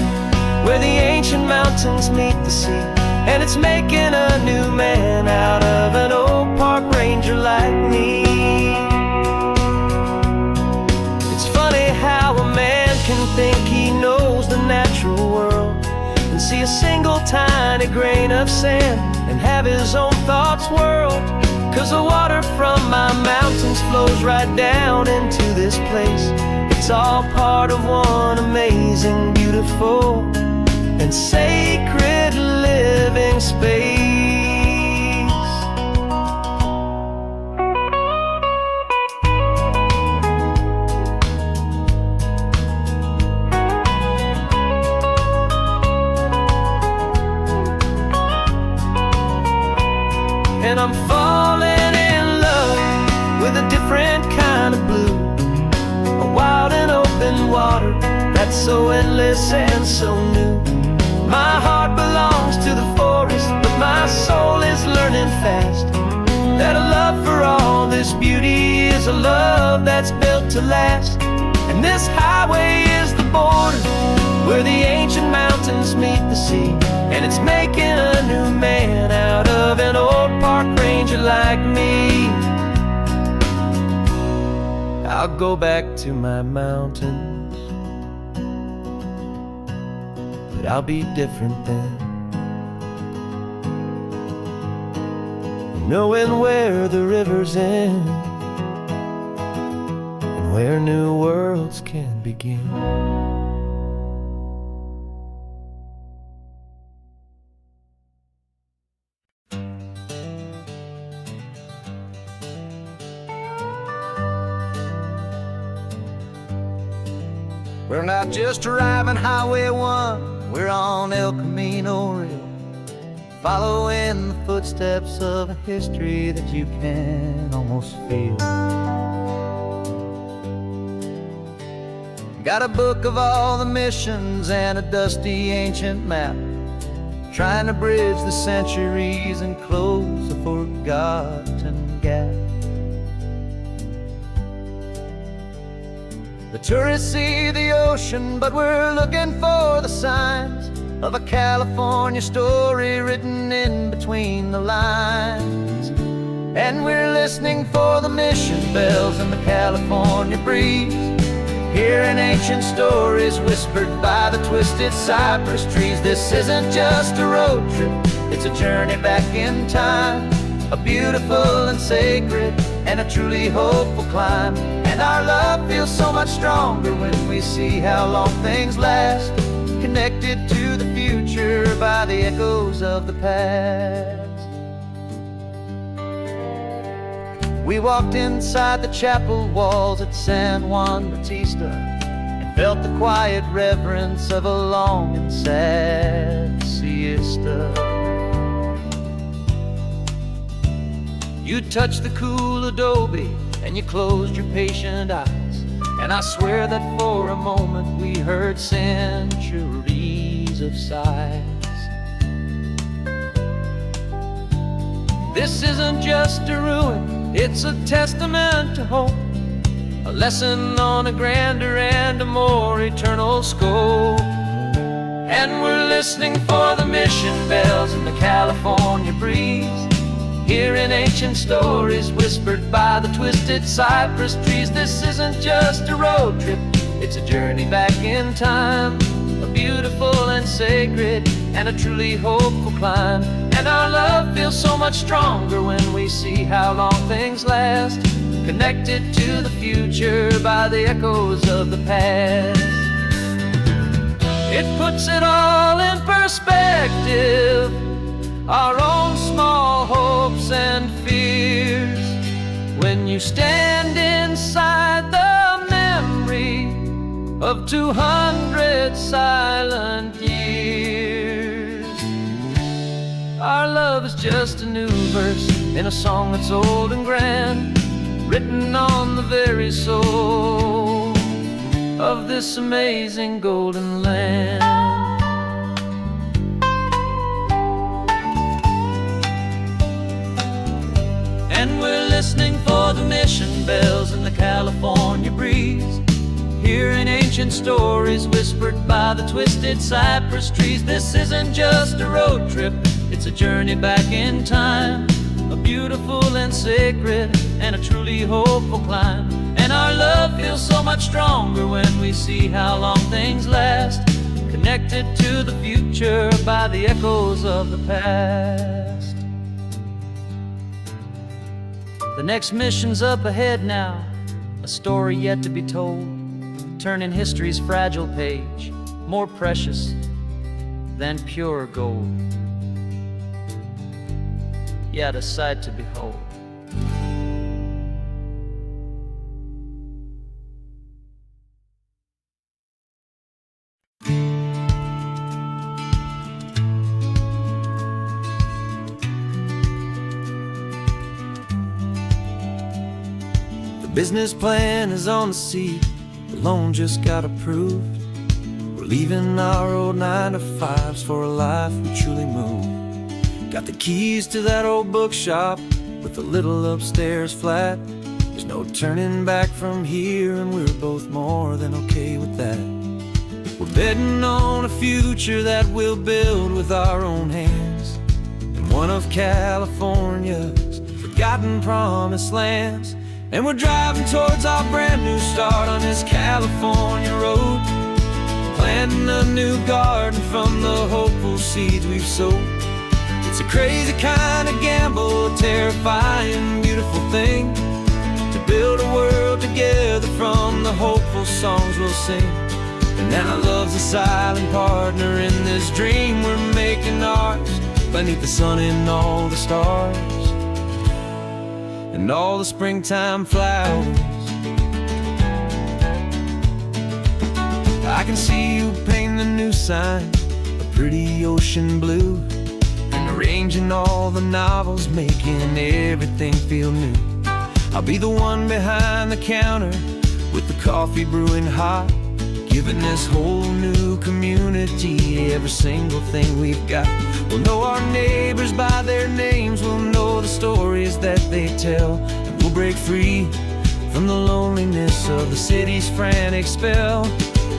where the ancient mountains meet the sea, and it's making a new man out of an old park ranger like me. It's funny how a man can think he knows the natural world and see a single tiny grain of sand and have his own thoughts whirled. 'Cause the water from my mountains flows right down into this place. It's all part of one amazing, beautiful, and sacred living space. And I'm falling in love with a different kind of blue, a wild and open water that's so endless and so new. My heart belongs to the forest, but my soul is learning fast that a love for all this beauty is a love that's built to last. And this highway is the border where the ancient mountains meet the sea, and it's making a new man out of an old park ranger like me. I'll go back to my mountains, but I'll be different then, knowing where the rivers end and where new worlds can begin.
We're not just driving Highway 1, we're on El Camino Real, following the footsteps of a history that you can almost feel. Got a book of all the missions and a dusty ancient map, trying to bridge the centuries and close a forgotten gap. The tourists see the ocean, but we're looking for the signs of a California story written in between the lines. And we're listening for the mission bells in the California breeze, hearing ancient stories whispered by the twisted cypress trees. This isn't just a road trip, it's a journey back in time, a beautiful and sacred and a truly hopeful climb. And our love feels so much stronger when we see how long things last, connected to the future by the echoes of the past. We walked inside the chapel walls at San Juan Bautista and felt the quiet reverence of a long and sad siesta. You touched the cool adobe and you closed your patient eyes, and I swear that for a moment we heard centuries
of sighs. This isn't just a ruin, it's a testament to hope, a lesson on a grander and a more eternal scope. And we're listening for the mission bells in the California breeze, hearing ancient stories whispered by the twisted cypress trees. This isn't just a road trip, it's a journey back in time, a beautiful and sacred and a truly hopeful climb. And our love feels so much stronger when we see how long things last, connected to the future by the echoes of the past. It puts it all in perspective, our own small hopes and fears, when you stand inside the memory of 200 silent years. Our love is just a new verse in a song that's old and grand, written on the very soul of this amazing golden land. And we're listening for the mission bells in the California breeze, hearing ancient stories whispered by the twisted cypress trees. This isn't just a road trip, it's a journey back in time, a beautiful and sacred and a truly hopeful climb. And our love feels so much stronger when we see how long things last, connected to the future by the echoes of the past. The next mission's up ahead now, a story yet to be told, turning history's fragile page more precious than pure gold. Yet a sight to behold.
The business plan is on the seat, the loan just got approved. We're leaving our old 9-to-5s for a life we truly move. Got the keys to that old bookshop with the little upstairs flat. There's no turning back from here, and we're both more than okay with that. We're betting on a future that we'll build with our own hands, in one of California's forgotten promised lands. And we're driving towards our brand new start on this California road, planting a new garden from the hopeful seeds we've sowed. It's a crazy kind of gamble, a terrifying, beautiful thing, to build a world together from the hopeful songs we'll sing. And now love's a silent partner in this dream we're making ours, beneath the sun and all the stars and all the springtime flowers. I can see you painting a new sign, a pretty ocean blue, and arranging all the novels, making everything feel new. I'll be the one behind the counter with the coffee brewing hot, giving this whole new community every single thing we've got. We'll know our neighbors by their names, we'll know the stories that they tell, and we'll break free from the loneliness of the city's frantic spell.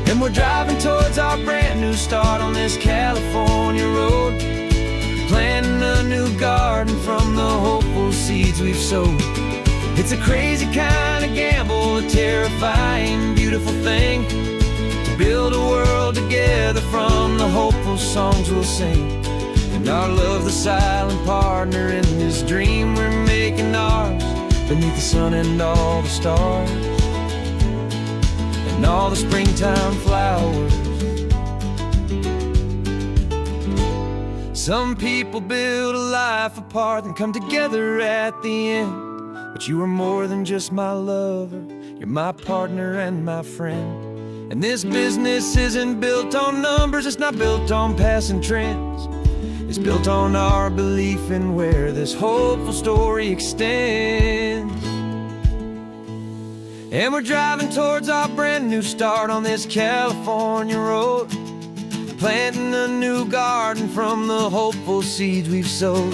And we're driving towards our brand new start on this California road, planting a new garden from the hopeful seeds we've sowed. It's a crazy kind of gamble, a terrifying, beautiful thing, to build a world together from the hopeful songs we'll sing. And our love, the silent partner in this dream we're making ours, beneath the sun and all the stars and all the springtime flowers. Some people build a life apart and come together at the end, but you are more than just my lover, you're my partner and my friend. And this business isn't built on numbers, it's not built on passing trends, it's built on our belief in where this hopeful story extends. And we're driving towards our brand new start on this California road, planting a new garden from the hopeful seeds we've sowed.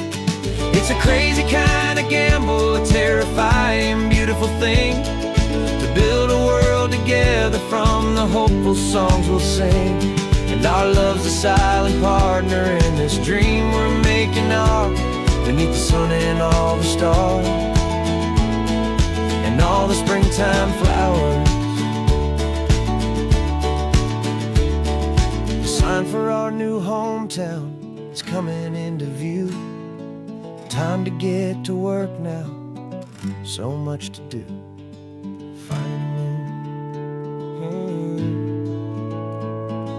It's a crazy kind of gamble, a terrifying, beautiful thing, to build a world together from the hopeful songs we'll sing. And our love's a silent partner in this dream we're making ours, beneath the sun and all the stars, and all the springtime flowers. The sign for our new hometown is coming into view. Time to get to work now, so much to do. Finding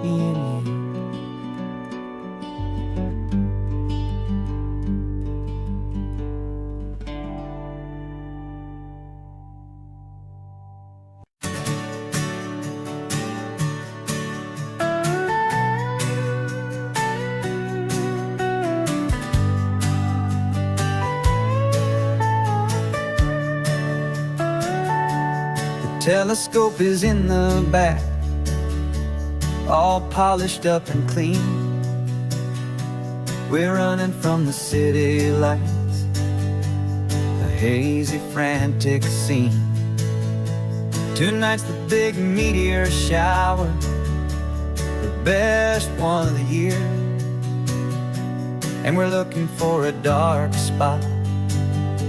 in you. Telescope is in the back, all polished up and clean. We're running from the city lights, a hazy, frantic scene. Tonight's the big meteor shower, the best one of the year. And we're looking for a dark spot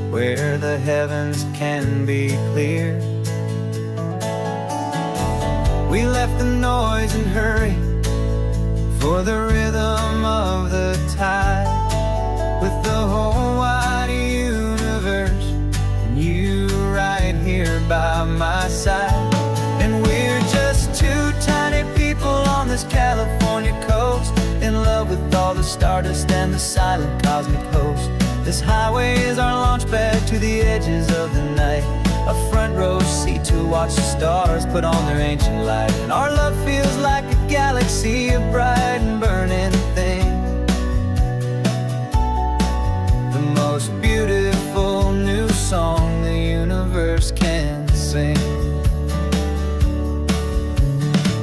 where the heavens can be clear. We left the noise and hurry for the rhythm of the tide, with the whole wide universe and you right here by my side. And we're just two tiny people on this California coast, in love with all the stardust and the silent cosmic host. This highway is our launch pad to the edges of the night, a front row seat to watch the stars put on their ancient light. And our love feels like a galaxy, a bright and burning thing, the most beautiful new song the universe can sing.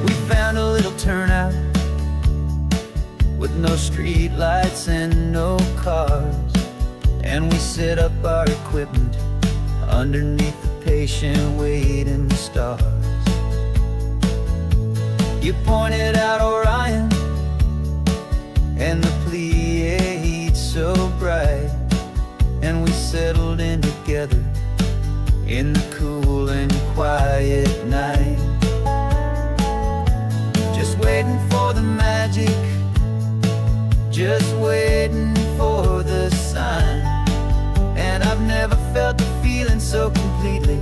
We found a little turnout with no street lights and no cars, and we set up our equipment underneath the patient waiting stars. You pointed out Orion and the Pleiades so bright, and we settled in together in the cool and quiet night, just waiting for the magic, just waiting for the sign. And I've never felt the feeling so completely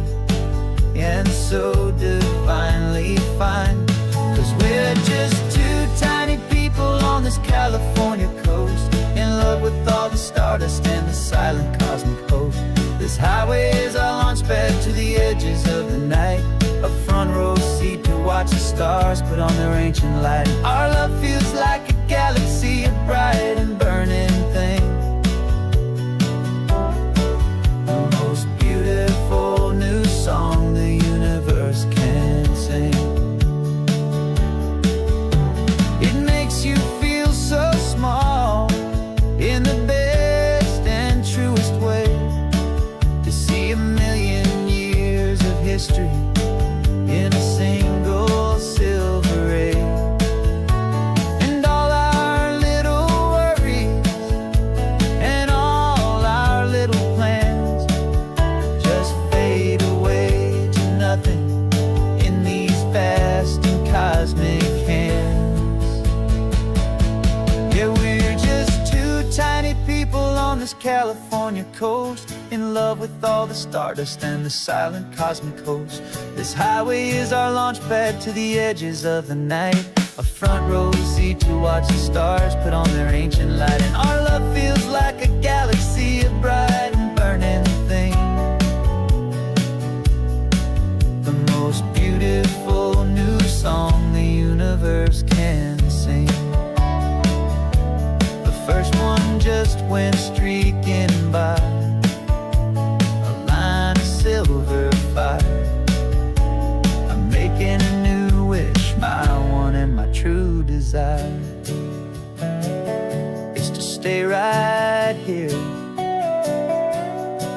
and so divinely fine, 'cause we're just two tiny people on this California coast, in love with all the stardust and the silent cosmic host. This highway is our launch pad to the edges of the night, a front row seat to watch the stars put on their ancient light. Our love feels like a galaxy, a bright and burning thing, the most beautiful new song the universe can sing. It makes you feel so small in the best and truest way, to see a million years of history in a single silver ray. And all our little worries and all our little plans just fade away to nothing in these vast and cosmic hands. Yeah, we're just two tiny people on this California coast, in love with all the stardust and the silent cosmic host. This highway is our launch pad to the edges of the night, a front row seat to watch the stars put on their ancient light. And our love feels like a galaxy, a bright and burning thing, the most beautiful new song the universe can sing. The first one just went streaking by, a line of silver fire. I'm making a new wish, my one and my true desire. desire is to stay right here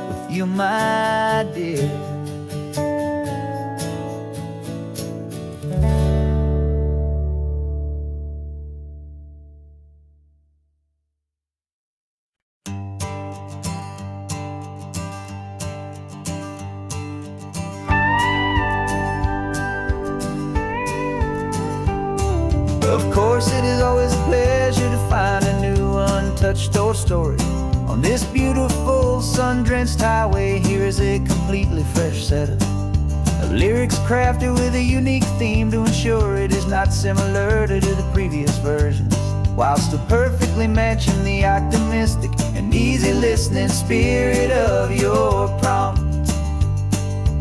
with you, my dear. Of course, it is always a pleasure to find a new untouched old story. On this beautiful sun-drenched highway, here is a completely fresh set of lyrics crafted with a unique theme to ensure it is not similar to the previous versions, while still perfectly matching the optimistic and easy listening spirit of your prompt.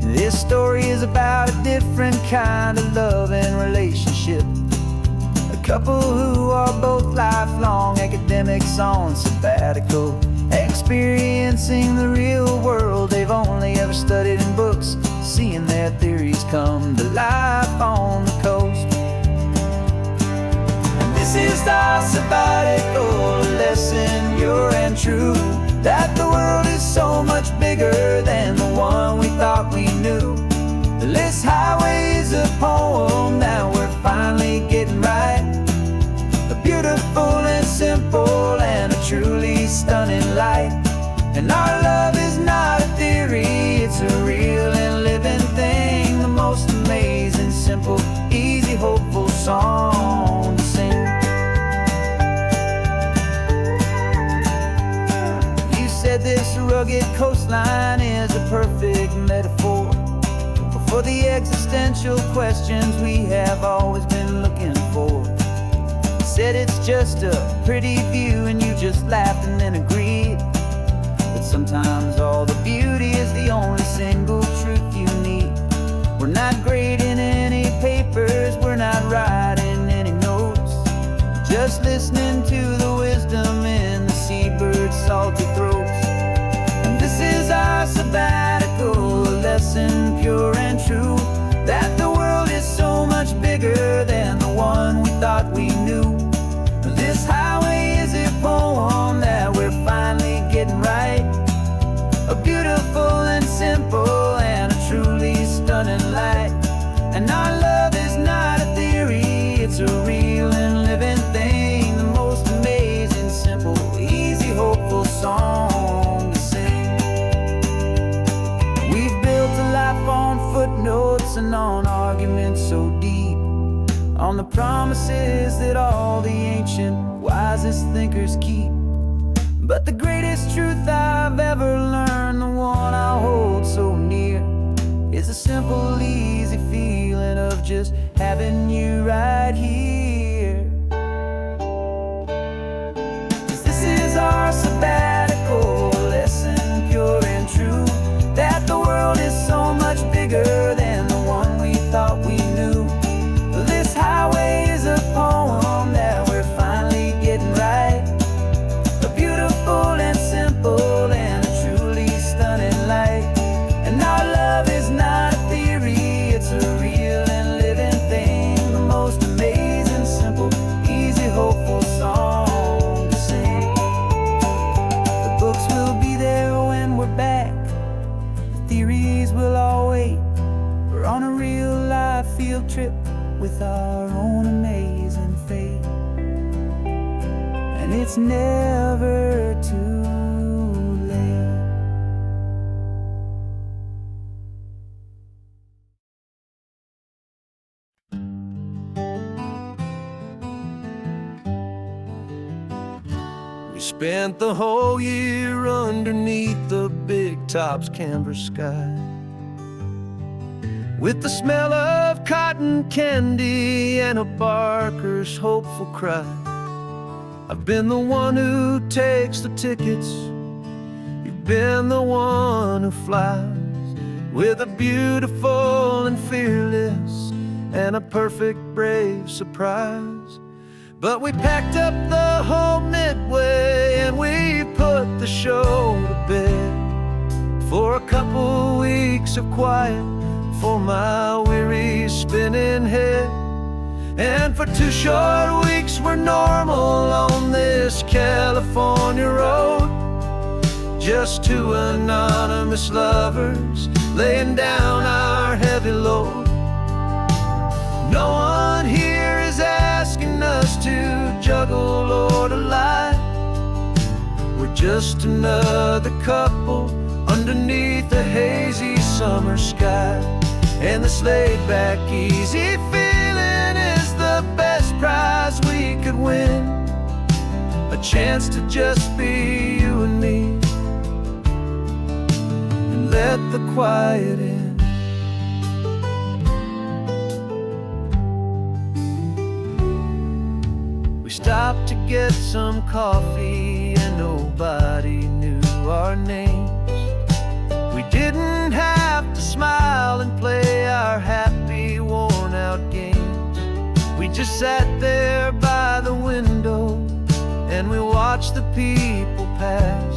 This story is about a different kind of love and relationship. Couple who are both lifelong academics on sabbatical, experiencing the real world they've only ever studied in books, seeing their theories come to life on the coast. And this is our sabbatical lesson, pure and true, that the world is so much bigger than the one we thought we knew. This highway is a poem that we're finally getting right. Beautiful and simple and a truly stunning light. And our love is not a theory, it's a real and living thing. The most amazing, simple, easy, hopeful song to sing. You said this rugged coastline is a perfect metaphor for the existential questions we have always been looking for. Said it's just a pretty view and you just laughed and then agreed. But sometimes all the beauty is the only single truth you need. We're not grading any papers, we're not writing any notes, just listening to the wisdom in the seabird's salty throats. And this is our sabbatical lesson, pure and true, that the world is so much bigger than the one we thought we knew. This highway is a poem that we're finally getting right. A beautiful and simple and a truly stunning light. And our love is not a theory, it's a real and living thing. The most amazing, simple, easy, hopeful song to sing. We've built a life on footnotes and on arguments so deep, on the promises that all the ancient, wisest thinkers keep. But the greatest truth I've ever learned, the one I hold so near, is a simple, easy feeling of just having you right here. 'Cause this is our sabbatical lesson, pure and true, that the world is so much bigger than the one we thought we knew. This highway is a poem that we're finally getting right. A beautiful and simple and a truly stunning light. And our love is not a theory, it's a real and living thing. The most amazing, simple, easy, hopeful song to sing. The books will be there when we're back, the theories will all wait. We're on a real life field trip with our own amazing fate, and it's never too late. We spent the whole year underneath the big top's canvas sky, with the smell of cotton candy and a barker's hopeful cry. I've been the one who takes the tickets, you've been the one who flies, with a beautiful and fearless and a perfect brave surprise. But we packed up the whole midway and we put the show to bed for a couple weeks of quiet for my weary spinning head, and for 2 short weeks normal on this California road. Just two anonymous lovers laying down our heavy load. No one here is asking us to juggle or to lie. We're just another couple underneath a hazy summer sky. And this laid-back, easy feeling is the best prize we could win. A chance to just be you and me, and let the quiet in. We stopped to get some coffee and nobody knew our names. We didn't have to smile and play our happy, worn-out games. We just sat there by the window and we watched the people pass.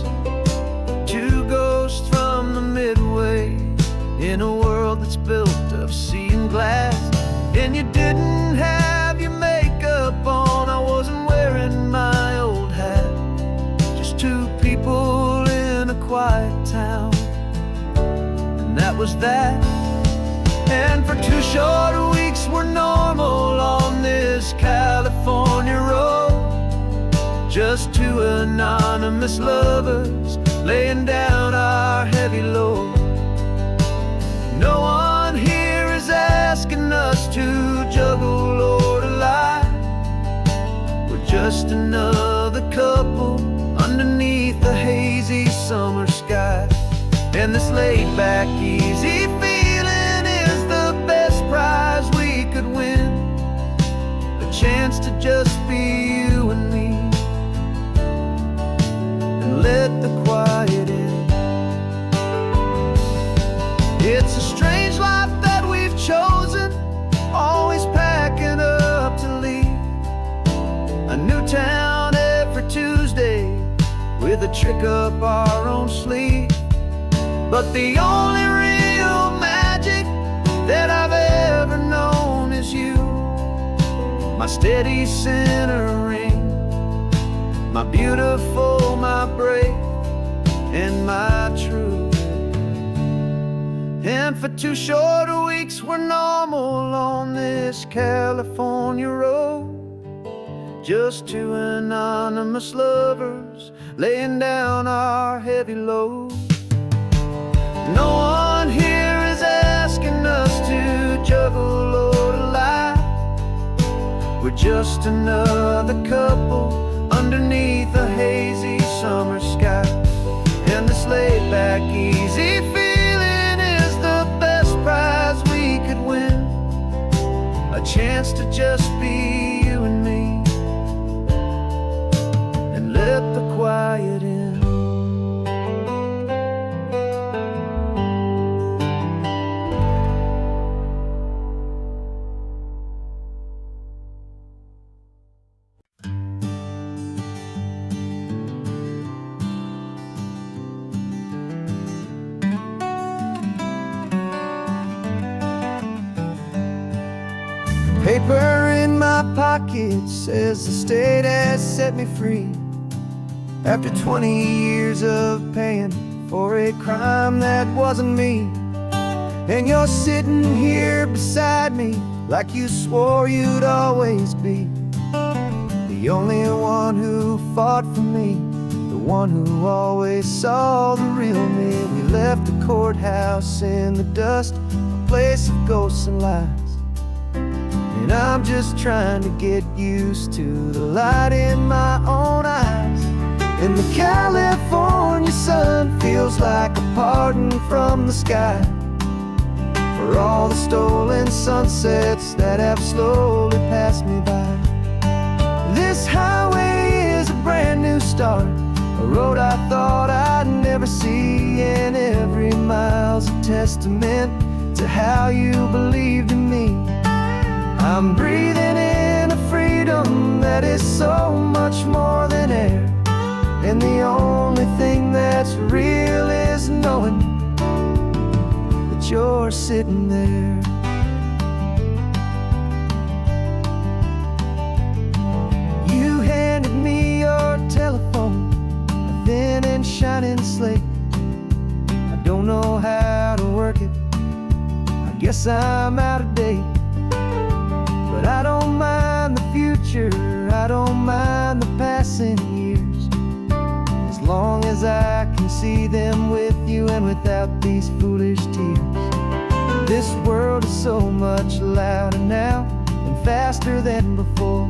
Two ghosts from the Midway in a world that's built of sea and glass. And you didn't have your makeup on, I wasn't wearing my old hat. Just two people in a quiet town, and that was that. And for 2 short weeks we're normal on this California road. Just two anonymous lovers laying down our heavy load. No one here is asking us to juggle or to lie. We're just another couple underneath the hazy summer sky. And this laid-back, easy feeling is the best prize we could win. A chance to just be you and me, and let the quiet in. It's a strange life that we've chosen, always packing up to leave. A new town every Tuesday with a trick up our own sleeve. But the only real magic that I've ever known is you. My steady centering, my beautiful, my brave, and my true. And for 2 short weeks we're normal on this California road. Just two anonymous lovers laying down our heavy load. No one here is asking us to juggle or to lie. We're just another couple underneath a hazy summer sky. And this laid-back, easy feeling is the best prize we could win. A chance to just be you and me, and let the quiet in. Paper in my pocket says the state has set me free after 20 years of paying for a crime that wasn't me. And you're sitting here beside me like you swore you'd always be the only one who fought for me, the one who always saw the real me. We left the courthouse in the dust, a place of ghosts and lies. And I'm just trying to get used to the light in my own eyes. And the California sun feels like a pardon from the sky for all the stolen sunsets that have slowly passed me by. This highway is a brand new start, a road I thought I'd never see. And every mile's a testament to how you believed in me. I'm breathing in a freedom that is so much more than air. And the only thing that's real is knowing that you're sitting there. You don't know how to work it. I guess I'm out of date. But I don't mind the future, I don't mind the passing years, as long as I can see them with you and without these foolish tears. This world is so much louder now and faster than before,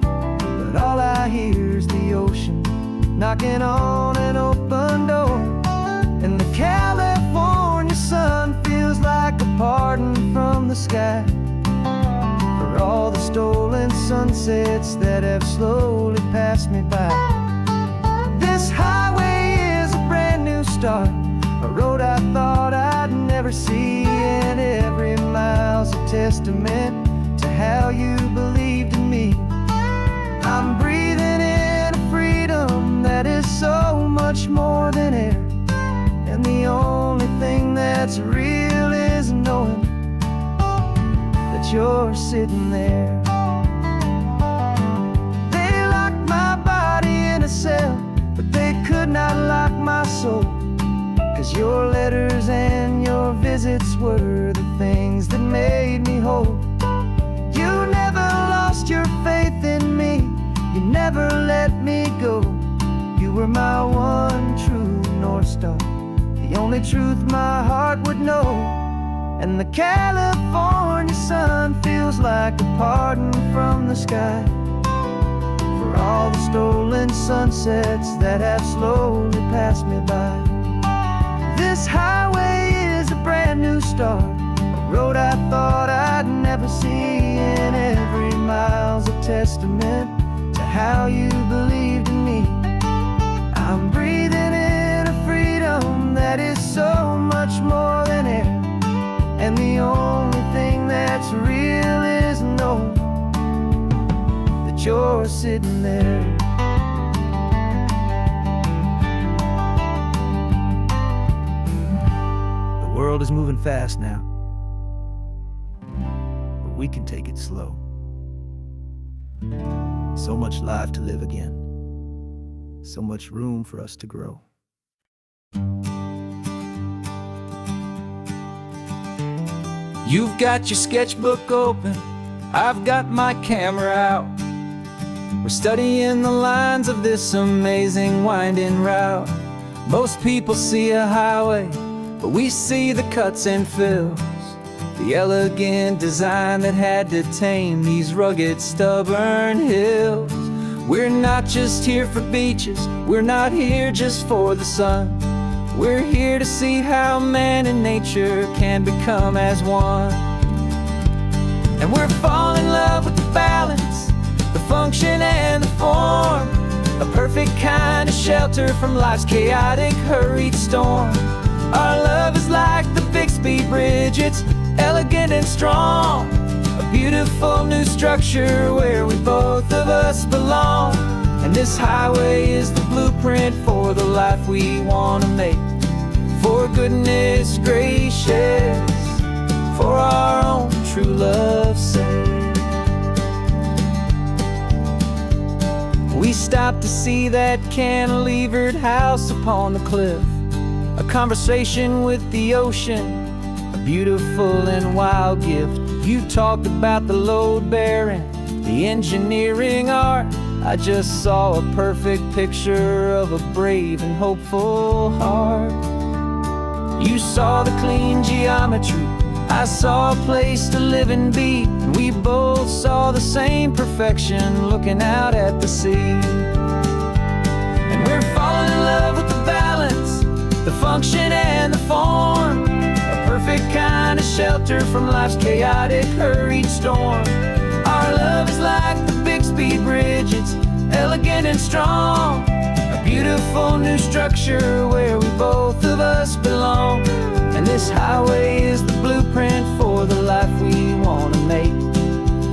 but all I hear is the ocean knocking on an open door. And the California sun feels like a pardon from the sky for all the stolen sunsets that have slowly passed me by. This highway is a brand new start, a road I thought I'd never see, and every mile's a testament to how you believed in me. I'm breathing in a freedom that is so much more than air, and the only thing that's real is knowing that you're sitting there. They locked my body in a cell, but they could not lock my soul, 'cause your letters and your visits were the things that made me whole. You never lost your faith in me, you never let me go. You were my one true North Star, the only truth my heart would know. And the California sun feels like a pardon from the sky for all the stolen sunsets that have slowly passed me by. This highway is a brand new start, a road I thought I'd never see, and every mile's a testament to how you believed in me. I'm breathing in a freedom that is so much more than air, and the only thing that's real is knowing that you're sitting there. The world is moving fast now, but we can take it slow. So much life to live again, so much room for us to grow. You've got your sketchbook open, I've got my camera out. We're studying the lines of this amazing winding route. Most people see a highway, but we see the cuts and fills, the elegant design that had to tame these rugged, stubborn hills. We're not just here for beaches, we're not here just for the sun. We're here to see how man and nature can become as one. And we're falling in love with the balance, the function and the form, a perfect kind of shelter from life's chaotic, hurried storm. Our love is like the Bixby Bridge, it's elegant and strong, a beautiful new structure where we both of us belong. And this highway is the blueprint for the life we want to make. For goodness gracious, for our own true love's sake. We stopped to see that cantilevered house upon the cliff, a conversation with the ocean, a beautiful and wild gift. You talked about the load bearing, the engineering art. I just saw a perfect picture of a brave and hopeful heart. You saw the clean geometry, I saw a place to live and be, and we both saw the same perfection looking out at the sea. And we're falling in love with the balance, the function and the form, a perfect kind of shelter from life's chaotic, hurried storm. Our love is like the Bixby Bridge, it's elegant and strong, a beautiful new structure where we both of us belong. And this highway is the blueprint for the life we want to make.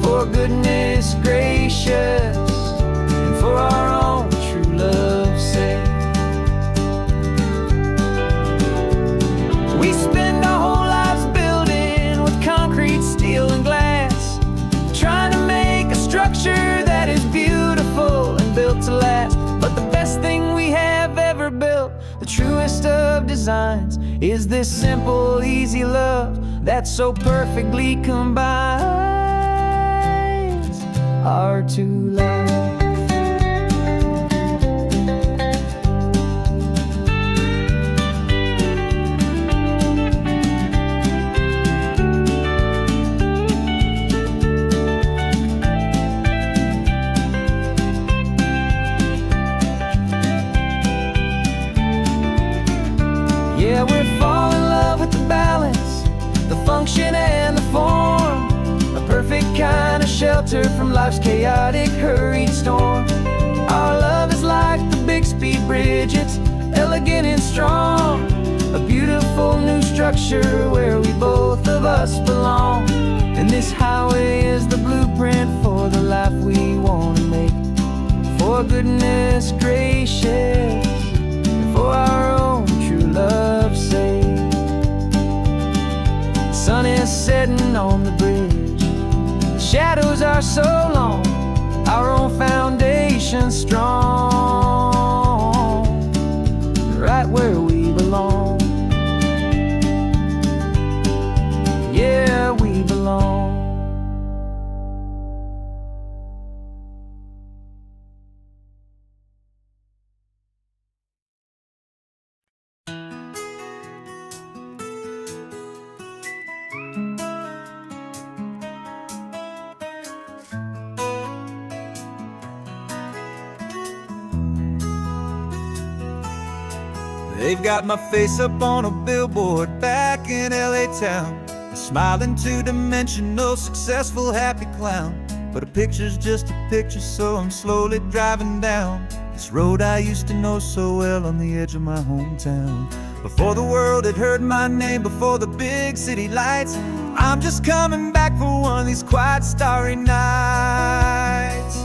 For goodness gracious, and for our own true love's sake. We spend our whole lives building with concrete, steel, and glass, trying to make a structure that is beautiful and built to last. But the best thing we have ever built, the truest of of designs is this simple, easy love that so perfectly combines our two lives. Yeah, we're falling in love with the balance, the function and the form, a perfect kind of shelter from life's chaotic, hurried storm. Our love is like the Bixby Bridge, it's elegant and strong, a beautiful new structure where we both of us belong. And this highway is the blueprint for the life we want to make. For goodness gracious, for our own true love's sake. The sun is setting on the bridge, the shadows are so long, our own foundation strong, right where we belong. Yeah, we belong.
They've got my face up on a billboard back in LA town, a smiling two-dimensional, successful, happy clown. But a picture's just a picture, so I'm slowly driving down this road I used to know so well on the edge of my hometown. Before the world had heard my name, before the big city lights, I'm just coming back for one of these quiet, starry nights.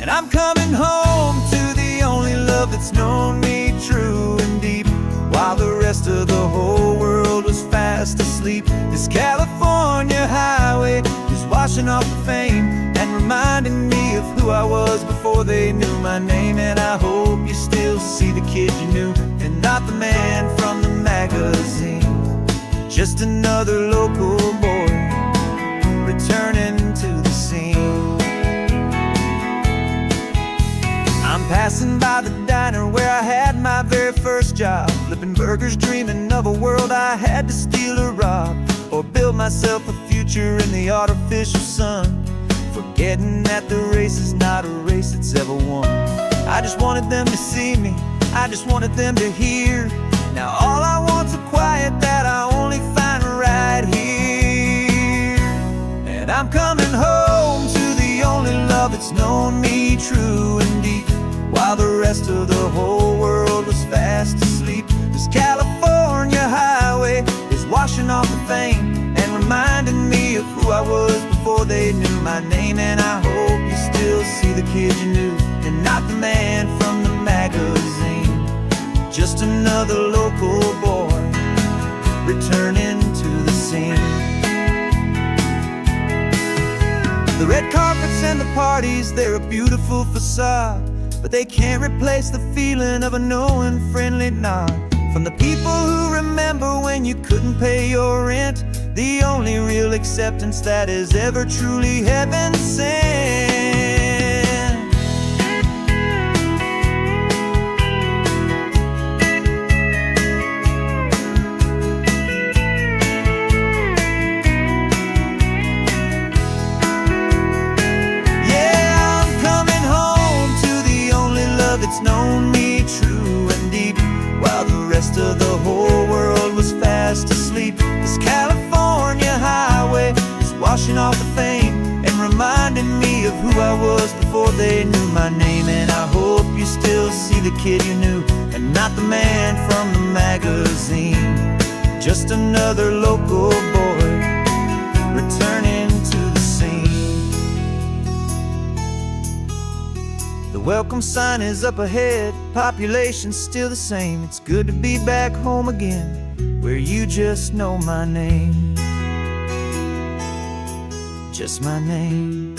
And I'm coming home to the only love that's known me true and deep, while the rest of the whole world was fast asleep. This California highway is washing off the fame and reminding me of who I was before they knew my name. And I hope you still see the kid you knew, and not the man from the magazine. Just another local boy returning to the scene. I'm passing by the diner where I had my very first job, flipping burgers, dreaming of a world I had to steal or rob, or build myself a future in the artificial sun, forgetting that the race is not a race that's ever won. I just wanted them to see me, I just wanted them to hear. Now all I want's a quiet that I only find right here. And I'm coming home to the only love that's known me true and deep, while the rest of the whole world was fast asleep. This California highway is washing off the fame and reminding me of who I was before they knew my name. And I hope you still see the kid you knew, and not the man from the magazine. Just another local boy returning to the scene. The red carpets and the parties, they're a beautiful facade, but they can't replace the feeling of a knowing, friendly nod from the people who remember when you couldn't pay your rent. The only real acceptance that is ever truly heaven sent. It's known me true and deep, while the rest of the whole world was fast asleep. This California highway is washing off the fame and reminding me of who I was before they knew my name. And I hope you still see the kid you knew, and not the man from the magazine. Just another local boy returning to the scene. The welcome sign is up ahead, population's still the same. It's good to be back home again, where you just know my name. Just my name.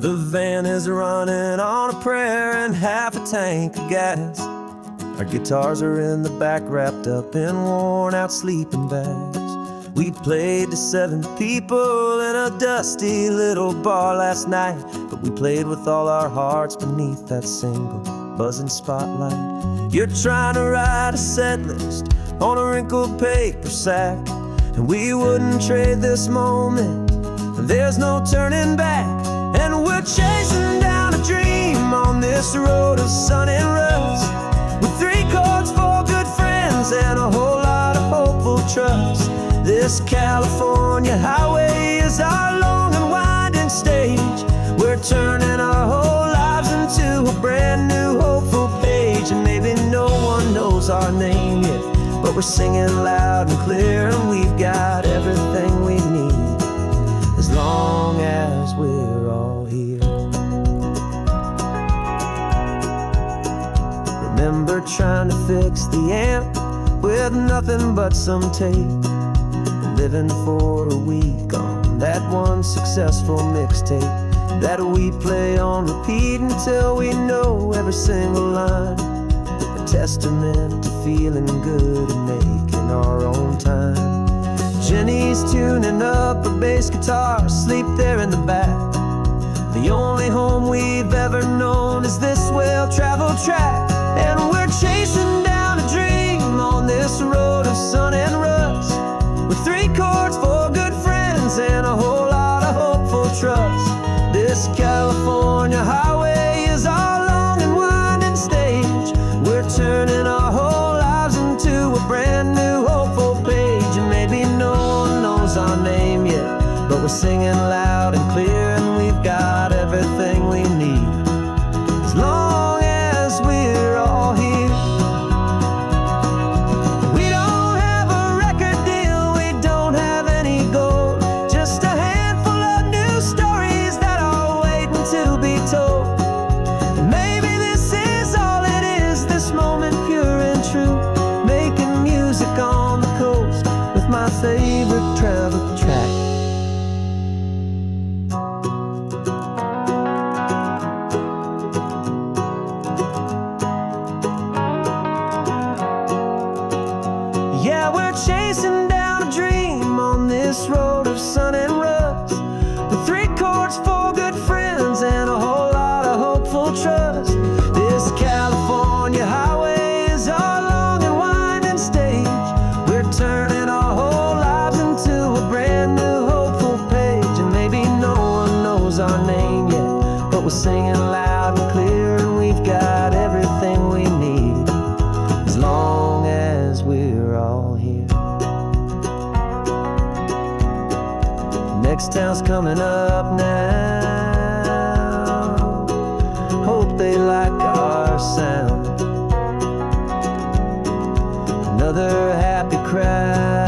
The van is running on a prayer and half a tank of gas. Our guitars are in the back, wrapped up in worn-out sleeping bags. We played to 7 people in a dusty little bar last night, but we played with all our hearts beneath that single buzzing spotlight. You're trying to write a set list on a wrinkled paper sack, and we wouldn't trade this moment. There's no turning back, and we're chasing down a dream on this road of sun and rust, with 3 chords, 4 good friends, and a whole lot of hopeful trust. This California highway is our long and winding stage. We're turning our whole lives into a brand new hopeful page. And maybe no one knows our name yet, but we're singing loud and clear, and we've got everything we need, as long as we're all here. Remember trying to fix the amp with nothing but some tape, living for a week on that one successful mixtape that we play on repeat until we know every single line. A testament to feeling good and making our own time. Jenny's tuning up a bass guitar, asleep there in the back. The only home we've ever known is this well-traveled track, and we're chasing down a dream on this road of sun and rust, with 3 chords, 4 good friends, and a whole lot of hopeful trust. This California highway is our long and winding stage. We're turning our whole lives into a brand new hopeful page. And maybe no one knows our name yet, but we're singing loud and clear, and we've got everything we need, as long as we're all here. My favorite travel track. Yeah, we're chasing down a dream on this road of sun and rust, with 3 chords, 4 good friends, and a whole lot of hopeful trust. This California highway is our long and winding stage. We're turning our whole lives into a brand new hopeful page. And maybe no one knows our name yet, but we're singing loud and clear, and we've got everything we need, as long as we're all here. Next town's coming up now. Hope they like our sound. Another happy crowd.